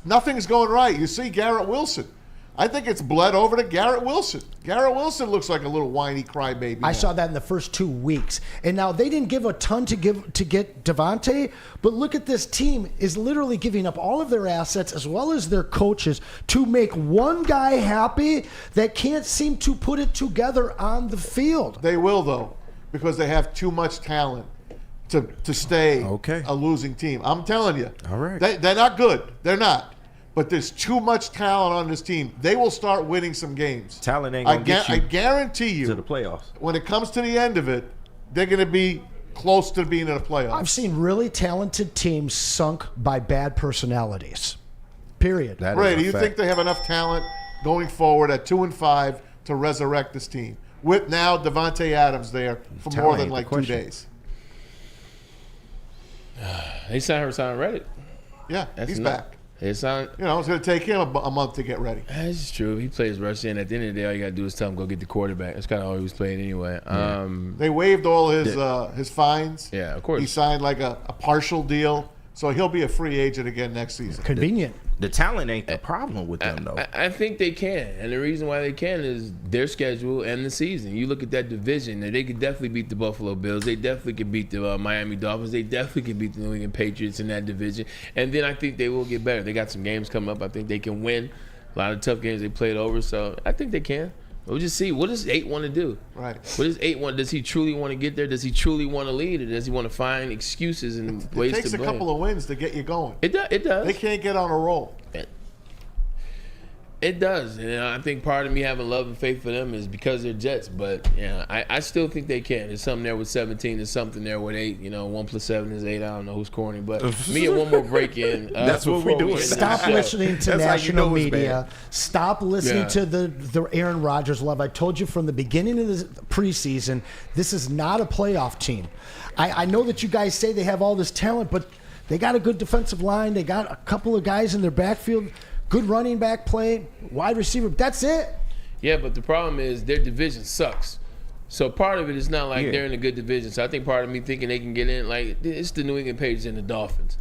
nothing's going right. You see Garrett Wilson. I think it's bled over to Garrett Wilson. Garrett Wilson looks like a little whiny crybaby. I saw that in the first 2 weeks. And now they didn't give a ton to get Devontae, but look at this team is literally giving up all of their assets as well as their coaches to make one guy happy that can't seem to put it together on the field. They will, though, because they have too much talent to stay a losing team. I'm telling you. All right. They're not good. They're not. But there's too much talent on this team. They will start winning some games. Talent ain't going to get you I guarantee you to the playoffs. When it comes to the end of it, they're going to be close to being in the playoffs. I've seen really talented teams sunk by bad personalities. Period. Ray, do you think they have enough talent going forward at 2-5 to resurrect this team? With now Devontae Adams there for more than like 2 days. They signed Reddit. Yeah, he's back. It's on. You know, it's going to take him a month to get ready. That's true. He plays Russian. At the end of the day, all you got to do is tell him go get the quarterback. That's kind of all he was playing anyway. Yeah. They waived all his fines. Yeah, of course. He signed like a partial deal, so he'll be a free agent again next season. Convenient. The talent ain't the problem with them, though. I think they can. And the reason why they can is their schedule and the season. You look at that division, they could definitely beat the Buffalo Bills. They definitely could beat the Miami Dolphins. They definitely could beat the New England Patriots in that division. And then I think they will get better. They got some games coming up. I think they can win. A lot of tough games they played over. So I think they can. We'll just see. What does 8 want to do? Right. What does 8 want? Does he truly want to get there? Does he truly want to lead? Or does he want to find excuses and ways to blame? It takes a couple of wins to get you going. It does. They can't get on a roll. It does. And I think part of me having love and faith for them is because they're Jets. But yeah, I still think they can. There's something there with 17. There's something there with 8. 1 + 7 is 8. I don't know who's corny. But me and one more break in. That's what we do. Stop listening to national media. Stop listening to the Aaron Rodgers love. I told you from the beginning of the preseason, this is not a playoff team. I know that you guys say they have all this talent, but they got a good defensive line. They got a couple of guys in their backfield. Good running back play, wide receiver. That's it. Yeah, but the problem is their division sucks. So part of it is not like they're in a good division. So I think part of me thinking they can get in, like, it's the New England Patriots and the Dolphins.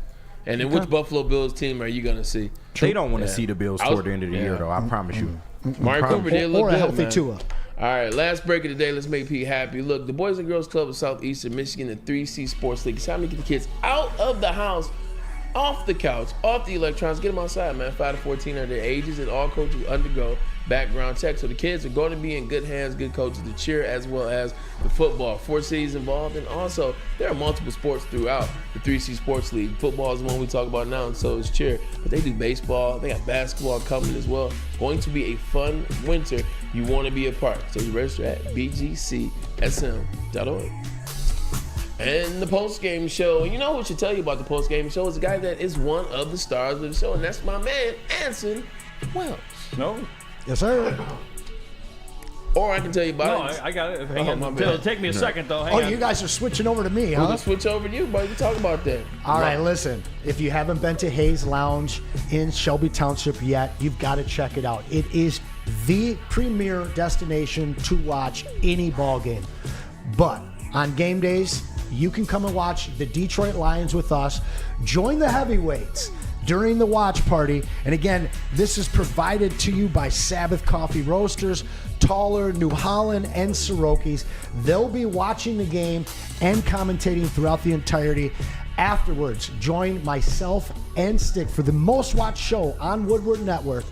And then which Buffalo Bills team are you going to see? They don't want to see the Bills toward the end of the year, though. I promise you. Mark Cooper did look or good, a healthy man. Tua. All right, last break of the day. Let's make Pete happy. Look, the Boys and Girls Club of Southeastern Michigan, the 3C Sports League. It's time to get the kids out of the house, off the couch, off the electronics. Get them outside, man. 5 to 14 are their ages, and all coaches undergo background checks. So the kids are going to be in good hands, good coaches to cheer as well as the football. 4 cities involved, and also there are multiple sports throughout the 3C Sports League. Football is the one we talk about now, and so is cheer. But they do baseball. They got basketball coming as well. Going to be a fun winter. You want to be a part. So you register at bgcsm.org. And the post-game show, you know what should tell you about the post-game show is a guy that is one of the stars of the show, and that's my man, Anson Wells. No. Yes, sir. Or I can tell you about it. I got it. Hang on, It'll take me a second, though. Hang on. You guys are switching over to me, huh? We'll switch over to you, bro. You talk about that. All right, listen. If you haven't been to Hayes Lounge in Shelby Township yet, you've got to check it out. It is the premier destination to watch any ball game. But on game days, you can come and watch the Detroit Lions with us. Join the heavyweights during the watch party. And again, this is provided to you by Sabbath Coffee Roasters, Taller, New Holland, and Siroki's. They'll be watching the game and commentating throughout the entirety. Afterwards, join myself and Stick for the most watched show on Woodward Network,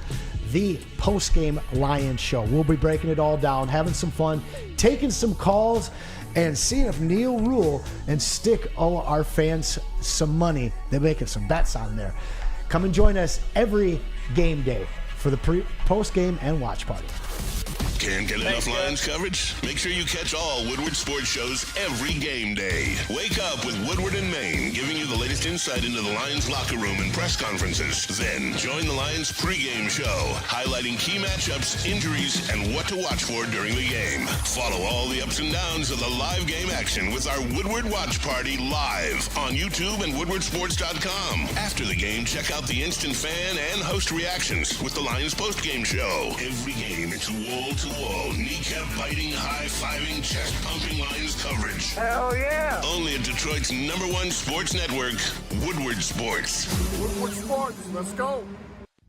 the post-game Lions Show. We'll be breaking it all down, having some fun, taking some calls, and seeing if Neil Rule and Stick owe our fans some money. They're making some bets on there. Come and join us every game day for the post-game and watch party. Can't get enough Lions coverage? Make sure you catch all Woodward sports shows every game day. Wake up with Woodward and Maine, giving you the latest insight into the Lions locker room and press conferences. Then join the Lions pregame show, highlighting key matchups, injuries, and what to watch for during the game. Follow all the ups and downs of the live game action with our Woodward Watch Party live on YouTube and WoodwardSports.com. After the game, check out the instant fan and host reactions with the Lions postgame show. Every game, it's wall to wall-to-wall, kneecap-biting, high-fiving, chest-pumping Lions coverage. Hell yeah! Only at Detroit's #1 sports network, Woodward Sports. Woodward Sports, let's go!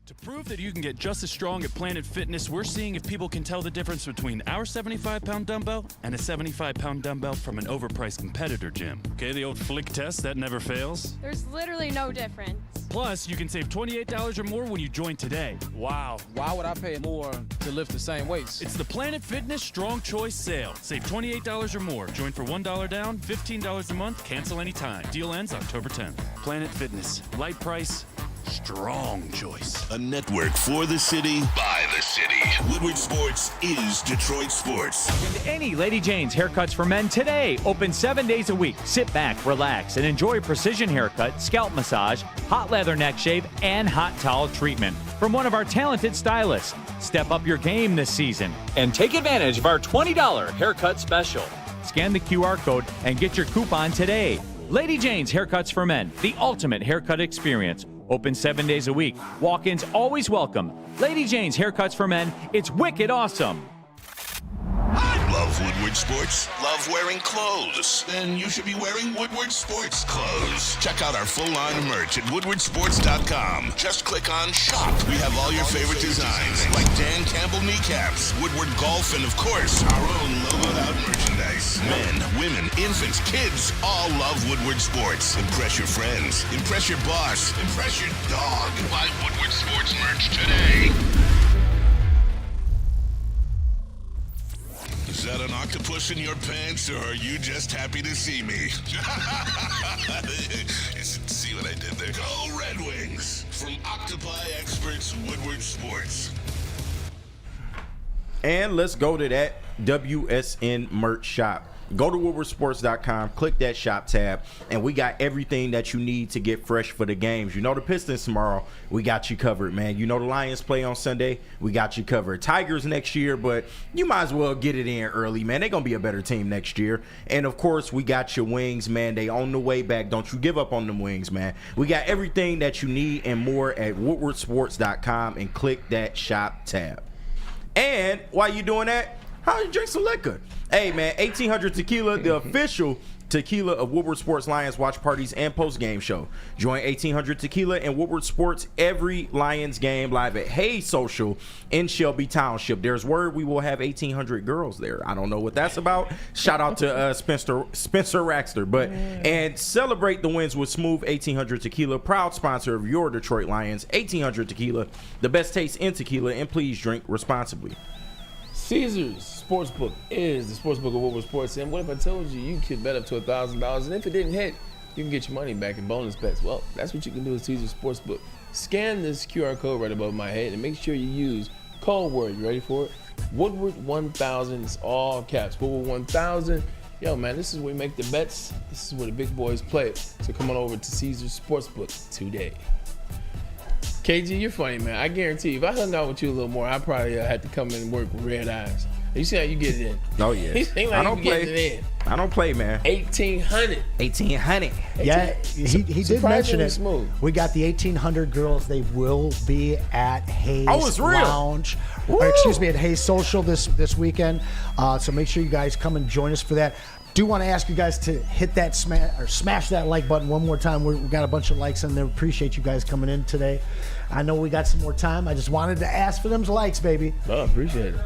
To prove that you can get just as strong at Planet Fitness, we're seeing if people can tell the difference between our 75-pound dumbbell and a 75-pound dumbbell from an overpriced competitor gym. Okay, the old flick test, that never fails. There's literally no difference. Plus, you can save $28 or more when you join today. Wow. Why would I pay more to lift the same weights? It's the Planet Fitness Strong Choice Sale. Save $28 or more. Join for $1 down, $15 a month, cancel anytime. Deal ends October 10th. Planet Fitness. Light price, strong choice. A network for the city, by the city. Woodward Sports is Detroit Sports. Any Lady Jane's haircuts for men today. Open 7 days a week. Sit back, relax, and enjoy precision haircut, scalp massage, hot leather neck shave, and hot towel treatment from one of our talented stylists. Step up your game this season and take advantage of our $20 haircut special. Scan the QR code and get your coupon today. Lady Jane's Haircuts for Men, the ultimate haircut experience. Open 7 days a week. Walk-ins always welcome. Lady Jane's Haircuts for Men. It's wicked awesome. Love Woodward Sports? Love wearing clothes? Then you should be wearing Woodward Sports clothes. Check out our full line of merch at woodwardsports.com. Just click on Shop. We have all your favorite designs, like Dan Campbell kneecaps, Woodward Golf, and of course, our own logoed out merchandise. Men, women, infants, kids all love Woodward Sports. Impress your friends. Impress your boss. Impress your dog. Buy Woodward Sports merch today. Is that an octopus in your pants, or are you just happy to see me? See what I did there? Go Red Wings! From Octopi Experts, Woodward Sports. And let's go to that WSN merch shop. Go to woodwardsports.com, click that shop tab, and we got everything that you need to get fresh for the games. You know the Pistons tomorrow, we got you covered, man. You know the Lions play on Sunday, we got you covered. Tigers next year, but you might as well get it in early, man. They're going to be a better team next year. And, of course, we got your Wings, man. They on the way back. Don't you give up on them Wings, man. We got everything that you need and more at woodwardsports.com, and click that shop tab. And while you're doing that, how do you drink some liquor? Hey, man, 1800 Tequila, the official tequila of Woodward Sports Lions watch parties and post-game show. Join 1800 Tequila and Woodward Sports every Lions game live at Hayes Social in Shelby Township. There's word we will have 1800 girls there. I don't know what that's about. Shout out to Spencer Raxter. And celebrate the wins with Smooth 1800 Tequila, proud sponsor of your Detroit Lions. 1800 Tequila, the best taste in tequila, and please drink responsibly. Caesars Sportsbook is the sportsbook of Woodward Sports. And what if I told you you could bet up to $1,000, and if it didn't hit, you can get your money back in bonus bets? Well, that's what you can do with Caesars Sportsbook. Scan this QR code right above my head and make sure you use code word. You ready for it? Woodward 1000. It's all caps. Woodward 1000. Yo, man, this is where we make the bets. This is where the big boys play. So come on over to Caesars Sportsbook today. KG, you're funny, man. I guarantee you, if I hung out with you a little more, I probably had to come in and work with red eyes. You see how you get it in? Oh, yeah. You seem like I don't you play. Get it in. I don't play, man. 1800. 1800. Yeah, he did mention it. Smooth. We got the 1800 girls. They will be at Hayes Lounge. Or, excuse me, at Hayes Social this weekend. So make sure you guys come and join us for that. Do want to ask you guys to hit that smash that like button one more time. We got a bunch of likes in there. Appreciate you guys coming in today. I know we got some more time. I just wanted to ask for them likes, baby. Oh, appreciate it.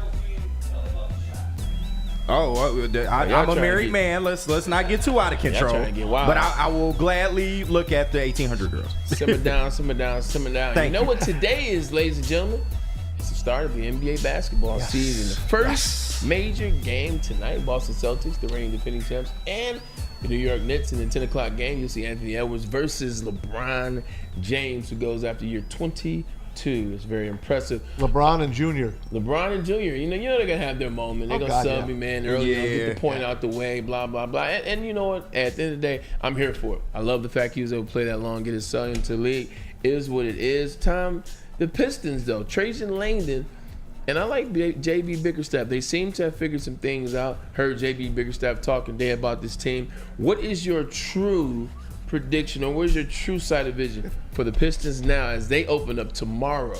I'm a married man. Let's not get too out of control. Trying to get wild. But I will gladly look at the 1800 girls. Simmer down, simmer down, simmer down. You know what today is, ladies and gentlemen? It's the start of the NBA basketball season. The first major game tonight. Boston Celtics, the reigning defending champs, and the New York Knicks. In the 10 o'clock game, you'll see Anthony Edwards versus LeBron James, who goes after year 22. It's very impressive. LeBron and Junior. You know they're gonna have their moment. They're gonna sub me, man, early. Get the point out the way. Blah blah blah. And you know what? At the end of the day, I'm here for it. I love the fact he was able to play that long, get his son into the league. It is what it is. The Pistons though, Trajan Langdon, and I like JB Bickerstaff. They seem to have figured some things out. Heard JB Bickerstaff talking today about this team. What is your true prediction, or where's your true side of vision for the Pistons now as they open up tomorrow?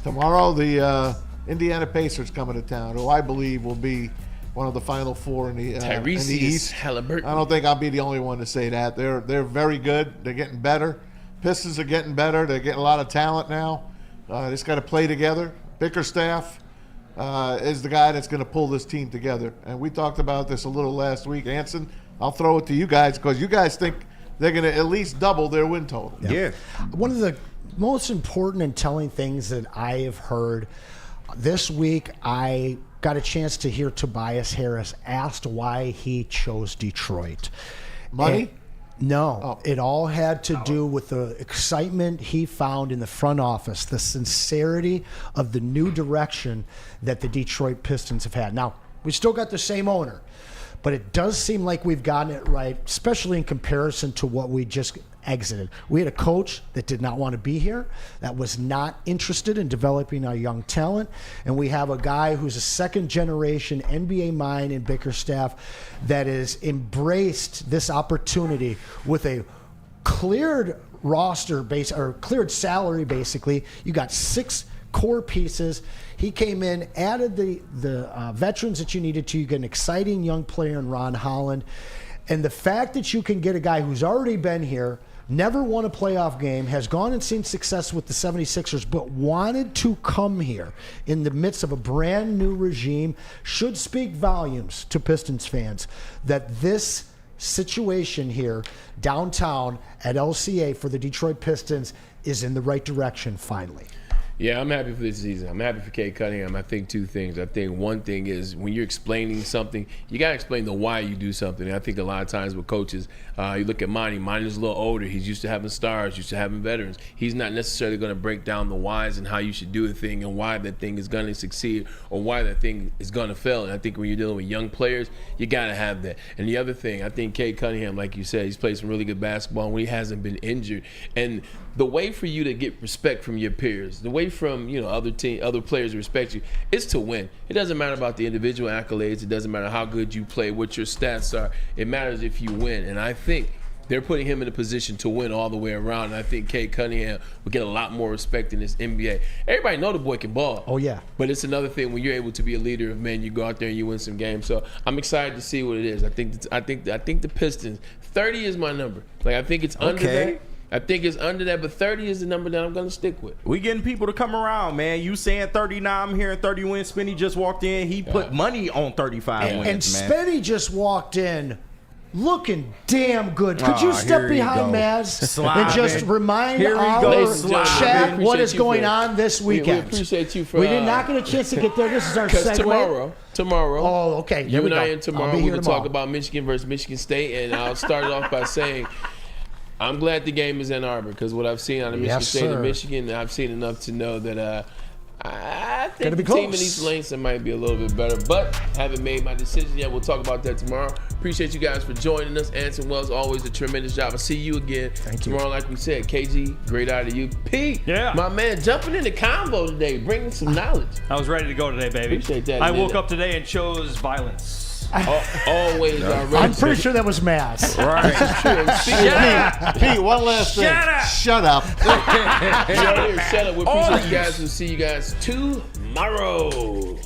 Tomorrow, the Indiana Pacers coming to town, who I believe will be one of the Final Four in the East. Halliburton. I don't think I'll be the only one to say that. They're very good. They're getting better. Pistons are getting better. They're getting a lot of talent now. They just got to play together. Bickerstaff is the guy that's going to pull this team together. And we talked about this a little last week. Anson, I'll throw it to you guys because you guys think they're going to at least double their win total. Yeah. One of the most important and telling things that I have heard this week, I got a chance to hear Tobias Harris asked why he chose Detroit. Money? No, it all had to do with the excitement he found in the front office, the sincerity of the new direction that the Detroit Pistons have had. Now, we still got the same owner, but it does seem like we've gotten it right, especially in comparison to what we just exited. We had a coach that did not want to be here, that was not interested in developing our young talent, and we have a guy who's a second-generation NBA mind in Bickerstaff that has embraced this opportunity with a cleared roster base or cleared salary. Basically, you got 6 core pieces. He came in, added the veterans that you needed to. You get an exciting young player in Ron Holland. And the fact that you can get a guy who's already been here, never won a playoff game, has gone and seen success with the 76ers, but wanted to come here in the midst of a brand new regime should speak volumes to Pistons fans that this situation here downtown at LCA for the Detroit Pistons is in the right direction finally. Yeah, I'm happy for this season. I'm happy for Cade Cunningham. I think 2 things. I think one thing is when you're explaining something, you got to explain the why you do something. And I think a lot of times with coaches, you look at Monty. Monty's a little older. He's used to having stars, used to having veterans. He's not necessarily going to break down the whys and how you should do a thing and why that thing is going to succeed or why that thing is going to fail. And I think when you're dealing with young players, you got to have that. And the other thing, I think Cade Cunningham, like you said, he's played some really good basketball when he hasn't been injured. And the way for you to get respect from your peers, the way from other players to respect you, is to win. It doesn't matter about the individual accolades. It doesn't matter how good you play, what your stats are. It matters if you win. And I think they're putting him in a position to win all the way around. And I think Cade Cunningham will get a lot more respect in this NBA. Everybody know the boy can ball. Oh, yeah. But it's another thing when you're able to be a leader of men, you go out there and you win some games. So I'm excited to see what it is. I think the Pistons, 30 is my number. Like, I think it's under that. I think it's under that, but 30 is the number that I'm going to stick with. We getting people to come around, man. You saying 30 now, I'm hearing 30 wins. Spenny just walked in. He put money on 35 wins, and man. Spenny just walked in looking damn good. Could you step behind Maz and just remind our chat what is going on this weekend? We appreciate you for... We did not get a chance to get there. This is our segue. Tomorrow. Oh, okay. You and I in tomorrow. We're going to talk about Michigan versus Michigan State, and I'll start it off by saying... I'm glad the game is in Ann Arbor because what I've seen out of Michigan State and Michigan, I've seen enough to know that I think the team in East Langston might be a little bit better, but haven't made my decision yet. We'll talk about that tomorrow. Appreciate you guys for joining us. Anson Wells, always a tremendous job. I'll see you again tomorrow, like we said. KG, great out of you. Pete, my man, jumping in the combo today, bringing some knowledge. I was ready to go today, baby. Appreciate that. I woke up today and chose violence. Always. I'm pretty sure that was Maz. Right. Pete, one last thing. Shut up. Shut up. We appreciate you guys. We'll see you guys tomorrow.